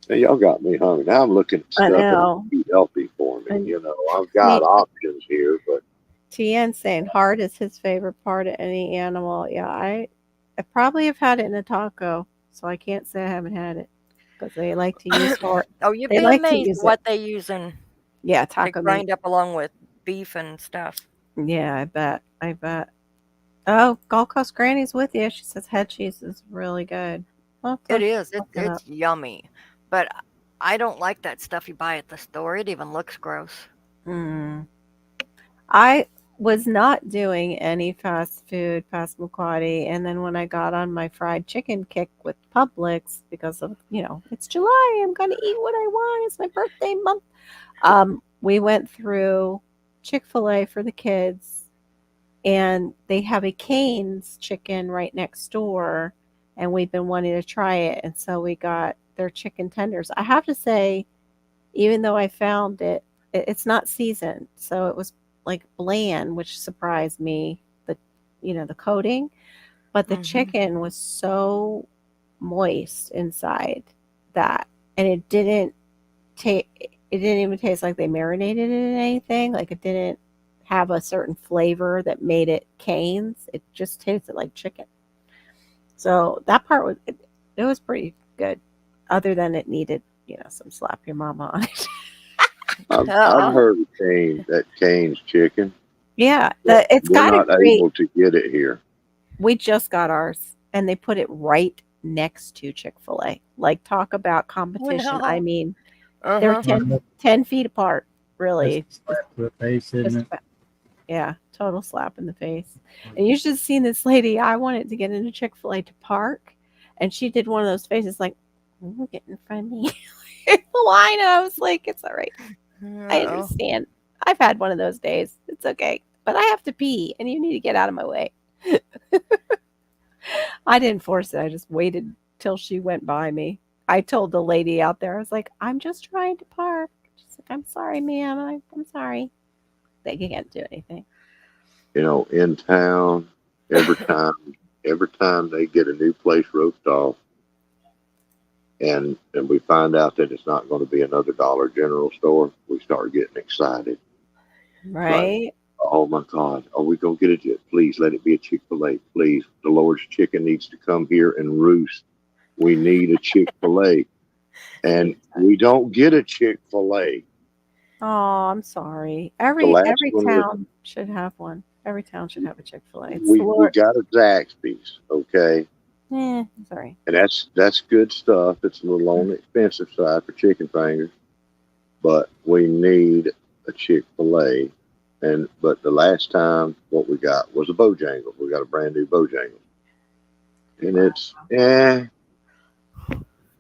Now, y'all got me hungry. Now I'm looking at I stuff that know. would be healthy for me. And You know, I've got me, options here, but Tien saying heart is his favorite part of any animal. Yeah, I probably have had it in a taco, so I can't say I haven't had it because they like to use heart. Oh, you'd They be like to amazed use it. what they use to Yeah, taco meat. grind up along with beef and stuff. Yeah, I bet. I bet. Oh, Gold Coast Granny's with you. She says head cheese is really good. I'll have It to is. look it up. It's yummy. But I don't like that stuff you buy at the store. It even looks gross. Mm. I was not doing any fast food past Mukwati, and then when I got on my fried chicken kick with Publix because of it's July, I'm gonna eat what I want. It's my birthday month. we went through Chick-fil-A for the kids, and they have a Cane's chicken right next door, and we've been wanting to try it, and so we got their chicken tenders. I have to say, even though I found it's not seasoned, so it was like bland, which surprised me. The coating, but the chicken was so moist inside that, and it didn't even taste like they marinated it in anything. Like, it didn't have a certain flavor that made it Cane's. It just tasted like chicken. So that part was it was pretty good, other than it needed some slap your mama on it. I've heard of that Cane's chicken. Yeah, but it's we're got a not great. able to get it here. We just got ours, and they put it right next to Chick-fil-A. Like, talk about competition. no. I mean, they're 10 feet apart, really. That's a slap to the face, isn't it? Yeah, total slap in the face. And you should have seen this lady. I wanted to get into Chick-fil-A to park, and she did one of those faces like, get in front of me. The line, and I was like, it's all right. I understand. I've had one of those days. It's okay. But I have to pee, and you need to get out of my way. I didn't force it. I just waited till she went by me. I told the lady out there, I was like, I'm just trying to park. She's like, I'm sorry, ma'am. I'm sorry. They can't do anything. In town, every time they get a new place roped off, and we find out that it's not going to be another Dollar General store, we start getting excited. Right? Like, oh my God, are we going to get it? Please let it be a Chick-fil-A. Please. The Lord's chicken needs to come here and roost. We need a Chick-fil-A. And we don't get a Chick-fil-A. Oh, I'm sorry. Every town should have one. Every town should have a Chick-fil-A. We got a Zaxby's, okay? Sorry. And that's good stuff. It's a little on the expensive side for chicken fingers. But we need a Chick-fil-A. But the last time what we got was a Bojangles. We got a brand new Bojangles. And it's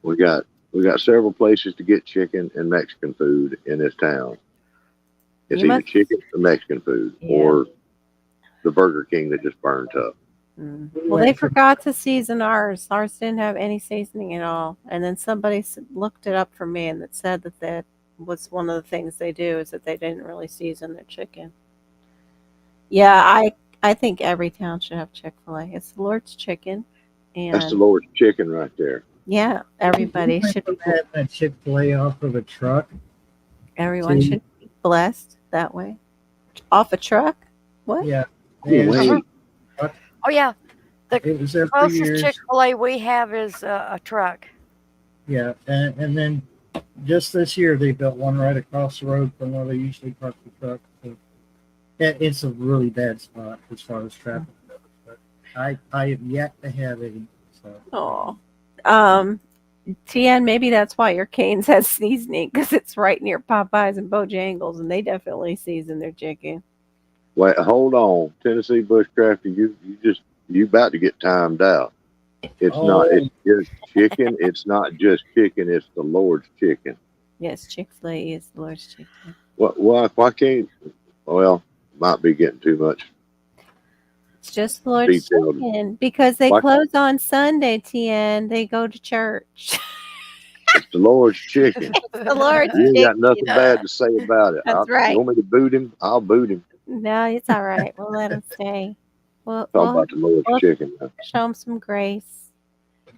we got several places to get chicken and Mexican food in this town. It's either chicken or Mexican food, or the Burger King that just burned up. Well, they forgot to season ours. Ours didn't have any seasoning at all. And then somebody looked it up for me, and it said that was one of the things they do, is that they didn't really season their chicken. Yeah, I think every town should have Chick-fil-A. It's the Lord's chicken. And that's the Lord's chicken right there. Yeah, everybody should be have a Chick-fil-A off of a truck. Everyone should be blessed that way. Off a truck? What? Yeah. Oh yeah, the it was there for closest years. Chick-fil-A we have is a truck. Yeah, and then just this year they built one right across the road from where they usually park the truck. So it's a really bad spot as far as traffic goes. But I have yet to have any. So. TN, maybe that's why your Cane's has seasoning, because it's right near Popeyes and Bojangles, and they definitely season their chicken. Wait, hold on, Tennessee Bushcrafter, you about to get timed out. It's not. It's just chicken. It's not just chicken. It's the Lord's chicken. Yes, Chick-fil-A is the Lord's chicken. Why can't? Well, might be getting too much. It's just the Lord's chicken because they close on Sunday. TN, they go to church. It's the Lord's chicken. The Lord's you ain't chicken. got nothing bad to say about it. That's right. You want me to boot him? I'll boot him. No, it's all right. We'll let him stay. Talk about the Lord's chicken. Now. Show him some grace.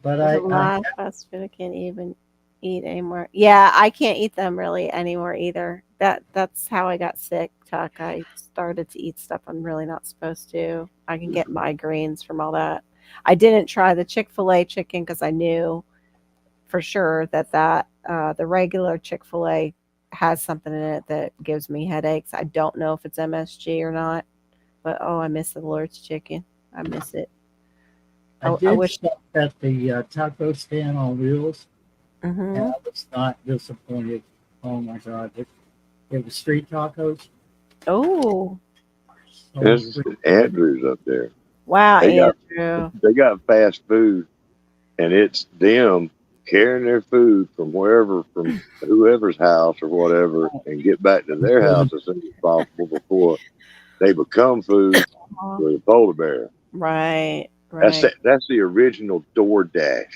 But There's a lot of fast food I can't even eat anymore. Yeah, I can't eat them really anymore either. That's how I got sick, Tuck. I started to eat stuff I'm really not supposed to. I can get migraines from all that. I didn't try the Chick-fil-A chicken because I knew for sure that the regular Chick-fil-A has something in it that gives me headaches. I don't know if it's MSG or not, but I miss the Lord's chicken. I miss it. I wish stop at the taco stand on wheels, and I was not disappointed. Oh my God, it was street tacos. Oh, There's Andrews up there. Wow, Andrew. They got fast food, and it's them carrying their food from wherever, from whoever's house or whatever, and get back to their house as soon as possible before they become food for the polar bear. Right. Right. That's the original DoorDash.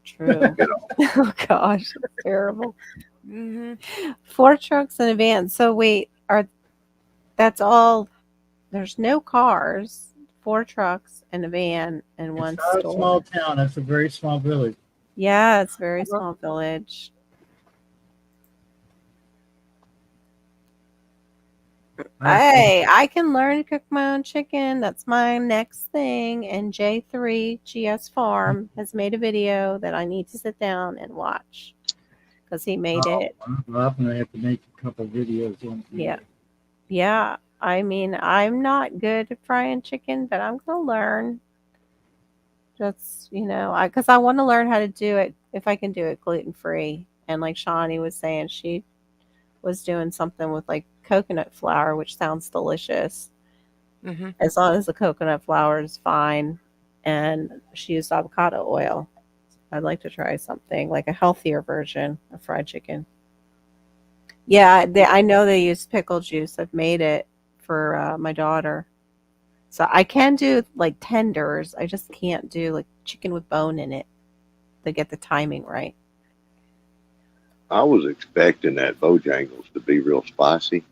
True. You know? Oh gosh, that's terrible. Mhm. 4 trucks and a van. So wait, that's all? There's no cars, 4 trucks and a van and one It's not a store. small town. It's a very small village. Yeah, it's a very small village. Hey, I can learn to cook my own chicken. That's my next thing. And J3 GS Farm has made a video that I need to sit down and watch because he made it. Well, I'm gonna have to make a couple videos on. Yeah. Yeah. I mean, I'm not good at frying chicken, but I'm going to learn. Just, because I want to learn how to do it, if I can do it gluten-free. And like Shawnee was saying, she was doing something with like coconut flour, which sounds delicious. Mhm. As long as the coconut flour is fine. And she used avocado oil. I'd like to try something like a healthier version of fried chicken. Yeah, I know they use pickle juice. I've made it for my daughter. So I can do like tenders. I just can't do like chicken with bone in it to get the timing right. I was expecting that Bojangles to be real spicy.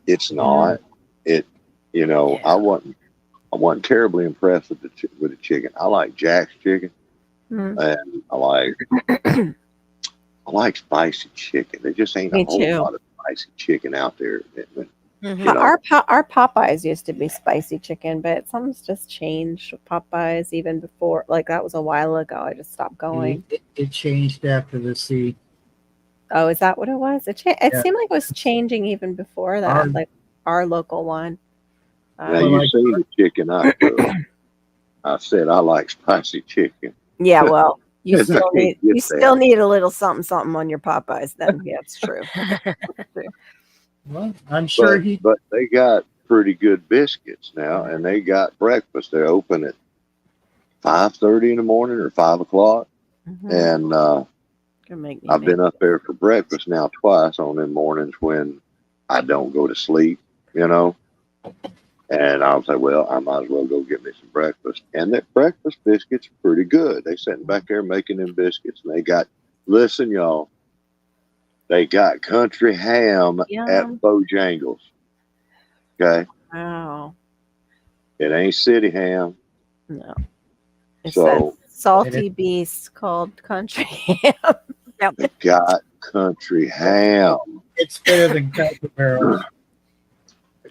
It's not. I wasn't terribly impressed with the chicken. I like Jack's chicken, and I like spicy chicken. There just ain't a whole lot of spicy chicken out there. Our Popeyes used to be spicy chicken, but something's just changed with Popeyes. Even before, like that was a while ago. I just stopped going. It changed after the sea. Oh, is that what it was? It seemed like it was changing even before that, like our local one. Now you see the chicken I cook. I said I like spicy chicken. Yeah, well, you still need a little something on your Popeyes. Then yeah, it's true. Well, I'm sure but they got pretty good biscuits now, and they got breakfast. They're open at 5:30 in the morning or 5 o'clock, and I've been up there for breakfast now twice on them mornings when I don't go to sleep, And I'll say, well, I might as well go get me some breakfast. And that breakfast biscuits are pretty good. They sitting back there making them biscuits, and they got, listen, y'all, they got country ham at Bojangles. Okay. Wow. It ain't city ham. No. It's so that salty beast called country ham. They got country ham. It's better than Cracker Barrel.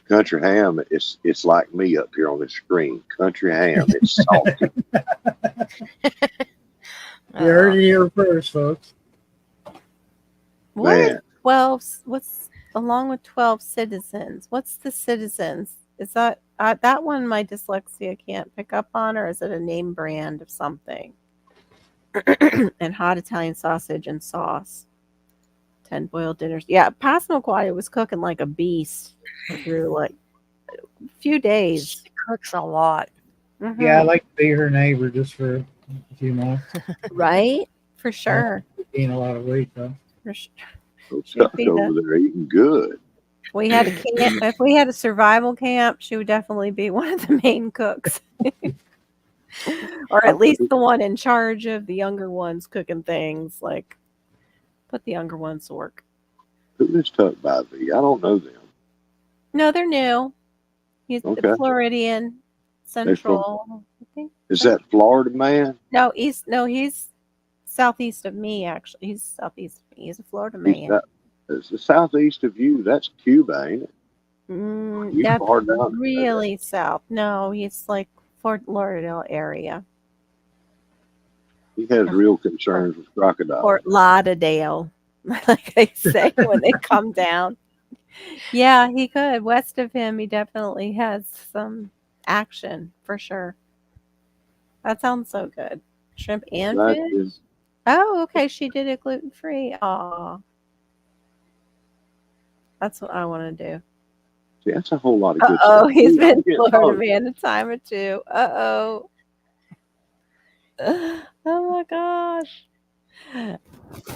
Country ham, it's like me up here on the screen. Country ham, it's salty. You heard it here first, folks. What's along with 12 citizens? What's the citizens? Is that that one my dyslexia can't pick up on, or is it a name brand of something? And hot Italian sausage and sauce. 10 boiled dinners. Yeah, Passamaquoddy was cooking like a beast through like a few days. She cooks a lot. Mm-hmm. Yeah, I'd like to be her neighbor just for a few months. Right? For sure. Gain a lot of weight, though. For sure. Stuff over there eating good. If we had if we had a survival camp, she would definitely be one of the main cooks. Or at least the one in charge of the younger ones cooking things. Like, put the younger ones to work. Who is Tuck by V? I don't know them. No, they're new. He's Floridian Central. I think. Is that Florida man? No, he's southeast of me. Actually, he's southeast of me. He's a Florida man. It's the southeast of you. That's Cuba, ain't it? That's really south. No, he's like Fort Lauderdale area. He has real concerns with crocodiles. Fort Lauderdale, like they say when they come down. Yeah, he could. West of him, he definitely has some action for sure. That sounds so good. Shrimp and fish. Oh, okay. She did it gluten-free. Aw. That's what I want to do. See, that's a whole lot of good stuff. Oh, he's been Florida man a time or two. Oh my gosh.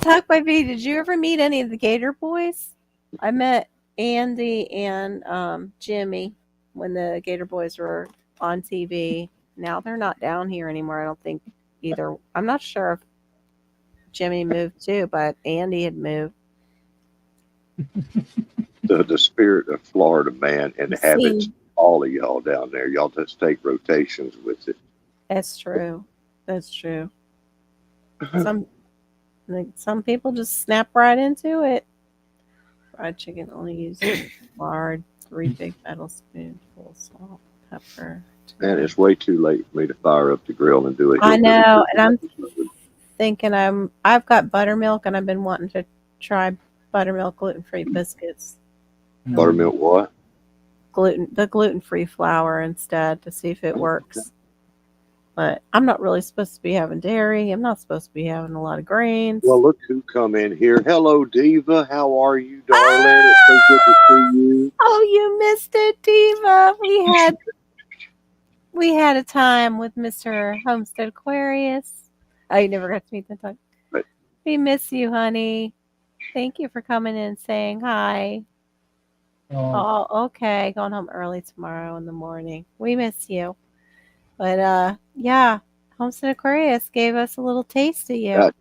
Talk by B, did you ever meet any of the Gator Boys? I met Andy and Jimmy when the Gator Boys were on TV. Now they're not down here anymore, I don't think either. I'm not sure if Jimmy moved too, but Andy had moved. The spirit of Florida man inhabits See, all of y'all down there. Y'all just take rotations with it. that's true. That's true. Some people just snap right into it. Fried chicken only uses lard, 3 big metal spoonfuls, salt, pepper. And it's way too late for me to fire up the grill and do it. I know, and I'm thinking I've got buttermilk, and I've been wanting to try buttermilk gluten-free biscuits. Buttermilk what? The gluten-free flour instead to see if it works. But I'm not really supposed to be having dairy. I'm not supposed to be having a lot of grains. Well, look who come in here. Hello, Diva. How are you, darling? It's so good to see you. Oh, you missed it, Diva. We had a time with Mr. Homestead Aquarius. Oh, you never got to meet that time. Right. We miss you, honey. Thank you for coming in and saying hi. Oh, okay. Going home early tomorrow in the morning. We miss you. But yeah, Homestead Aquarius gave us a little taste of you.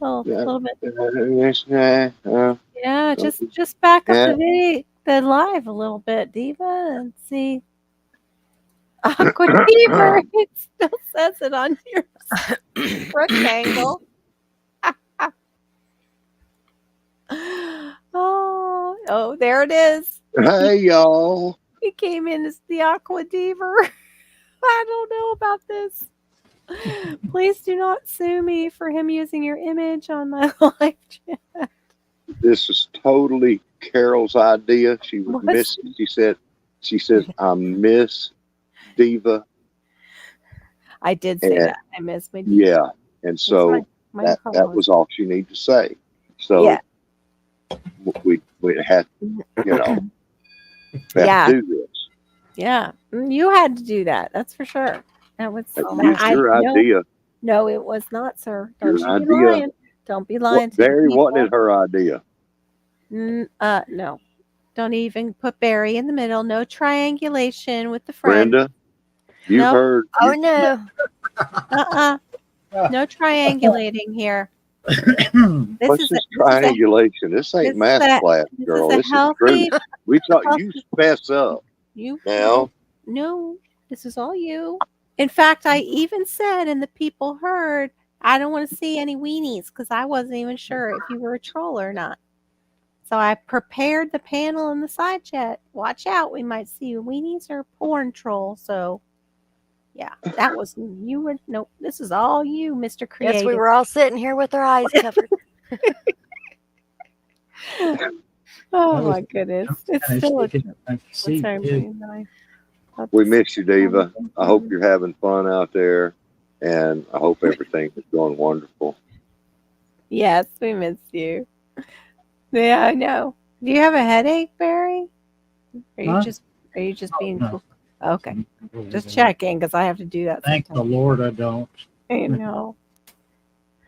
Little bit. Yeah, just back up the live a little bit, Diva, and see. Aqua Fever. It still says it on your rectangle. Oh, there it is. Hey, y'all. He came in as the Aqua Deaver. I don't know about this. Please do not sue me for him using your image on my live chat. This is totally Carol's idea. She was missing. She says, I miss Diva. I did say that. I miss my Diva. Yeah. And so that was all she needed to say. So yeah. we had, to do this. Yeah, you had to do that. That's for sure. That was your idea. No, it was not, sir. Don't Your you be lying. Don't be lying. Barry, wasn't it her idea? No. Don't even put Barry in the middle. No triangulation with the friend. Brenda, you heard. Oh, no. No triangulating here. What's this triangulation? This ain't math class, girl. This is truth. We talk. You fess up. Now. No, this is all you. In fact, I even said, and the people heard, I don't want to see any weenies because I wasn't even sure if you were a troll or not. So I prepared the panel in the side chat. Watch out, we might see weenies or porn troll. So, yeah, that was you were. Nope, this is all you, Mr. Creative. Yes, we were all sitting here with our eyes covered. Oh my goodness! It's still a We miss you, Diva. I hope you're having fun out there, and I hope everything is going wonderful. Yes, we miss you. Yeah, I know. Do you have a headache, Barry? Are you just being cool? Okay, just checking because I have to do that. Thank the Lord, I don't. I know.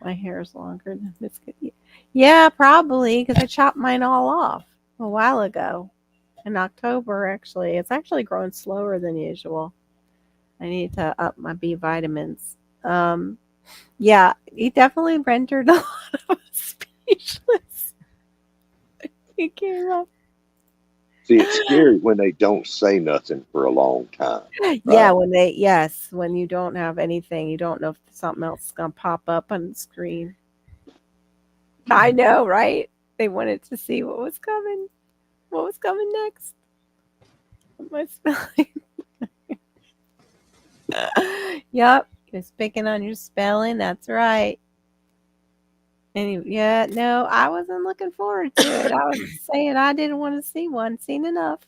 My hair is longer than this. Yeah, probably because I chopped mine all off a while ago. In October, actually. It's actually growing slower than usual. I need to up my B vitamins. Yeah, he definitely rendered a lot of us speechless. He came up. See, it's scary when they don't say nothing for a long time. Right? Yeah, when you don't have anything, you don't know if something else is going to pop up on the screen. I know, right? They wanted to see what was coming. What was coming next? What am I spelling? Yep, he was picking on your spelling. That's right. No, I wasn't looking forward to it. I was saying I didn't want to see one. Seen enough.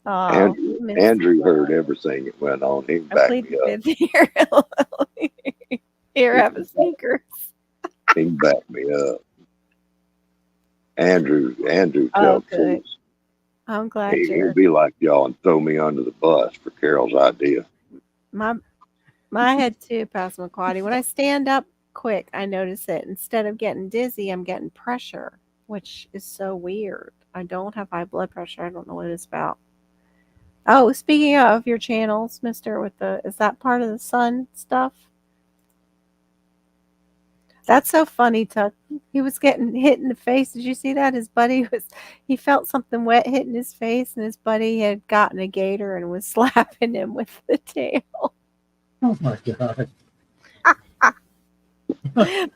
Oh, Andrew heard everything that went on. He backed me up. Here, have a sneakers. He backed me up. Andrew tells good. I'm glad he'll be like y'all and throw me under the bus for Carol's idea. My head too, Passamaquoddy. When I stand up quick, I notice it. Instead of getting dizzy, I'm getting pressure, which is so weird. I don't have high blood pressure. I don't know what it's about. Oh, speaking of your channels, Mister, is that part of the sun stuff? That's so funny, Tuck. He was getting hit in the face. Did you see that? He felt something wet hitting his face, and his buddy had gotten a gator and was slapping him with the tail. Oh my God.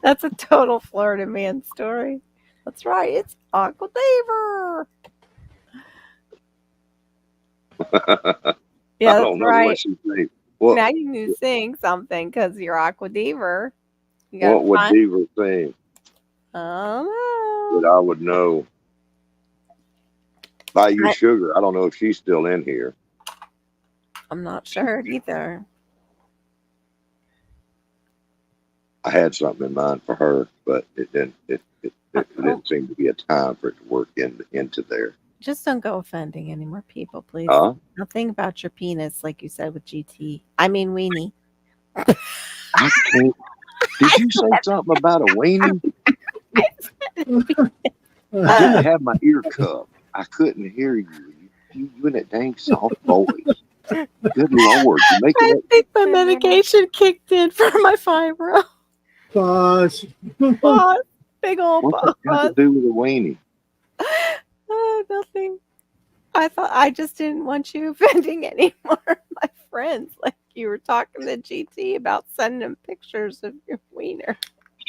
That's a total Florida man story. That's right. It's Uncle Deaver. Yeah, I that's don't know right. what she thinks. What Now you need to sing something because you're Aqua Deaver. You got what would fun. Deaver think Oh, that I would know? Buy you sugar. I don't know if she's still in here. I'm not sure either. I had something in mind for her, but it didn't. It didn't seem to be a time for it to work into there. Just don't go offending any more people, please. Huh? Nothing about your penis, like you said with GT. I mean weenie. I can't. Did you say something about a weenie? I didn't have my ear cupped. I couldn't hear you. You in that dang soft voice. Good Lord, you making I it. think my medication kicked in for my fibro. Pause. Pause. Big old What's that got to pause. do with a weenie? Nothing. I just didn't want you offending any more of my friends. Like you were talking to GT about sending him pictures of your wiener.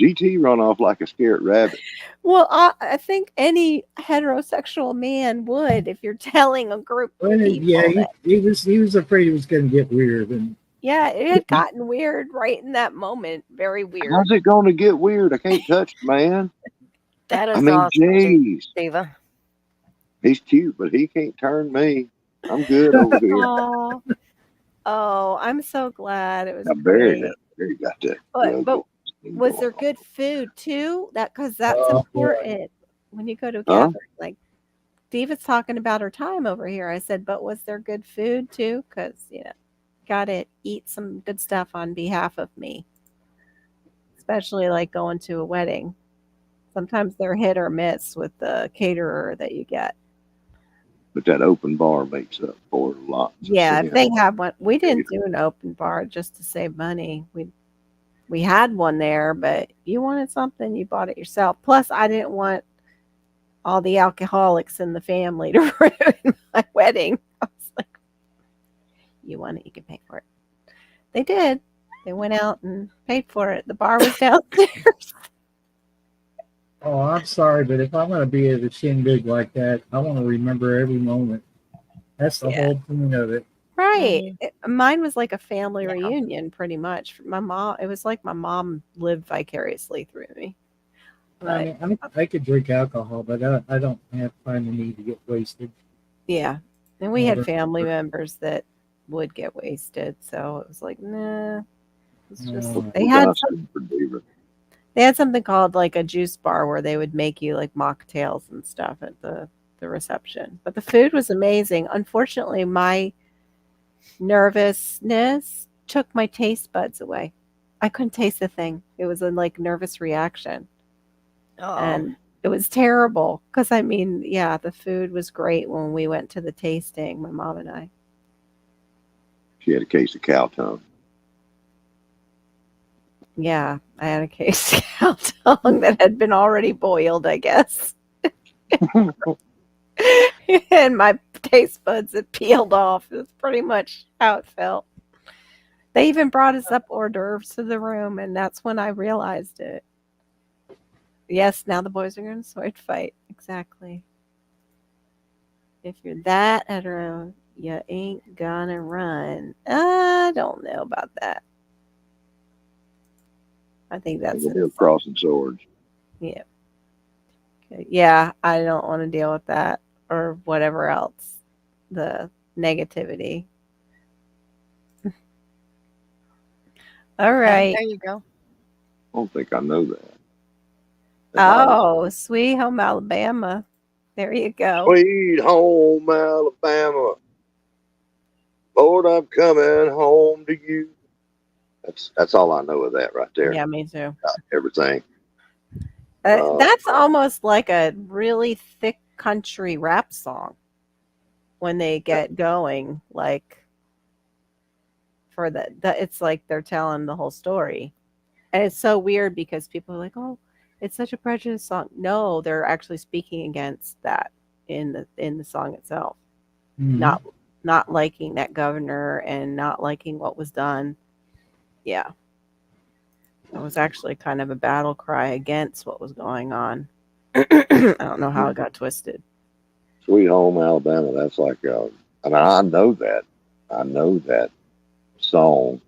GT run off like a scared rabbit. Well, I think any heterosexual man would if you're telling a group of people. Yeah, he was afraid it was going to get weird, and yeah, it had gotten weird right in that moment. Very weird. How's it going to get weird? I can't touch the man. That is I mean, awesome, jeez. Diva. He's cute, but he can't turn me. I'm good over here. Oh, I'm so glad it was. I buried it. There you got that. But was there good food too? Because that's important when you go to a gathering. Like Diva's talking about her time over here. I said, but was there good food too? Because got to eat some good stuff on behalf of me, especially like going to a wedding. Sometimes they're hit or miss with the caterer that you get. But that open bar makes up for a lot. Yeah, if they have one. We didn't do an open bar just to save money. We had one there, but you wanted something, you bought it yourself. Plus, I didn't want all the alcoholics in the family to ruin my wedding. I was like, you want it, you can pay for it. They did. They went out and paid for it. The bar was downstairs. oh, I'm sorry, but if I'm going to be at a shindig like that, I want to remember every moment. That's the whole point of it. Right. Mine was like a family reunion, pretty much. My mom. It was like my mom lived vicariously through me. I mean, I could drink alcohol, but I don't have find the need to get wasted. Yeah, and we had family members that would get wasted, so it was like, nah. It's just they had something called like a juice bar where they would make you like mocktails and stuff at the reception. But the food was amazing. Unfortunately, my nervousness took my taste buds away. I couldn't taste a thing. It was a like nervous reaction. And it was terrible because I mean, yeah, the food was great when we went to the tasting, my mom and I. She had a case of cow tongue. Yeah, I had a case of cow tongue that had been already boiled, I guess. And my taste buds had peeled off. That's pretty much how it felt. They even brought us up hors d'oeuvres to the room, and that's when I realized it. Yes, now the boys are going to sword fight. Exactly. If you're that hetero, you ain't gonna run. I don't know about that. I think that's crossing swords. Yeah. Okay. Yeah, I don't want to deal with that or whatever else. The negativity. All right. There you go. I don't think I know that. Oh, Sweet Home Alabama. There you go. Sweet Home Alabama. Lord, I'm coming home to you. That's all I know of that right there. Yeah, me too. Everything. That's almost like a really thick country rap song when they get going. Like for the it's like they're telling the whole story, and it's so weird because people are like, "Oh, it's such a prejudice song." No, they're actually speaking against that in the song itself. Mhm. Not liking that governor and not liking what was done. Yeah, it was actually kind of a battle cry against what was going on. I don't know how it got twisted. Sweet Home Alabama. That's like, and I know that. I know that song,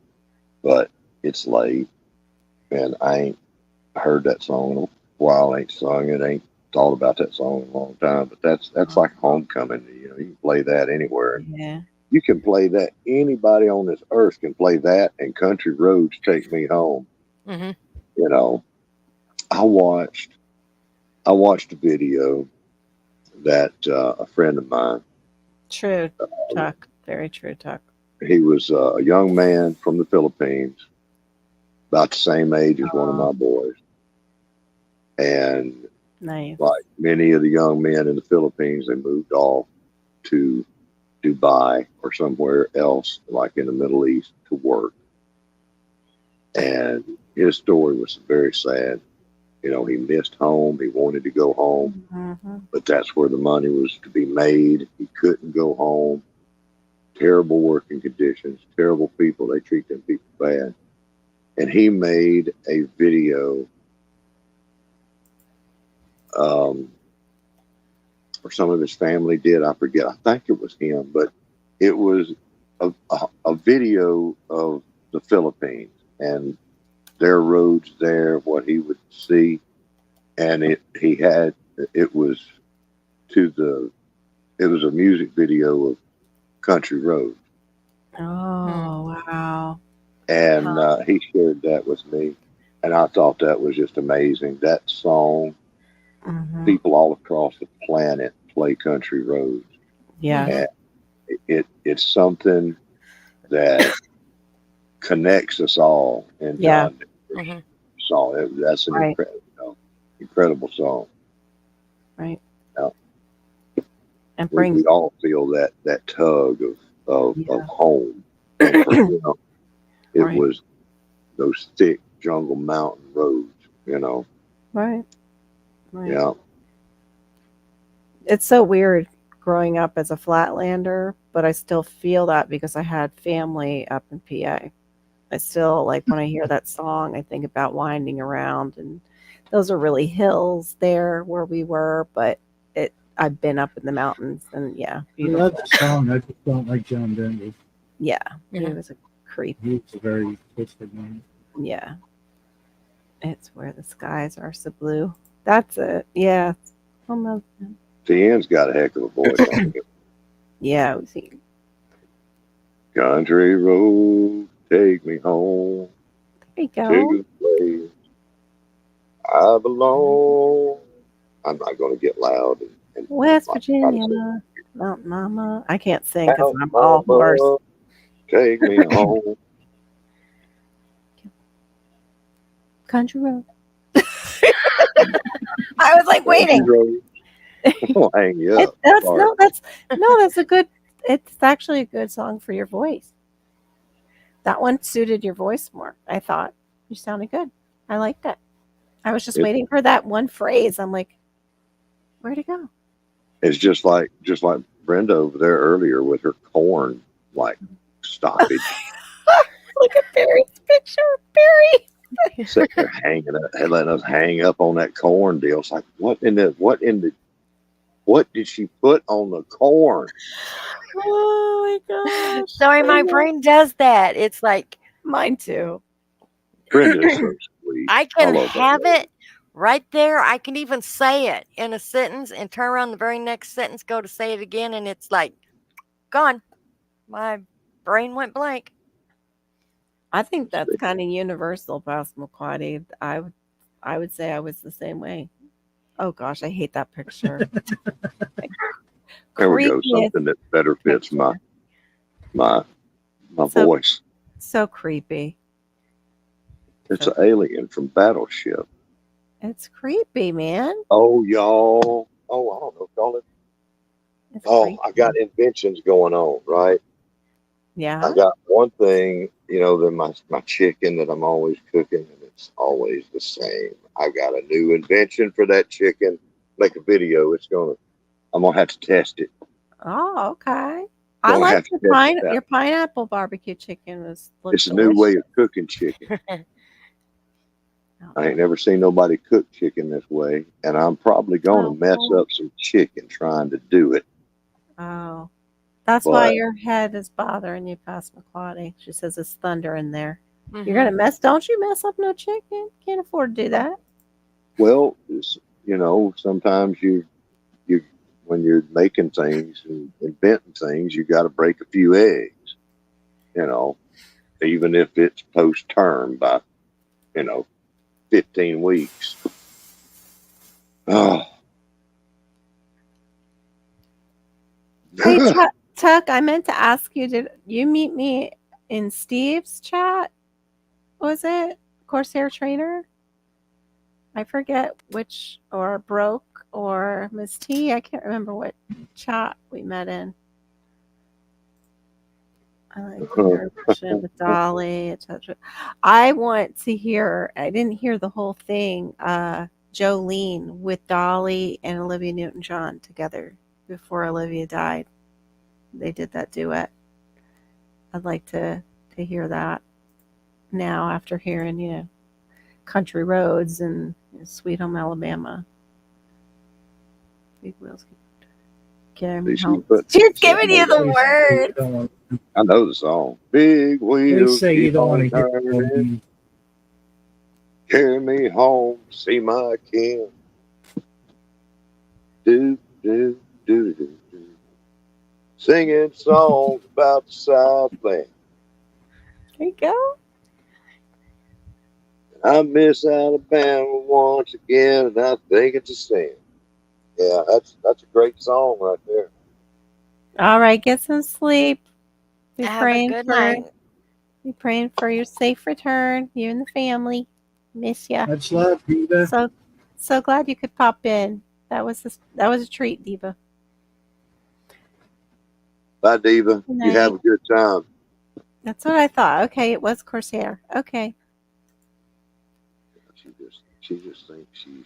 but it's late, and I ain't heard that song in a while. Ain't sung it. Ain't thought about that song in a long time. But that's like homecoming. You know, you can play that anywhere. Yeah. You can play that. Anybody on this earth can play that. And Country Roads Take Me Home. Mm-hmm. You know, I watched a video that a friend of mine. True, Tuck. Very true, Tuck. He was a young man from the Philippines, about the same age as one of my boys. And Nice. like many of the young men in the Philippines, they moved off to Dubai or somewhere else, like in the Middle East, to work. And his story was very sad. You know, he missed home. He wanted to go home, Mm-hmm. but that's where the money was to be made. He couldn't go home. Terrible working conditions, terrible people. They treat them people bad. And he made a video, or some of his family did. I forget. I think it was him, but it was a video of the Philippines and their roads there, what he would see. And it was a music video of Country Roads. Oh, wow. And he shared that with me, and I thought that was just amazing. That song, people all across the planet play Country Roads. Yeah. And it's something that connects us all in Yeah. John Denver's song. That's an Right. incredible song. Right. Yeah. And We all feel that tug of home. And for him, it Right. was those thick jungle mountain roads, you know. Right. Right. Yeah. It's so weird growing up as a Flatlander, but I still feel that because I had family up in PA. I still, like, when I hear that song, I think about winding around, and those are really hills there where we were, but I've been up in the mountains, and yeah, I beautiful. love the song. I just don't like John Denver. Yeah, Yeah. he was a creep. He was a very twisted man. Yeah. It's where the skies are so blue. That's it. Yeah. Almost. Tien's got a heck of a voice on it. Yeah, we see. Country road, take me home There you go. to the place I belong. I'm not going to get loud. And West like, try to sing. Virginia, Mountain Mama. I can't sing because I'm all hoarse. Mama, take me home. Country road. I was like waiting. Country road. I'll hang you up. Sorry. That's a good. It's actually a good song for your voice. That one suited your voice more. I thought you sounded good. I liked it. I was just waiting for that one phrase. I'm like, where'd it go? It's just like Brenda over there earlier with her corn like stoppage. Look at Barry's picture. Barry. Sitting there hanging up, letting us hang up on that corn deal. It's like, what did she put on the corn? Oh my gosh. Sorry, my brain does that. It's like Mine too. Brenda is so sweet. I can love that have lady. it right there. I can even say it in a sentence and turn around the very next sentence, go to say it again, and it's like gone. My brain went blank. I think that's kind of universal, Pastor McQuaddy. I would say I was the same way. Oh gosh, I hate that picture. There we go. Creepiest Something that better fits my So- voice. So creepy. It's an alien from Battleship. It's creepy, man. Oh, y'all. Oh, I don't know. Call it. It's Oh, creepy. I got inventions going on, right? Yeah. I got one thing, that my chicken that I'm always cooking, and it's always the same. I got a new invention for that chicken. Make a video. I'm gonna have to test it. Oh, okay. I Gonna like have to test it out. your pineapple barbecue chicken looked It's a new delicious. way of cooking chicken. I ain't never seen nobody cook chicken this way, and I'm probably gonna mess up some chicken trying to do it. Oh, that's why But your head is bothering you, past McClaughty. She says it's thunder in there. Mhm. You're gonna don't you mess up no chicken? Can't afford to do that. well, sometimes you when you're making things and inventing things, you got to break a few eggs. Even if it's post term by 15 weeks. Oh. Hey, Tuck, I meant to ask you, did you meet me in Steve's chat? Was it Corsair Trainer? I forget which, or Broke, or Miss T. I can't remember what chat we met in. I like the version with Dolly, etc. I want to hear, I didn't hear the whole thing, Jolene with Dolly and Olivia Newton-John together before Olivia died. They did that duet. I'd like to hear that now after hearing, Country Roads and Sweet Home Alabama. Big wheels. She's giving you the words. I know the song. Big wheels. They say you don't want to hear. Carry me home, see my kin. Do, do, do, do, do. Singing songs about the Southland. There you go. I miss Alabama once again, and I think it's a sin. Yeah, that's a great song right there. All right, get some sleep. Have a good night. Be praying for your safe return, you and the family. Miss ya. Much love, Diva. So glad you could pop in. That was a treat, Diva. Bye, Diva. You have a good time. That's what I thought. Okay, it was Corsair. Okay. She just thinks she's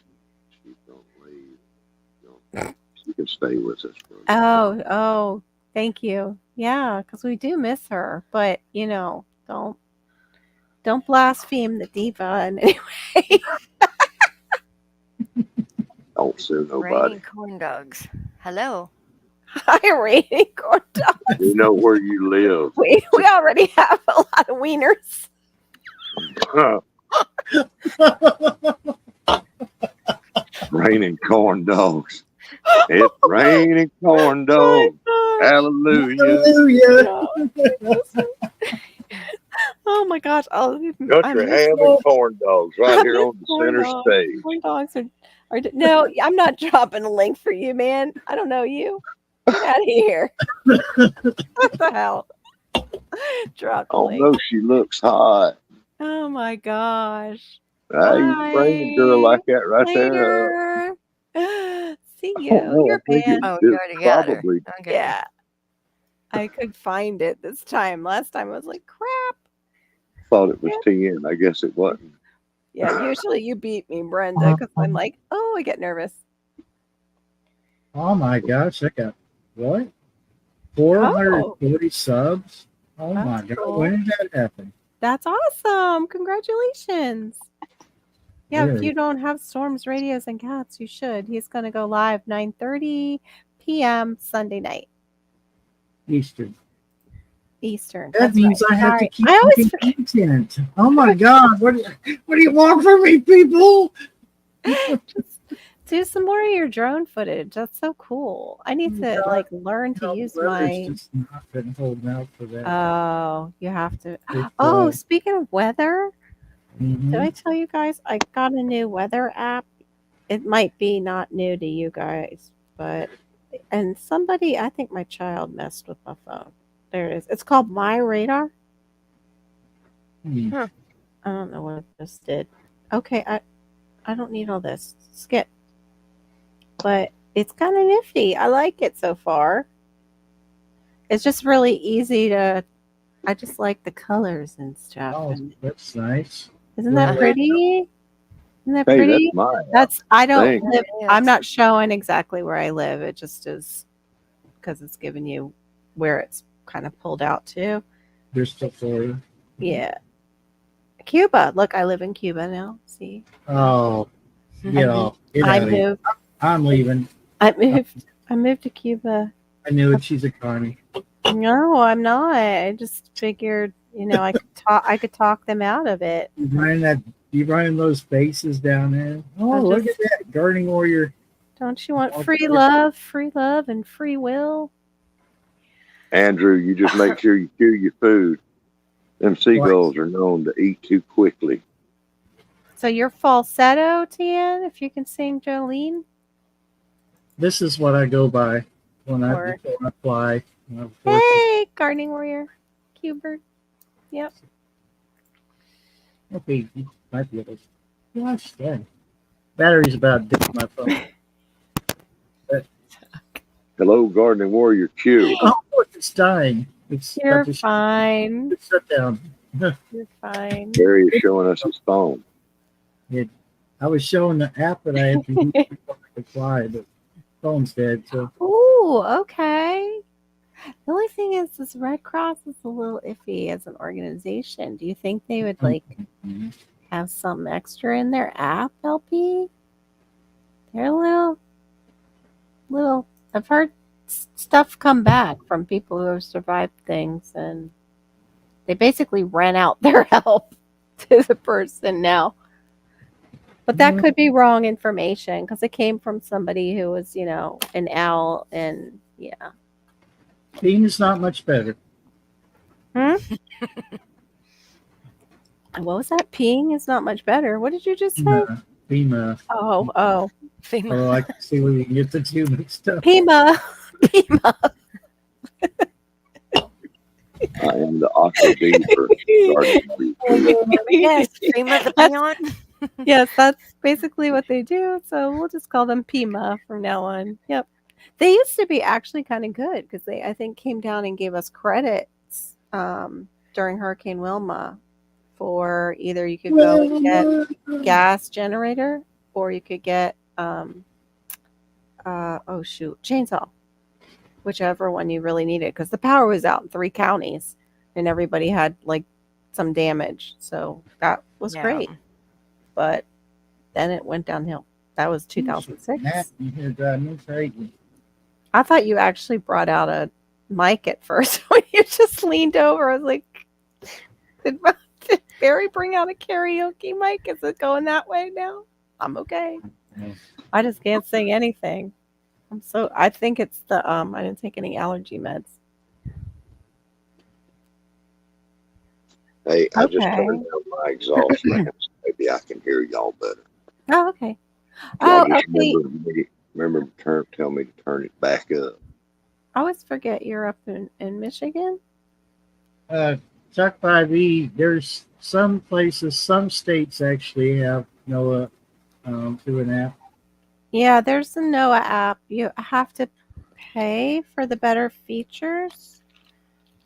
gonna leave. She can stay with us. Oh, thank you. Yeah, because we do miss her, but don't blaspheme the diva in any way. Don't sue nobody. Raining corn dogs. Hello. Hi, raining corn dogs. We know where you live. We already have a lot of wieners. Raining corn dogs. It's raining corn dogs. Hallelujah. Oh my gosh. Country ham and corn dogs right here on the center stage. Corn dogs are no, I'm not dropping a link for you, man. I don't know you. Get out of here. What the hell? Drop the link. No, she looks hot. Oh my gosh. You bring a girl like that right there. See you. You're banned. Oh, you already got her. Okay. Yeah. I could find it this time. Last time I was like, crap. Thought it was 10. I guess it wasn't. Yeah, usually you beat me, Brenda, because I'm like, oh, I get nervous. Oh my gosh, I got what? 440 subs? Oh my god, cool. when did that happen? That's awesome. Congratulations. Yeah, if you don't have Storms, Radios, and Cats, you should. He's going to go live 9:30 p.m. Sunday night. Eastern. That means right. I have to keep making content. Oh my god, what do you want from me, people? Just do some more of your drone footage. That's so cool. I need to learn to use my. Just not been holding out for that. Oh, you have to. Speaking of weather, did I tell you guys I got a new weather app? It might be not new to you guys, and somebody, I think my child messed with my phone. There it is. It's called My Radar. Huh. I don't know what I just did. Okay, I don't need all this. Skip. But it's kind of nifty. I like it so far. It's just really easy to. I just like the colors and stuff. Oh, And that's nice. isn't Well, that pretty? Isn't that Hey, that's pretty? mine. That's I don't Thanks. live. It I'm is. not showing exactly where I live. It just is because it's giving you where it's kind of pulled out to. There's still Florida. Yeah, Cuba. Look, I live in Cuba now. See, Oh, get off. Get I out of here. moved. I'm leaving. I moved. I moved to Cuba. I knew it. She's a carny. No, I'm not. I just figured, I could talk them out of it. You running those bases down there? Oh, I'm look just- at that gardening warrior. Don't you want Okay. free love, and free will? Andrew, you just make sure you chew your food. Them seagulls are known to eat too quickly. So your falsetto, Tian, if you can sing Jolene. This is what I go by when Or- before I fly. When I'm fortunate. Hey, gardening warrior, Cubert. Yep. Okay, you might be able to. Gosh, dang. Battery's about dead on my phone. Hello, gardening warrior, chew. Oh, look, it's dying. It's You're about to fine. shut down. You're fine. Barry is showing us his phone. I was showing the app that I had to use before I could fly, but phone's dead. So Ooh, okay. The only thing is, this Red Cross is a little iffy as an organization. Do you think they would have some extra in their app, LP? They're a little. I've heard stuff come back from people who have survived things, and they basically rent out their help to the person now. But that could be wrong information because it came from somebody who was, an owl, and yeah. Beam is not much better. What was that? Peeing is not much better. What did you just say? Pima. Oh, FEMA. Oh, I can see where you can get the two mixed up. Pima. Pima. I am the aqua bee for gardening warrior. Yes, FEMA the peon. Yes, that's basically what they do. So we'll just call them Pima from now on. Yep. They used to be actually kind of good because they, I think, came down and gave us credits during Hurricane Wilma for either you could go and get gas generator or you could get chainsaw, whichever one you really needed because the power was out in 3 counties and everybody had like some damage. So that was Yeah. great. But then it went downhill. That was 2006. Matt, you here driving me crazy. I thought you actually brought out a mic at first when you just leaned over. I was like, did Barry bring out a karaoke mic? Is it going that way now? I'm okay. No. I just can't sing anything. I think it's the I didn't take any allergy meds. Hey, I just Okay. turned down my exhaust lamps. Maybe I can hear y'all better. Oh, okay. Y'all Oh, just okay. remember to tell me to turn it back up. I always forget you're up in Michigan. Chuck 5E, there's some places, some states actually have NOAA through an app. Yeah, there's the NOAA app. You have to pay for the better features.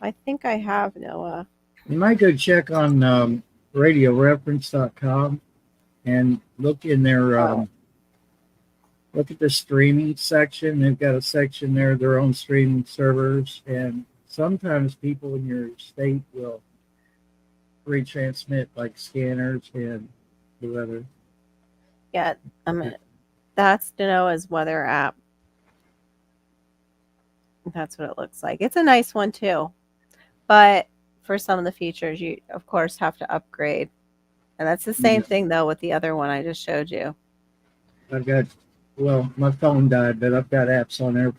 I think I have NOAA. You might go check on radioreference.com and look in their look at the streaming section. They've got a section there, their own streaming servers, and sometimes people in your state will retransmit like scanners and the weather. Yeah, that's NOAA's weather app. That's what it looks like. It's a nice one too, but for some of the features, you of course have to upgrade, and that's the same thing though with the other one I just showed you. My phone died, but I've got apps on there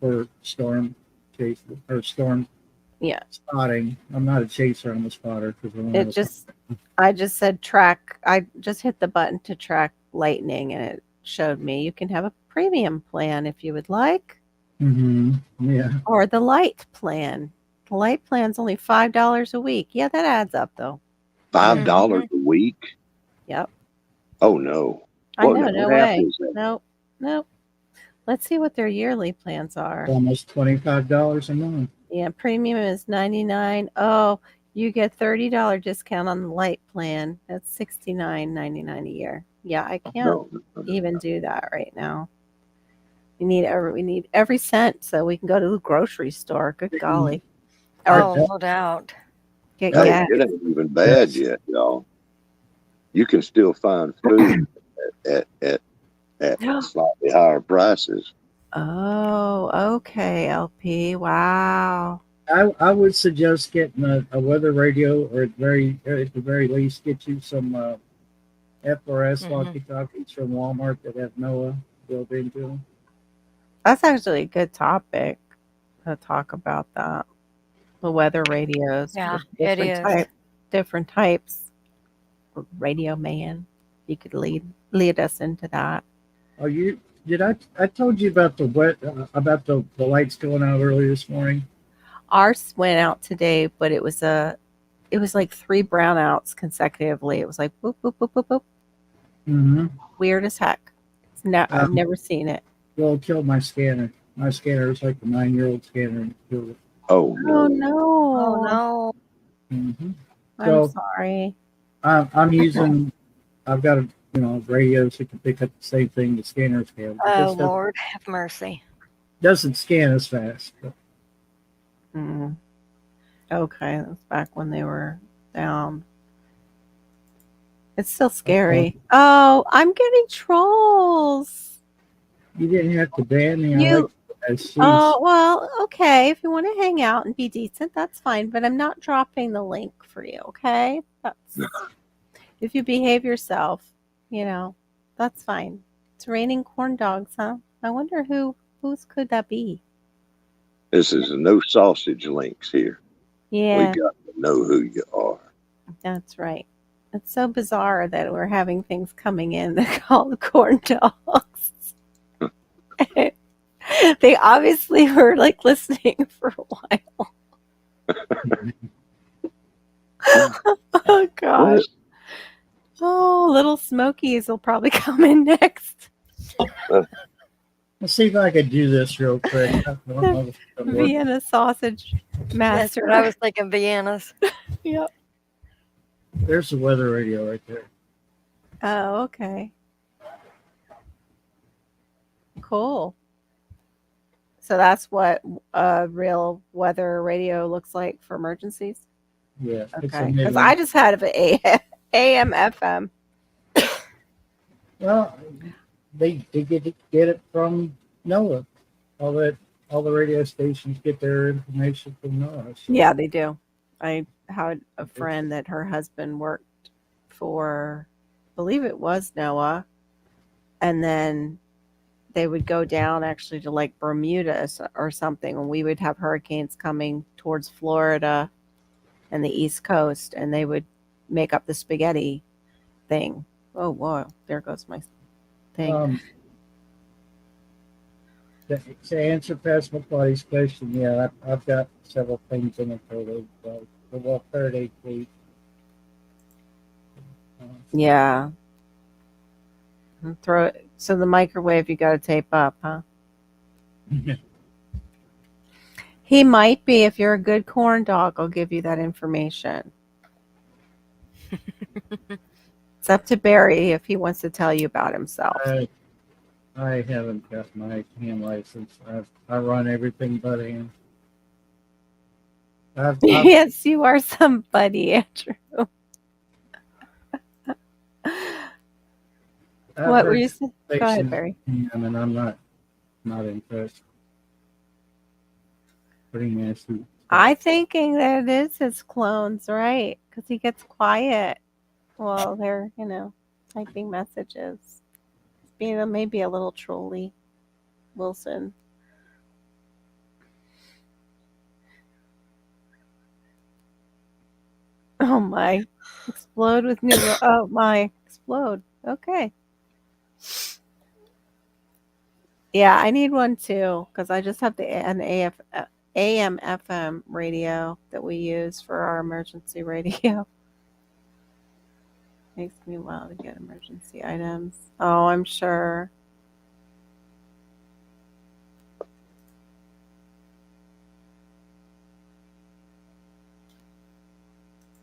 for storm chase or storm spotting. I'm not a chaser, I'm a spotter. I just said track. I just hit the button to track lightning, and it showed me you can have a premium plan if you would like, Yeah. or the light plan. The light plan's only $5 a week. Yeah, that adds up though. $5 a week? Yep. Oh no. I What, know, what no app way. is that? Nope. Let's see what their yearly plans are. Almost $25 a month. Yeah, premium is $99. Oh, you get $30 discount on the light plan. That's $69.99 a year. Yeah, I can't No. even do that right now. We need every cent so we can go to the grocery store. Good golly. Or Oh, no doubt. get Hey, gas. it ain't even bad yet, y'all. You can still find food at slightly higher prices. Oh, okay, LP. Wow. I would suggest getting a weather radio, or at the very least, get you some FRS walkie-talkies from Walmart that have NOAA built into them. That's actually a good topic to talk about that. The weather radios. Yeah, There's it is. different types. Radio man. You could lead us into that. Oh, I told you about about the lights going out early this morning. Ours went out today, but it was like 3 brownouts consecutively. It was like boop boop boop boop boop. Mm-hmm. Weird as heck. I've never seen it. Well, it killed my scanner. My scanner is like a 9-year-old scanner. And it killed it. Oh Oh no. no. Oh, no. Mm-hmm. I'm sorry. I'm using. I've got a radio so it can pick up the same thing the scanners can. Oh, Lord, have mercy. Doesn't scan as fast. But. Okay, that's back when they were down. It's still scary. Oh, I'm getting trolls. You didn't have to ban the Oh, well, okay. If you want to hang out and be decent, that's fine. But I'm not dropping the link for you, okay? If you behave yourself, that's fine. It's raining corn dogs, huh? I wonder whose could that be? This is no sausage links here. Yeah. We got to know who you are. That's right. It's so bizarre that we're having things coming in that call the corn dogs. They obviously were like listening for a while. Oh gosh. Oh, little Smokies will probably come in next. Let's see if I could do this real quick. Vienna sausage master. That's what I was thinking, Vienna's. Yep. There's the weather radio right there. Oh, okay. Cool. So that's what a real weather radio looks like for emergencies? Yeah. Okay. Because I just had an AM, FM. Well, they get it from NOAA. All the radio stations get their information from NOAA. So. Yeah, they do. I had a friend that her husband worked for, I believe it was NOAA, and then they would go down actually to like Bermuda or something, and we would have hurricanes coming towards Florida and the East Coast, and they would make up the spaghetti thing. Oh, whoa, there goes my thing. To answer Pastor McCarty's question, yeah, I've got several things in it for the Faraday fleet. Yeah. And throw it. So the microwave you got to tape up, huh? He might be. If you're a good corn dog, I'll give you that information. It's up to Barry if he wants to tell you about himself. I haven't got my ham license. I run everything but ham. Yes, you are somebody, Andrew. What were you saying? Go ahead, Barry. I mean, I'm not impressed. Pretty nasty. I'm thinking that it is his clones, right? Because he gets quiet while they're, typing messages. Being maybe a little trolly, Wilson. Oh my. Explode with new. Oh my. Explode. Okay. Yeah, I need one too because I just have an AM FM radio that we use for our emergency radio. Takes me a while to get emergency items. Oh, I'm sure.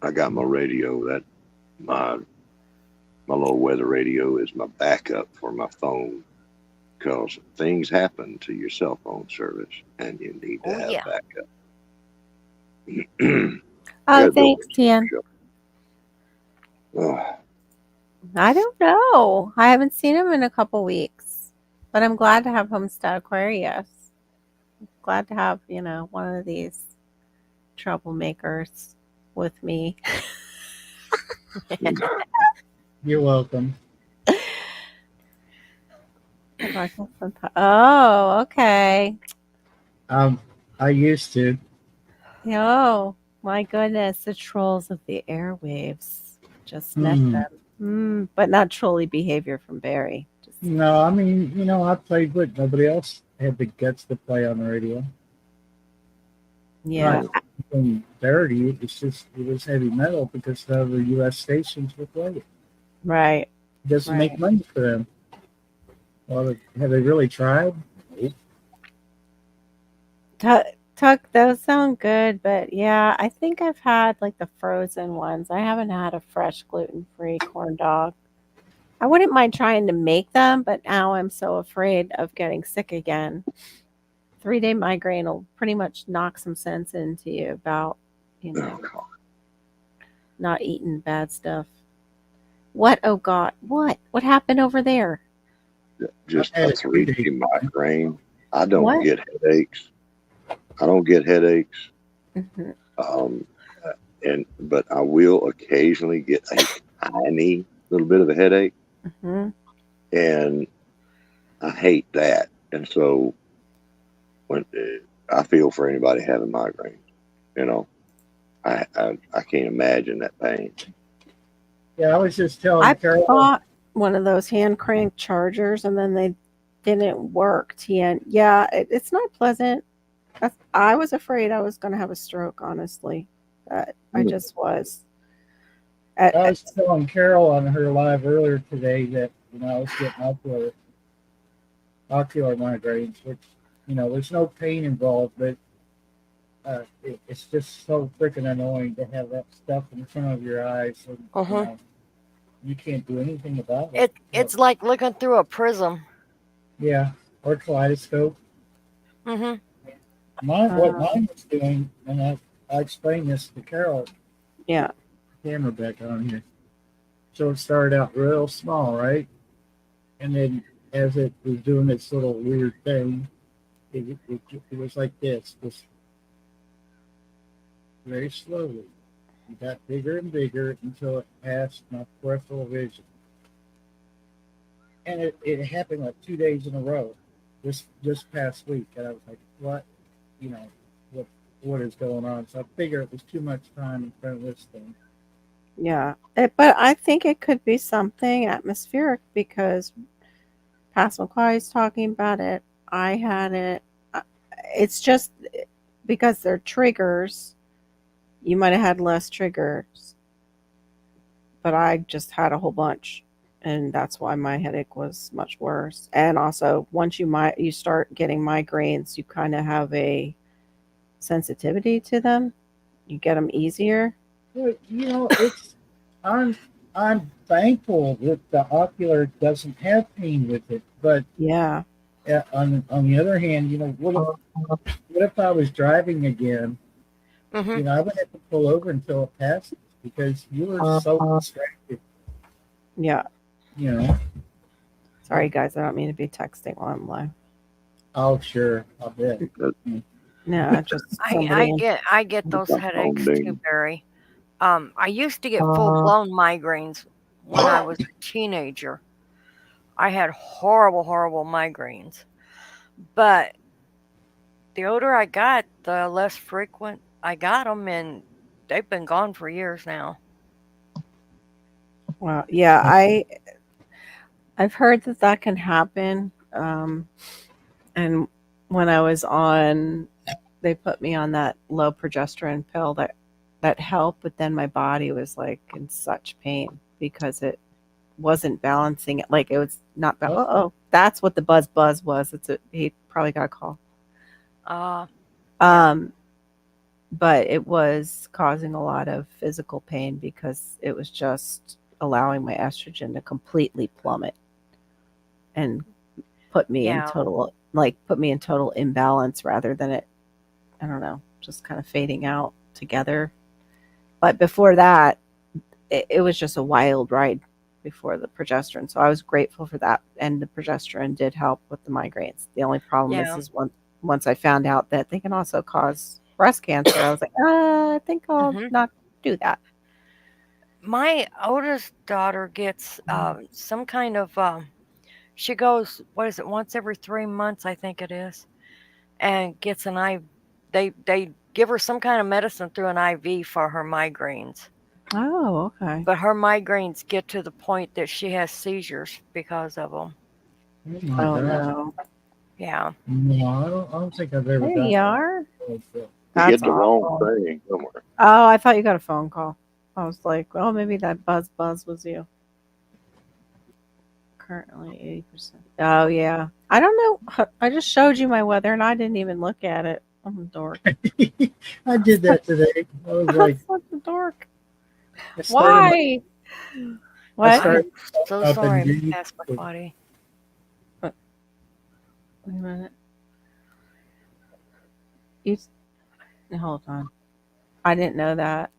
I got my radio. That my little weather radio is my backup for my phone because things happen to your cell phone service, and you need to Oh, have yeah. backup. Oh, thanks, Tian. Oh, I don't know. I haven't seen him in a couple weeks, but I'm glad to have Homestead Aquarius. Glad to have, one of these troublemakers with me. You're welcome. Oh, okay. I used to. Oh, my goodness. The trolls of the airwaves. Just met them. But not trolley behavior from Barry. Just, No, I mean, I played with nobody else had the guts to play on the radio. yeah. Not anything dirty. It was heavy metal because the other U.S. stations were playing. It Right. doesn't Right. make money for them. Well, have they really tried? Tuck, those sound good, but yeah, I think I've had like the frozen ones. I haven't had a fresh gluten-free corn dog. I wouldn't mind trying to make them, but now I'm so afraid of getting sick again. 3-day migraine will pretty much knock some sense into you about, not eating bad stuff. What? Oh God, what? What happened over there? just I had a it 3 days. 3-day migraine. I don't What? get headaches. I don't get headaches. hmm But I will occasionally get a tiny little bit of a headache, hmm and I hate that. And so when I feel for anybody having migraines, I can't imagine that pain. Yeah, I was just telling I Carol. bought one of those hand crank chargers, and then they didn't work. Yeah, it's not pleasant. I was afraid I was going to have a stroke, honestly. I just was. I was telling Carol on her live earlier today that I was getting ocular migraines, which there's no pain involved, but it's just so freaking annoying to have that stuff in front of your eyes, and you can't do anything about it. It's like looking through a prism. Yeah, or kaleidoscope. Mm-hmm. What mine was doing, and I explained this to Carol. Yeah. Camera back on here. So it started out real small, right? And then as it was doing its little weird thing, it was like this, just very slowly. It got bigger and bigger until it passed my peripheral vision. And it happened like 2 days in a row, this past week. And I was like, what? What is going on? So I figured it was too much time in front of this thing. Yeah. But I think it could be something atmospheric because Passamaquoddy is talking about it. I had it. It's just because they're triggers. You might have had less triggers, but I just had a whole bunch, and that's why my headache was much worse. And also, once you start getting migraines, you kind of have a sensitivity to them. You get them easier. Well, I'm thankful that the ocular doesn't have pain with it, but Yeah. on the other hand, what if I was driving again? Mm-hmm. I would have to pull over until it passes because you were so distracted. Yeah. Sorry, guys. I don't mean to be texting while I'm live. Oh, sure, I'll bet. No, just I get those headaches too, Barry. I used to get full-blown migraines when I was a teenager. I had horrible migraines. But the older I got, the less frequent I got them, and they've been gone for years now. Well, yeah, I've heard that can happen. And when I was they put me on that low progesterone pill that helped, but then my body was like in such pain because it wasn't balancing it. Like it was not. That's what the buzz was. He probably got a call. But it was causing a lot of physical pain because it was just allowing my estrogen to completely plummet and put me in total imbalance rather than it, I don't know, just kind of fading out together. But before that, it was just a wild ride before the progesterone. So I was grateful for that. And the progesterone did help with the migraines. The only problem is once I found out that they can also cause breast cancer, I was like, I think I'll not do that. My oldest daughter gets some kind of, she goes, what is it, once every 3 months, I think it is, and gets an IV. They give her some kind of medicine through an IV for her migraines. Oh, okay. But her migraines get to the point that she has seizures because of them. Oh, no. Yeah. No, I don't think I've ever There done you that. are. You That's hit the wrong awful. thing somewhere. Oh, I thought you got a phone call. I was like, well, maybe that buzz was you. Currently 80%. Oh, yeah. I don't know. I just showed you my weather and I didn't even look at it. I'm a dork. I did that today. I was like, I'm such a dork. I started my- Why? I What? started I'm so up sorry, in Miss Passamaquoddy. Wait a minute. Hold on. I didn't know that.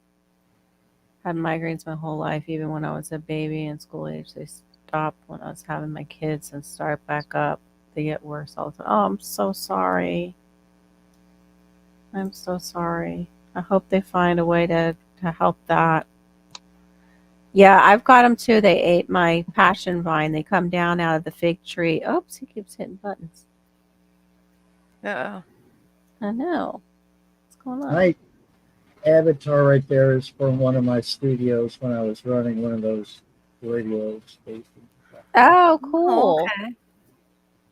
Had migraines my whole life, even when I was a baby in school age. They stopped when I was having my kids and start back up. They get worse all the time. Oh, I'm so sorry. I'm so sorry. I hope they find a way to help that. Yeah, I've got them too. They ate my passion vine. They come down out of the fig tree. Oops, he keeps hitting buttons. Uh-oh. I know. What's going on? My avatar right there is from one of my studios when I was running one of those radio stations. Oh, cool. Okay.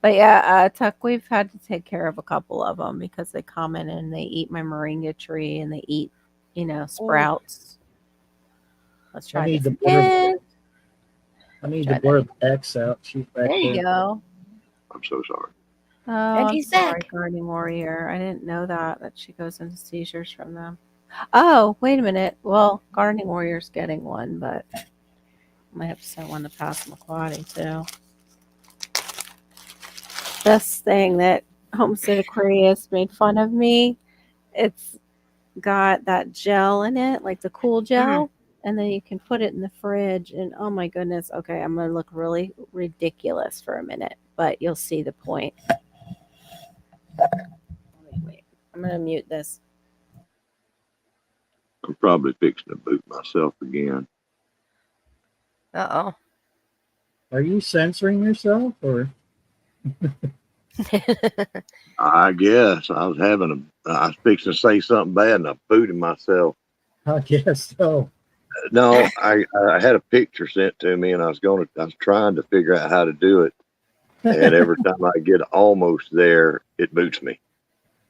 But yeah, Tuck, we've had to take care of a couple of them because they come in and they eat my moringa tree and they eat, sprouts. Let's try need this to blur. again. I need to blur the X out. She's back There you there. go. I'm so sorry. Oh, And I'm he's sorry, back. Gardening Warrior. I didn't know that she goes into seizures from them. Oh, wait a minute. Well, Gardening Warrior's getting one, but I might have to send one to Passamaquoddy too. This thing that Homestead Aquarius made fun of me, it's got that gel in it, like the cool gel, and then you can put it in the fridge. And oh my goodness, okay, I'm gonna look really ridiculous for a minute, but you'll see the point. Wait, I'm gonna mute this. I'm probably fixing to boot myself again. Uh-oh. Are you censoring yourself or? I guess I was fixing to say something bad and I booted myself. I guess so. No, I had a picture sent to me and I was trying to figure out how to do it. And every time I get almost there, it boots me.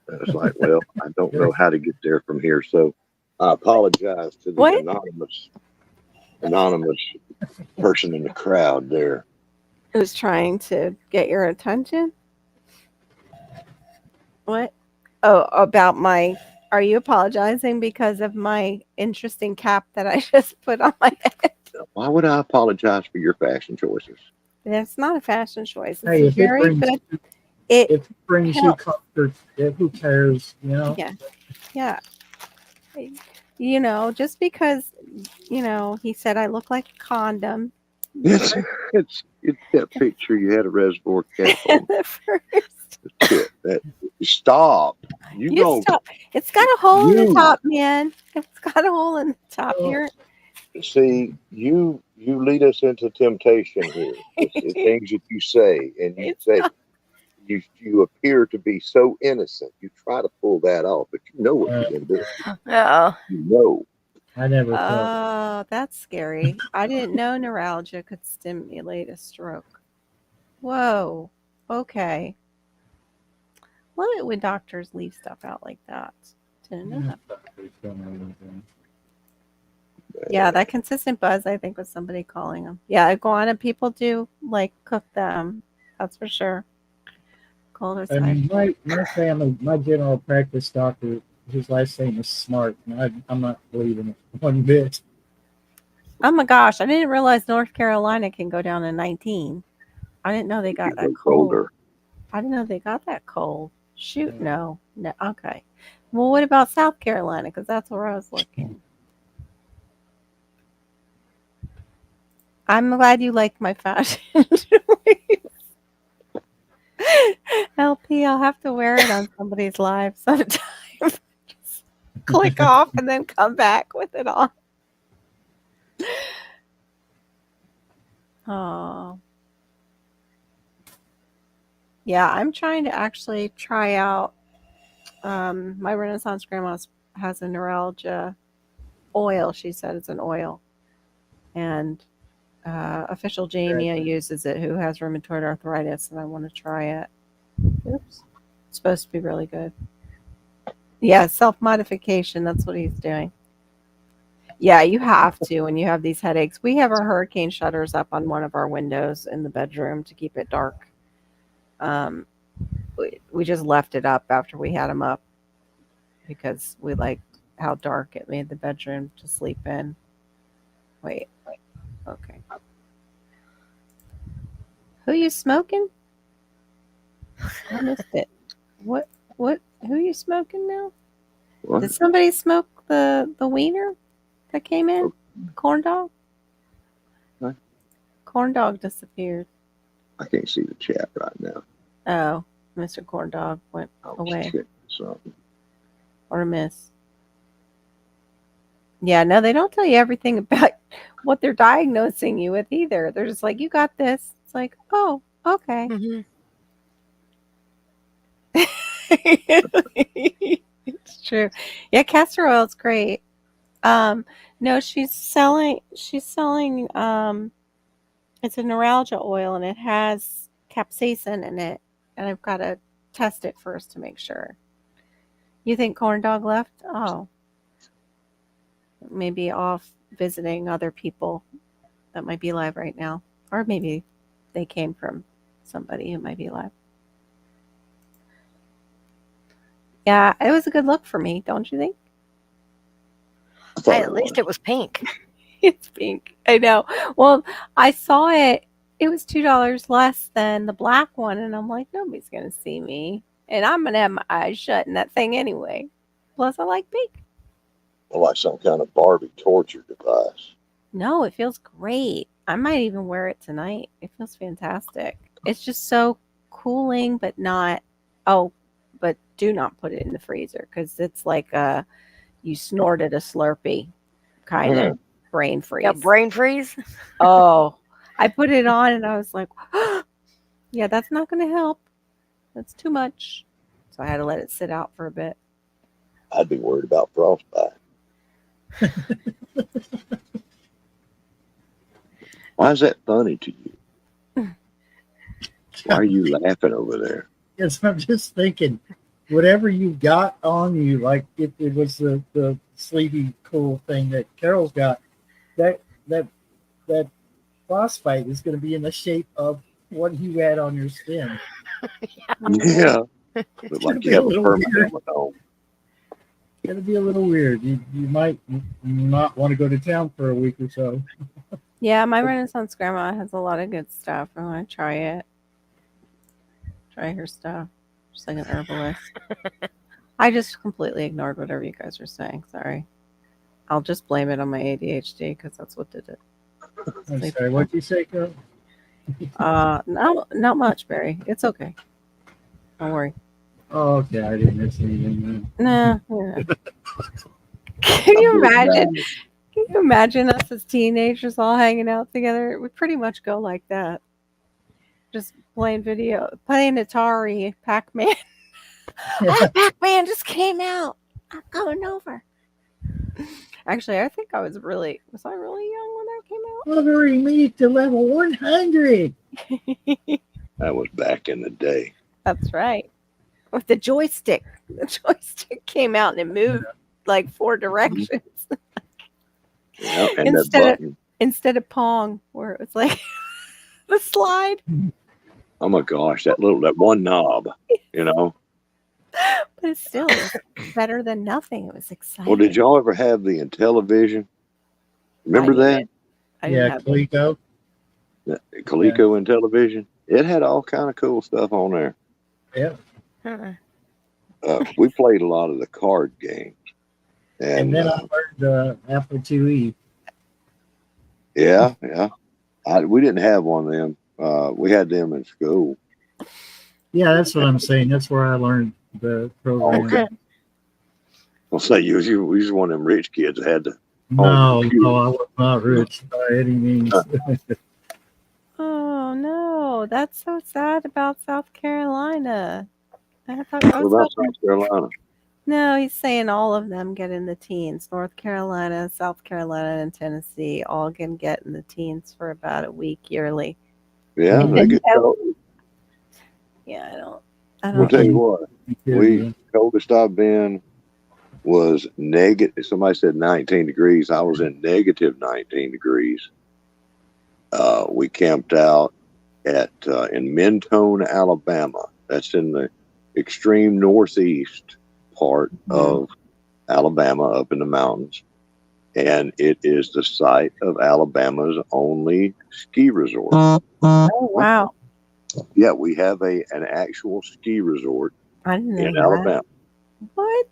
And it's like, well, I don't know how to get there from here. So I apologize to the anonymous person in the crowd there. Who's trying to get your attention? What? Oh, about are you apologizing because of my interesting cap that I just put on my head? Why would I apologize for your fashion choices? That's not a fashion choice. It's Hey, a if very it brings, good. if it brings you helps. comfort, who cares? Yeah. Just because he said I look like a condom. It's that picture you had a reservoir cap on. Stop. You stop. It's got a hole in the top, man. It's got a hole in the top. See, you lead us into temptation here. It's things that you say, and you appear to be so innocent. You try to pull that off, but you know what you've been doing. Uh-oh. You know. I never thought. Oh, that's scary. I didn't know neuralgia could stimulate a stroke. Whoa. Okay. Love it when doctors leave stuff out like that. Didn't know that. Yeah, that consistent buzz, I think, was somebody calling them. Yeah, iguana people do like cook them. That's for sure. Colder I side. mean, my family, my general practice doctor, his last name is Smart, and I'm not believing it one bit. Oh my gosh, I didn't realize North Carolina can go down to 19. I didn't know they got that cold. Colder. I didn't know they got that cold. Shoot, no. No, okay. Well, what about South Carolina? Because that's where I was looking. I'm glad you like my fashion choice. LP, I'll have to wear it on somebody's live sometime. Just click off and then come back with it on. Oh. Yeah, I'm trying to actually try out. My Renaissance grandma has a neuralgia oil. She said it's an oil. And official Jamia uses it, who has rheumatoid arthritis, and I want to try it. Oops. It's supposed to be really good. Yeah, self-modification. That's what he's doing. Yeah, you have to when you have these headaches. We have our hurricane shutters up on one of our windows in the bedroom to keep it dark. We just left it up after we had them up because we liked how dark it made the bedroom to sleep in. Wait. Okay. Who you smoking? I missed it. What? Who you smoking now? What? Did somebody smoke the wiener that came in? Corn dog? What? Corn dog disappeared. I can't see the chat right now. Oh, Mr. Corn Dog went away. Something. Or miss. Yeah, no, they don't tell you everything about what they're diagnosing you with either. They're just like, you got this. It's like, oh, okay. It's true. Yeah, castor oil is great. No, she's selling it's a neuralgia oil and it has capsaicin in it, and I've got to test it first to make sure. You think Corn Dog left? Oh. Maybe off visiting other people that might be live right now. Or maybe they came from somebody who might be live. Yeah, it was a good look for me, don't you think? At least it was pink. It's pink. I know. Well, I saw it. It was $2 less than the black one, and I'm like, nobody's going to see me. And I'm going to have my eyes shut in that thing anyway. Plus, I like pink. Like some kind of Barbie torture device. No, it feels great. I might even wear it tonight. It feels fantastic. It's just so cooling, but not. Oh, but do not put it in the freezer because it's like you snorted a Slurpee kind of brain freeze. Yeah, brain freeze. Oh, I put it on and I was like, yeah, that's not going to help. That's too much. So I had to let it sit out for a bit. I'd be worried about frostbite. Why is that funny to you? Why are you laughing over there? Yes, I'm just thinking, whatever you got on you, like if it was the sleepy cool thing that Carol's got, that frostbite is going to be in the shape of what you had on your skin. Yeah. Look like you have a permanent one on. It'll be a little weird. You might not want to go to town for a week or so. Yeah, my Renaissance grandma has a lot of good stuff. I want to try it. Try her stuff. She's like an herbalist. I just completely ignored whatever you guys were saying. Sorry. I'll just blame it on my ADHD because that's what did it. I'm sorry, what'd you say, Carol? No, not much, Barry. It's okay. Don't worry. Oh, okay. I didn't miss anything. No. Yeah. Can you imagine? Can you imagine us as teenagers all hanging out together? It would pretty much go like that. Just playing Atari, Pac-Man. Oh, Pac-Man just came out. I'm going over. Actually, I think was I really young when that came out? Levering me to level 100. That was back in the day. That's right. With the joystick. The joystick came out and it moved like 4 directions. Yeah, and that instead of button. instead of Pong, where it was like the slide. Oh my gosh, that one knob, you know. But it still was better than nothing. It was Well, did exciting. y'all ever have the Intellivision? I Remember that? didn't. I didn't Yeah, have it. Coleco. The Coleco Intellivision? It had all kind of cool stuff on there. Yeah. We played a lot of the card games. And then I learned Apple IIe. Yeah. We didn't have one of them. We had them in school. Yeah, that's what I'm saying. That's where I learned the program. Okay. I'll say you was one of them rich kids that had the No, computer. I was not rich by any means. Oh no, that's so sad about South Carolina. I thought What about South Carolina? No, he's saying all of them get in the teens. North Carolina, South Carolina, and Tennessee all can get in the teens for about a week yearly. Yeah, they get cold. Yeah, I don't. I'll tell you what. Coldest I've been was negative. Somebody said 19 degrees. I was in negative 19 degrees. We camped out in Mentone, Alabama. That's in the extreme northeast part of Alabama, up in the mountains, and it is the site of Alabama's only ski resort. Oh wow! Yeah, we have an actual ski resort in Alabama. What?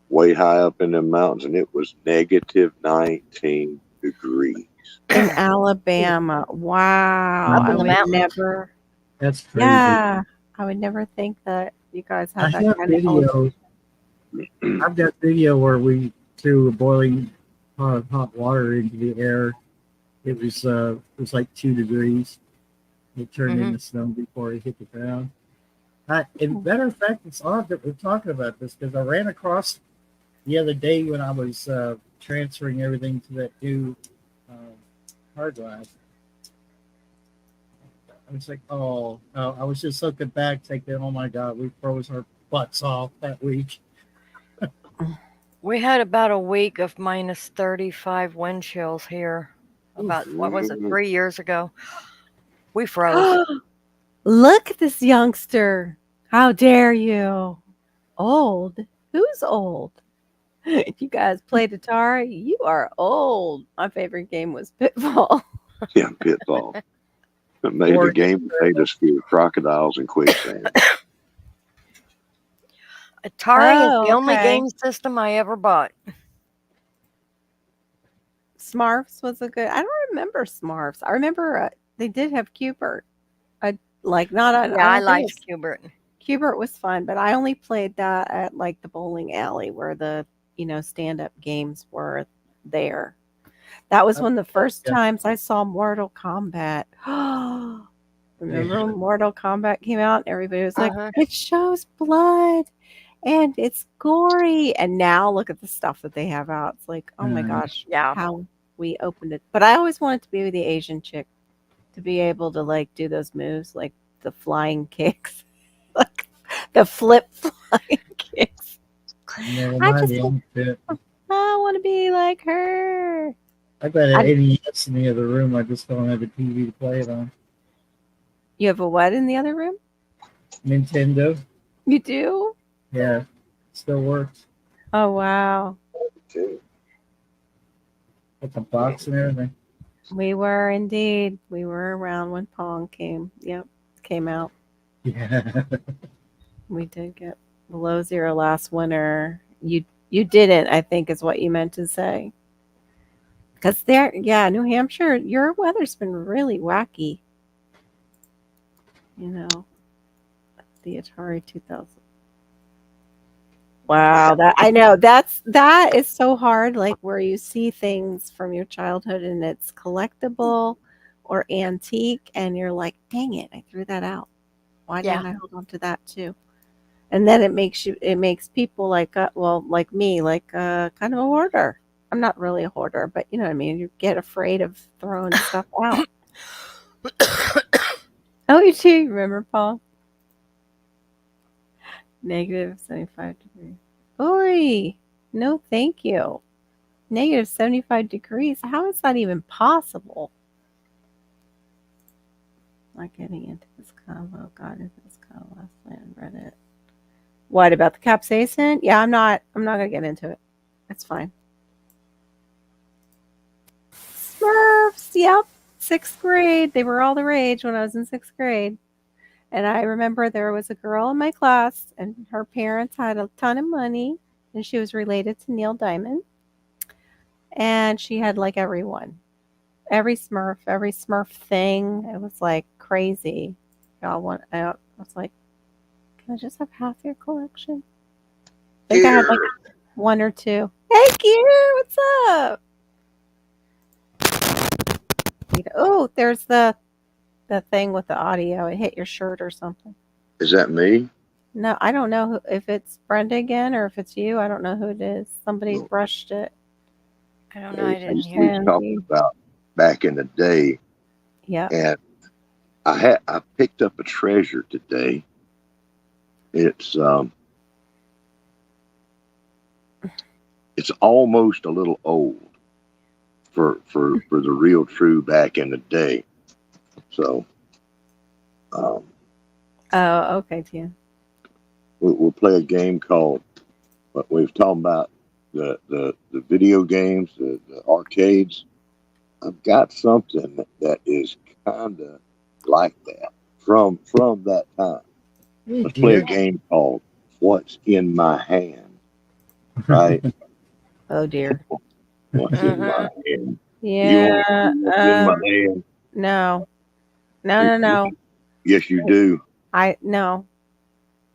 Way high up in the mountains, and it was negative 19 degrees in Alabama. Wow! I would never. That's crazy. Yeah, I would never think that you guys had that kind of video. I've got video where we threw a boiling pot of hot water into the air. It was like 2 degrees. It turned into snow before it hit the ground. Matter of fact, it's odd that we're talking about this because I ran across the other day when I was transferring everything to that new hard drive. I was like, I was just looking back, thinking, oh my God, we froze our butts off that week. We had about a week of minus 35 wind chills here. About, what was it, 3 years ago? We froze. Look at this youngster. How dare you? Old? Who's old? If you guys played Atari, you are old. My favorite game was Pitfall. Yeah, Pitfall. It made the game made us fear crocodiles and quicksand. Atari is the only game system I ever bought. Smarfs was a good. I don't remember Smarfs. I remember they did have Cubert. I liked Cubert. Cubert was fun, but I only played that at like the bowling alley where the stand-up games were there. That was one of the first times I saw Mortal Kombat. Remember when Mortal Kombat came out? Everybody was like, it shows blood and it's gory. And now look at the stuff that they have out. It's like, oh my gosh, how we opened it. But I always wanted to be with the Asian chick to be able to like do those moves, like the flying kicks, like the flip flying kicks. I want to be like her. I've got an NES in the other room. I just don't have a TV to play it on. You have a what in the other room? Nintendo. You do? Yeah. Still works. Oh, wow. With the box and everything. We were indeed. We were around when Pong came out. Yeah. We did get below zero last winter. You didn't, I think is what you meant to say. Because New Hampshire, your weather's been really wacky. The Atari 2000. Wow, I know that is so hard. Like where you see things from your childhood and it's collectible or antique, and you're like, "Dang it, I threw that out. Why didn't I hold on to that too?" And then it makes people like me, kind of a hoarder. I'm not really a hoarder, but you know what I mean. You get afraid of throwing stuff out. Oh, you too. Remember, Paul? Negative 75 degrees. Oi, no, thank you. Negative 75 degrees. How is that even possible? Not getting into this combo. God, is this combo last night on Reddit. What about the capsaicin? Yeah, I'm not gonna get into it. That's fine. Smurfs, yep. 6th grade. They were all the rage when I was in 6th grade. And I remember there was a girl in my class, and her parents had a ton of money, and she was related to Neil Diamond. And she had like everyone, every Smurf thing. It was like crazy. Y'all want? I was like, can I just have half your collection? I think I had like one or two. Hey, Kier, what's up? Oh, there's the thing with the audio. It hit your shirt or something. Is that me? No, I don't know if it's Brenda again or if it's you. I don't know who it is. Somebody brushed it. I don't know. I didn't We hear. was talking about back in the day, Yeah. and I picked up a treasure today. It's almost a little old for the real true back in the day. So Oh, okay, Tia. we'll play a game called, what we've talked about, the video games, the arcades. I've got something that is kind of like that from that time. Hey, Let's play a dear. game called What's in My Hand, right? Oh dear. What's in my hand? You want to Yeah. see what's in my hand? No. No. Yes, you do. No.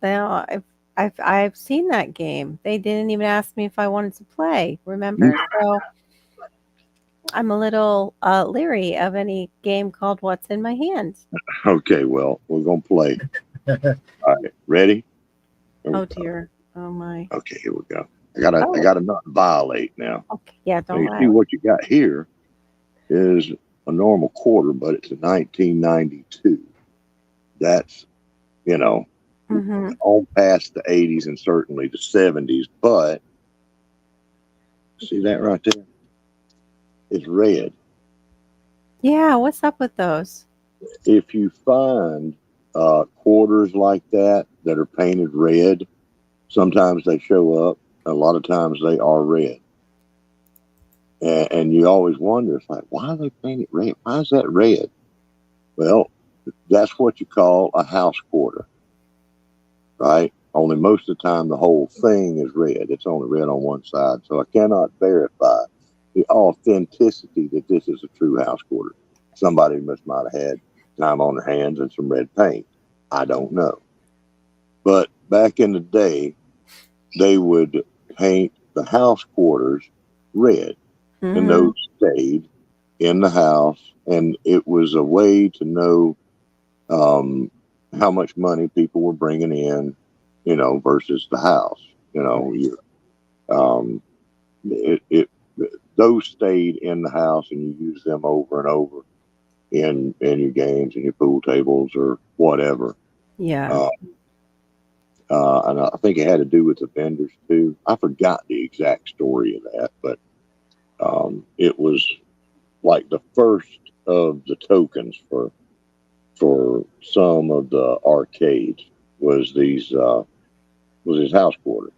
No. I've seen that game. They didn't even ask me if I wanted to play. Remember? So I'm a little leery of any game called What's in My Hand. Okay, well, we're gonna play. All right, ready? Oh dear. Oh my. Okay, here we go. I gotta not violate now. Okay. Yeah. Don't You lie. see what you got here is a normal quarter, but it's a 1992. That's, Mm-hmm. all past the 80s and certainly the 70s. But see that right there? It's red. Yeah. What's up with those? If you find quarters like that are painted red, sometimes they show up. A lot of times they are red. And you always wonder, it's like, why are they painted red? Why is that red? Well, that's what you call a house quarter, right? Only most of the time the whole thing is red. It's only red on one side. So I cannot verify the authenticity that this is a true house quarter. Somebody might have had time on their hands and some red paint. I don't know. But back in the day, they would paint the house quarters red, and those stayed in the house. And it was a way to know how much money people were bringing in, versus the house. Those stayed in the house, and you use them over and over in your games and your pool tables or whatever. Yeah. And I think it had to do with the vendors too. I forgot the exact story of that, but it was like the first of the tokens for some of the arcades was these house quarter.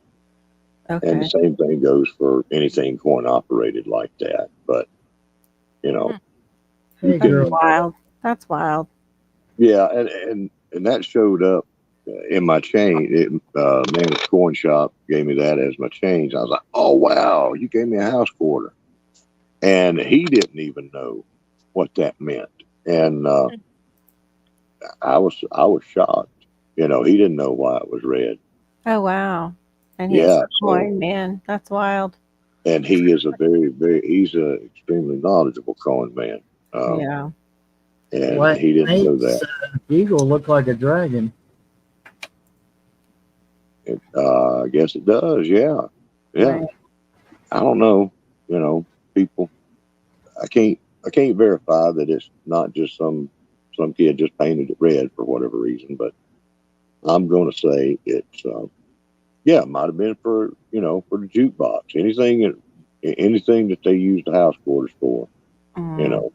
Okay. And the same thing goes for anything coin operated like that. But Hey, girl. Wild. That's wild. yeah, and that showed up in my chain. Man at the coin shop gave me that as my change. I was like, oh wow, you gave me a house quarter, and he didn't even know what that meant. And I was shocked. He didn't know why it was red. Oh wow. And he's a coin man. That's wild. And he is he's a extremely knowledgeable coin man. Yeah. And What he didn't know makes that. eagle look like a dragon? I guess it does. Yeah. Right. I don't know. People. I can't verify that it's not just some kid just painted it red for whatever reason, but I'm going to say it's it might have been for the jukebox. Anything anything that they use the house quarters for. You know,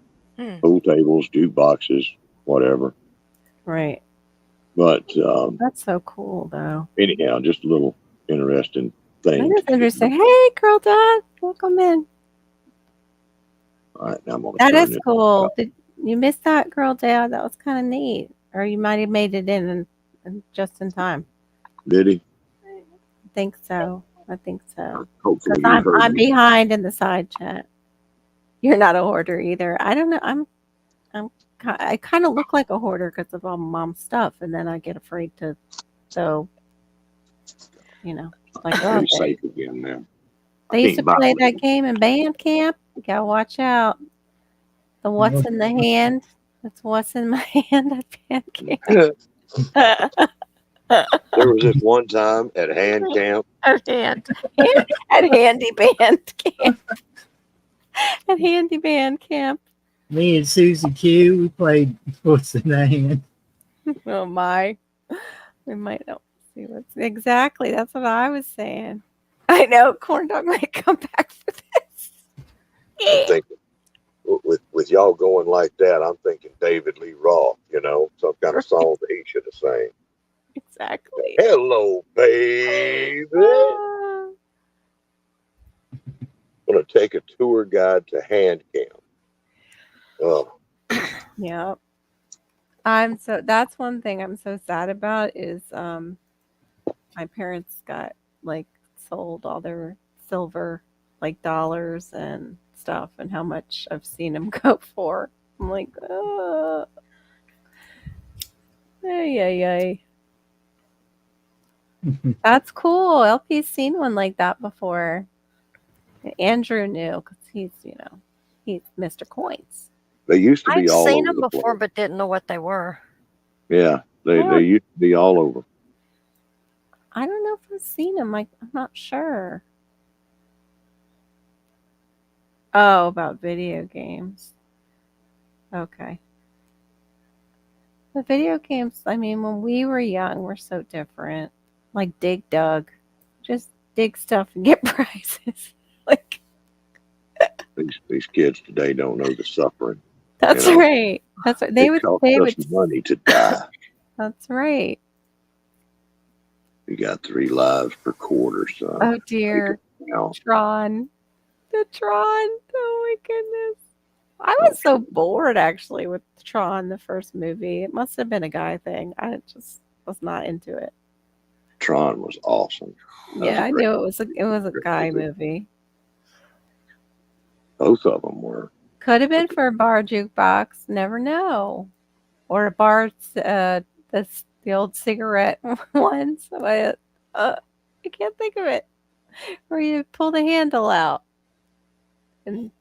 pool tables, jukeboxes, whatever. Right. But That's so cool, though. anyhow, just a little interesting thing. That is interesting. Hey, Girl Dad, welcome in. All right, now I'm gonna That turn is this cool. off. Did you miss that, Girl Dad? That was kind of neat. Or you might have made it in just in time. Did he? I think so. I think so. Hopefully Because he heard I'm me. behind in the side chat. You're not a hoarder either. I don't know. I kind of look like a hoarder because of all mom's stuff, and then I get afraid to. So, like oh, Pretty safe again now. they used to play that game in band camp. You gotta watch out. The what's in the hand. That's what's in my hand at band camp. There was this one time at hand camp. At handy band camp. At handy band camp. Me and Susie Q, we played what's the name? Oh my. We might not see what's exactly. That's what I was saying. I know Corn Dog might come back for this. I'm thinking, with y'all going like that, I'm thinking David Lee Roth, some kind of song that he should have sang. Exactly. Hello, baby. I'm gonna take a tour guide to hand camp. Oh. Yeah. That's one thing I'm so sad about is my parents got sold all their silver dollars and stuff and how much I've seen them go for. I'm like, ay. That's cool. LP's seen one like that before. Andrew knew because he's Mr. Coins. They used to be I've all seen over them the before, place. but didn't know what they were. Yeah, they used to be all over. I don't know if I've seen them. I'm not sure. Oh, about video games. Okay. The video games, I mean, when we were young, were so different. Like Dig Dug. Just dig stuff and get prizes. These kids today don't know the suffering. That's right. That's right. They cost us money to die. That's right. You got 3 lives per quarter, son. Oh dear. Tron. The Tron. Oh my goodness. I was so bored actually with Tron, the first movie. It must have been a guy thing. I just was not into it. Tron was awesome. Yeah, I knew it was a guy movie. Both of them were. Could have been for a bar jukebox. Never know. Or a bar, the old cigarette ones. I can't think of it. Where you pull the handle out and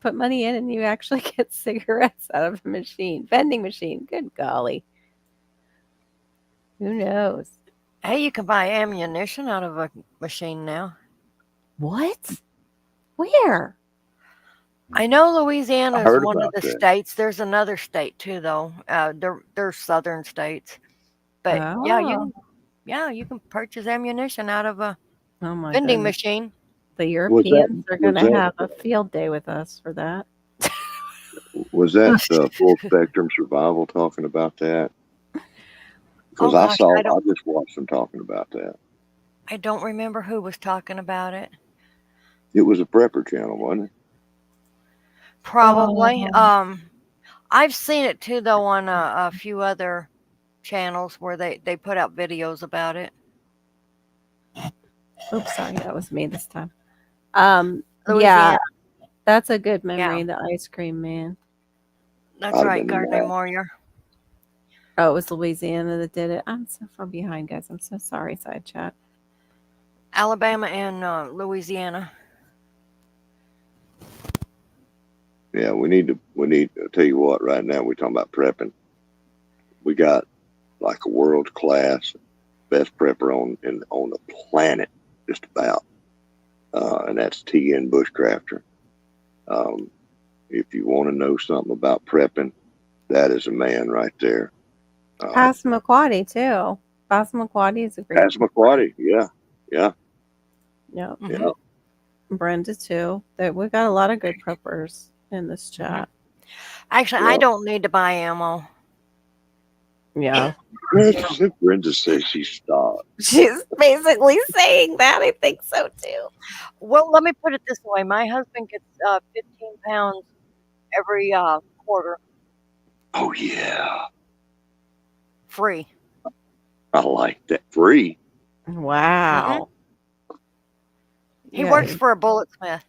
put money in, and you actually get cigarettes out of a machine, vending machine. Good golly. Who knows? Hey, you can buy ammunition out of a machine now. What? Where? I know Louisiana is one of the that. states. There's another state too, though. They're southern states, but you can purchase ammunition out of a vending machine. The Europeans are going to have a field day with us for that. Was that Full Spectrum Survival talking about that? Because I just watched them talking about that. I don't remember who was talking about it. It was a prepper channel, wasn't it? Probably. I've seen it too, though, on a few other channels where they put out videos about it. Oops, sorry, that was me this time. Louisiana. Yeah, that's a good memory. Yeah. The ice cream man. That's right, Gardner Moyer. Oh, it was Louisiana that did it. I'm so far behind, guys. I'm so sorry, side chat. Alabama and Louisiana. Yeah, we need to tell you what, right now we're talking about prepping. We got like a world class best prepper on the planet, just about. And that's T.N. Bushcrafter. If you want to know something about prepping, that is a man right there. Passamaquoddy too. Passamaquoddy is a great. Passamaquoddy, yeah. Yeah. Mm-hmm. Brenda too. That we got a lot of good preppers in this chat. Actually, I don't need to buy ammo. Yeah. Brenda says she stopped. She's basically saying that. I think so too. Well, let me put it this way: my husband gets 15 pounds every quarter Oh yeah, free. I like that. Free. Wow. He Yeah. works for a bulletsmith.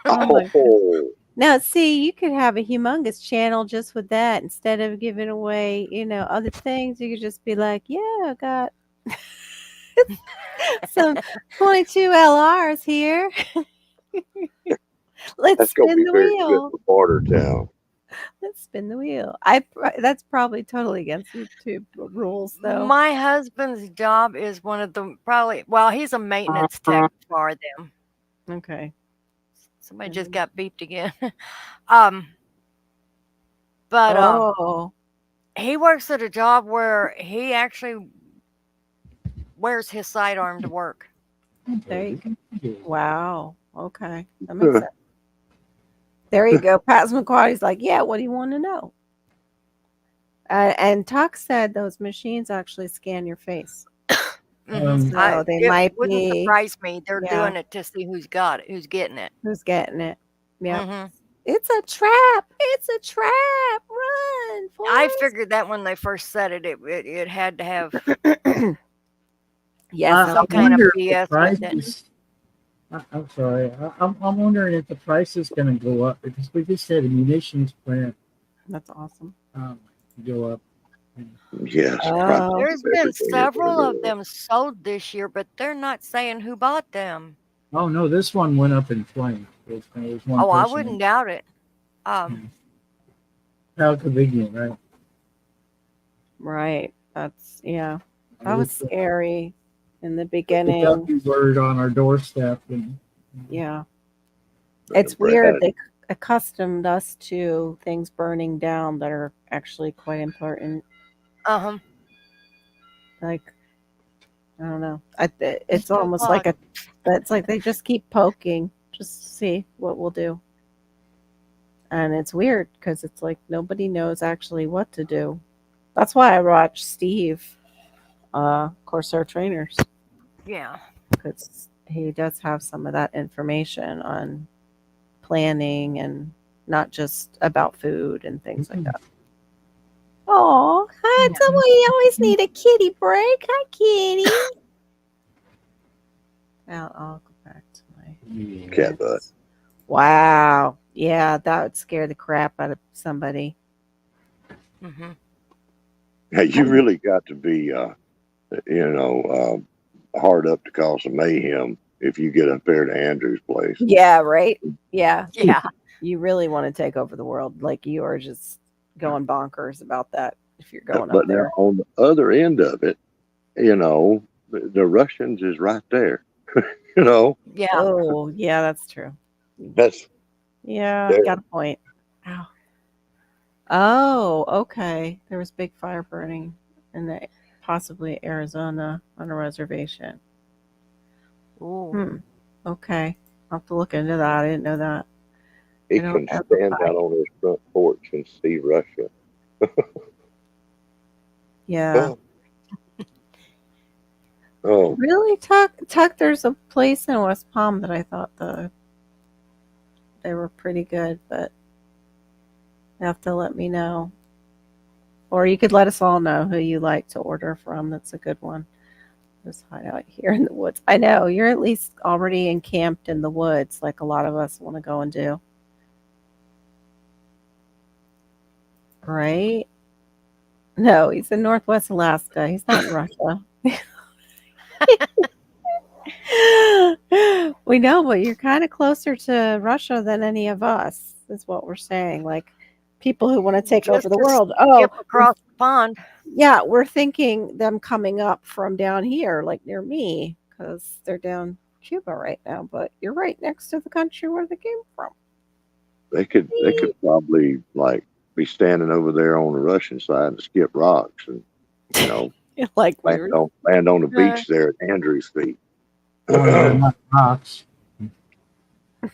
Oh my goodness. Oh, Now, see, you could have a humongous channel just with that. Instead of giving away, other things, you could just be like, yeah, I got some 22 LRs here. Let's that's gonna spin be the very good wheel. for Border Town. Let's spin the wheel. That's probably totally against YouTube rules, though. My husband's job is one of the he's a maintenance tech for them. Okay. Somebody just got beeped again. But Oh, he works at a job where he actually wears his sidearm to work. there you go. Wow. Okay. That makes sense. There you go. Passamaquoddy's like, yeah, what do you want to know? And Tuck said those machines actually scan your face. So they it might wouldn't be surprise me. They're yeah. doing it to see who's got it, who's getting it. Who's getting it. Yeah. Mhm. It's a trap. It's a trap. Run. I Forrest. figured that when they first said it, it had to have Yes. some kind of BS with it. I'm sorry. I'm wondering if the price is going to go up because we just had a munitions plant That's awesome. go up. Yes. Oh. There's been several of them sold this year, but they're not saying who bought them. Oh no, this one went up in flames. There's one I person wouldn't doubt it. How convenient, right? Right. That's that was scary in the beginning. The word on our doorstep. And, yeah. It's weird. They accustomed us to things burning down that are actually quite important. Like, I don't know. It's almost like it's like they just keep poking just to see what we'll do. And it's weird because it's like nobody knows actually what to do. That's why I watch Steve, Corsair Trainers. Yeah. Because he does have some of that information on planning and not just about food and things like that. Oh, hi, we always need a kitty break. Hi, kitty. I'll go back to my cat butt. Wow. Yeah, that would scare the crap out of somebody. Hey, you really got to be, hard up to cause some mayhem if you get up there to Andrew's place. Yeah, right? Yeah. Yeah. You really want to take over the world. Like you are just going bonkers about that if you're going up there. But on the other end of it, the Russians is right there. Yeah. Oh, yeah, that's true. Yeah, got a point. Ow. Oh, okay. There was big fire burning in possibly Arizona on a reservation. Ooh. Okay. I'll have to look into that. I didn't know that. He can stand out on his front porch and see Russia. Yeah. Oh. Really, Tuck? There's a place in West Palm that I thought they were pretty good, but you have to let me know. Or you could let us all know who you like to order from. That's a good one. Just hide out here in the woods. I know, you're at least already encamped in the woods like a lot of us want to go and do. Right? No, he's in Northwest Alaska. He's not in Russia. We know, but you're kind of closer to Russia than any of us, is what we're saying. Like people who want to take over the world. Oh, across the pond. Yeah, we're thinking them coming up from down here, like near me, because they're down Cuba right now. But you're right next to the country where they came from. They could probably be standing over there on the Russian side and skip rocks and like land on the beach there at Andrew's feet. Not rocks. I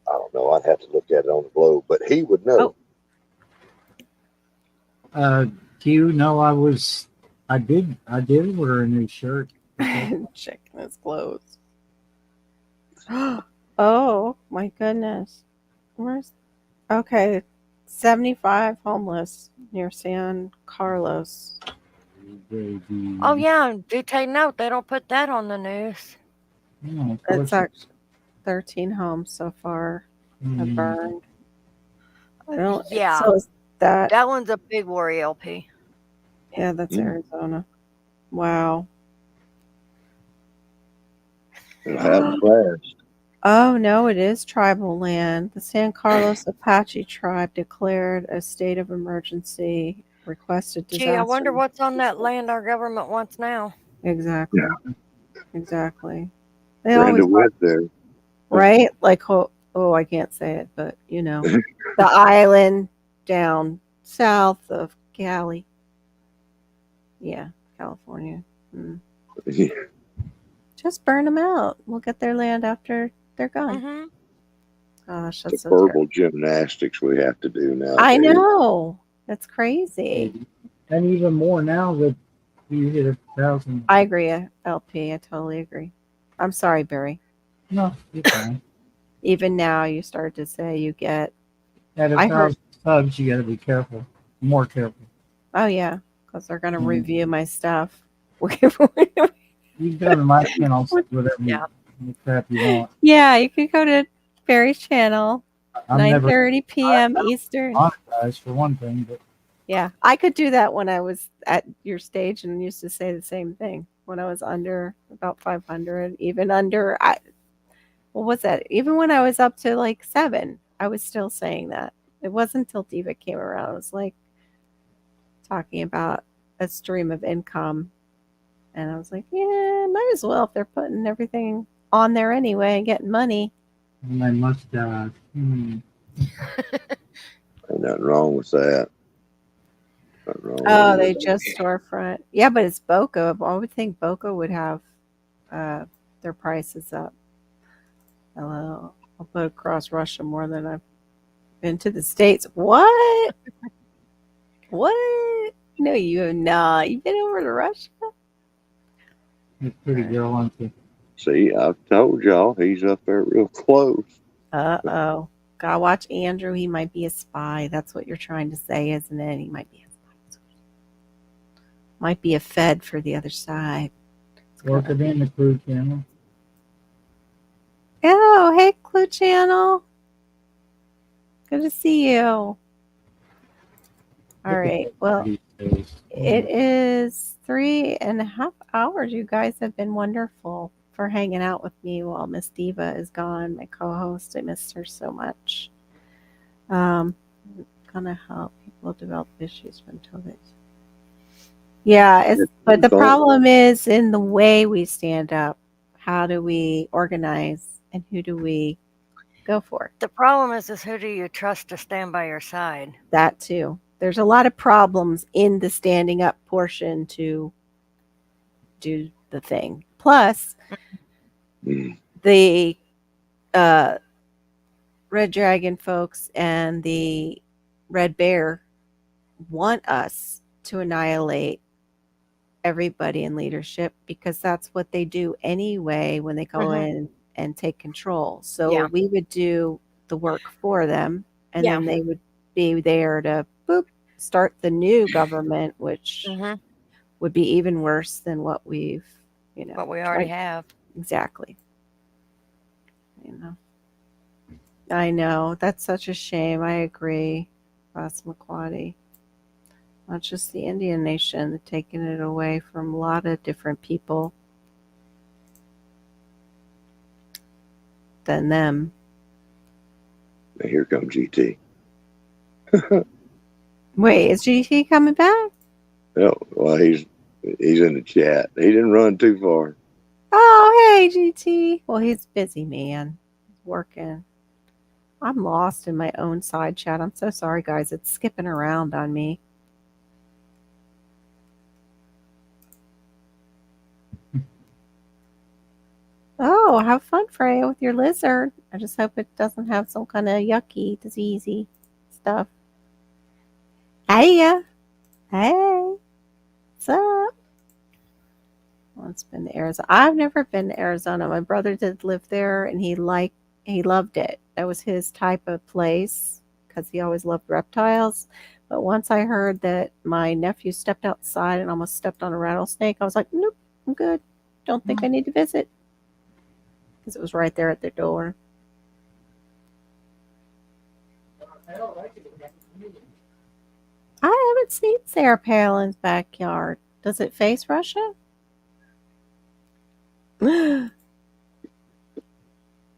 don't know. I'd have to look at it on the globe, but he would know. Do you know I did order a new shirt. Checking his clothes. Oh my goodness. Where's okay? 75 homeless near San Carlos. Oh yeah, and do take note they don't put that on the news. Yeah, of It's course. actually 13 homes so far have burned. I don't. Yeah. So is that? That one's a big worry, LP. Yeah, that's Arizona. Wow. It'll happen fast. Oh no, it is tribal land. The San Carlos Apache tribe declared a state of emergency, requested disaster. Gee, I wonder what's on that land our government wants now. Exactly. Exactly. They Brenda always went there. right? Like oh, I can't say it, but you know, the island down south of Cali. Yeah, California. Just burn them out. We'll get their land after they're gone. Mm-hmm. Gosh, The that's so verbal terrible. gymnastics we have to do now. I know. That's crazy. And even more now that you hit 1,000. I agree, LP. I totally agree. I'm sorry, Barry. No, you're fine. Even now, you start to say you get. At I heard. 1,000 subs, you got to be careful. More careful. Oh yeah, because they're gonna review my stuff. You can go to my channel, say whatever crap you want. Yeah, you can go to Barry's channel, I'm never 9:30 p.m. Eastern. monetized for one thing, but Yeah, I could do that when I was at your stage and used to say the same thing when I was under about 500, even under. What was that? Even when I was up to like 7, I was still saying that. It wasn't until Diva came around. I was like talking about a stream of income, and I was like, yeah, might as well if they're putting everything on there anyway and getting money. my mustache. Ain't nothing wrong with that. Nothing wrong Oh, with they that. just storefront. Yeah, but it's Boca. I would think Boca would have their prices up. Hello. I'll put across Russia more than I've been to the States. What? What? No, you have not. You've been over to Russia? It's pretty girl, aren't you? See, I've told y'all he's up there real close. Uh-oh. Gotta watch Andrew. He might be a spy. That's what you're trying to say, isn't it? He might be a spy. Might be a fed for the other side. Work it in the crew channel. Oh, hey, Clue Channel. Good to see you. All right. Well, it is 3.5 hours. You guys have been wonderful for hanging out with me while Miss Diva is gone, my co-host. I missed her so much. Gonna help people develop issues until they. Yeah, but the problem is in the way we stand up. How do we organize, and who do we go for? The problem is who do you trust to stand by your side? That too. There's a lot of problems in the standing up portion to do the thing. Plus, the Red Dragon folks and the Red Bear want us to annihilate everybody in leadership because that's what they do anyway when they go in and take control. So we would do the work for them, and then they would be there to start the new government, which would be even worse than what we've, what we already have. Exactly. I know. That's such a shame. I agree, Ross McQuaddy. Not just the Indian nation, they're taking it away from a lot of different people than them. Now here comes GT. Wait, is GT coming back? No, well, he's in the chat. He didn't run too far. Oh, hey, GT. Well, he's busy, man. He's working. I'm lost in my own side chat. I'm so sorry, guys. It's skipping around on me. Oh, have fun, Freya, with your lizard. I just hope it doesn't have some kind of yucky, diseasey stuff. Hey, what's up? Once been to Arizona. I've never been to Arizona. My brother did live there, and he loved it. That was his type of place because he always loved reptiles. But once I heard that my nephew stepped outside and almost stepped on a rattlesnake, I was like, nope, I'm good. Don't think I need to visit because it was right there at the door. I haven't seen Sarah Palin's backyard. Does it face Russia?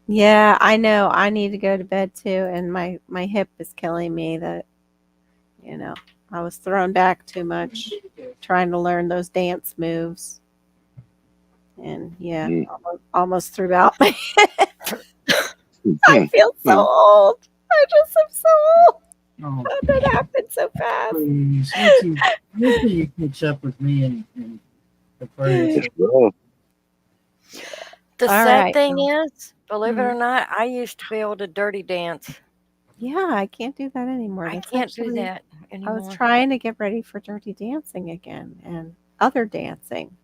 Yeah, I know. I need to go to bed too, and my hip is killing me. That I was thrown back too much trying to learn those dance moves, and yeah, almost threw out my hip. I feel so old. I just am so old. Oh, How did that happen so fast? please, wait till you catch up with me and the prayers. It's rough. The All sad right. thing is, believe it Mhm. or not, I used to be able to dirty dance. Yeah, I can't do that anymore. I That's can't do actually- that I anymore. was trying to get ready for Dirty Dancing again and other dancing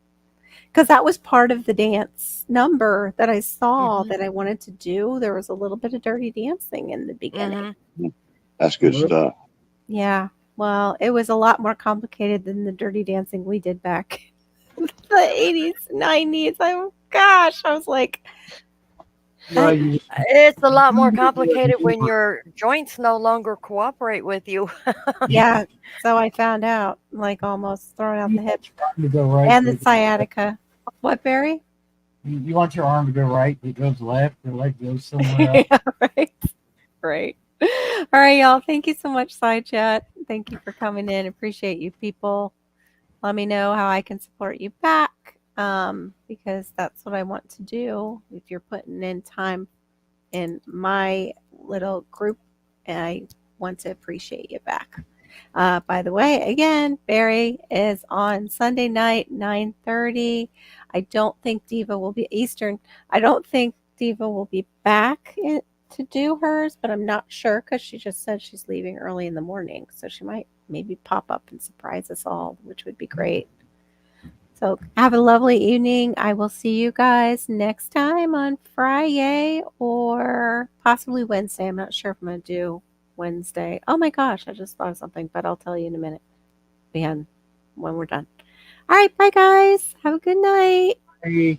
because that was part of the dance number that I saw that I wanted to do. There was a little bit of Dirty Dancing in the beginning. That's good stuff. Yeah, well, it was a lot more complicated than the Dirty Dancing we did back in the 80s, 90s. Oh gosh, I was like, Well, you It's a lot more complicated when your joints no longer cooperate with you. yeah. So I found out, like almost throwing out the hip want to go right. and the sciatica. What, Barry? You want your arm to go right, it goes left, your leg goes somewhere else. Yeah, right. Right. All right, y'all. Thank you so much, Side Chat. Thank you for coming in. Appreciate you people. Let me know how I can support you back because that's what I want to do. If you're putting in time in my little group, I want to appreciate you back. By the way, again, Barry is on Sunday night, 9:30. I don't think Diva will be Eastern. I don't think Diva will be back to do hers, but I'm not sure because she just said she's leaving early in the morning. So she might maybe pop up and surprise us all, which would be great. So have a lovely evening. I will see you guys next time on Fri-Yay or possibly Wednesday. I'm not sure if I'm going to do Wednesday. Oh my gosh, I just thought of something, but I'll tell you in a minute when we're done. All right, bye guys. Have a good night. Hey.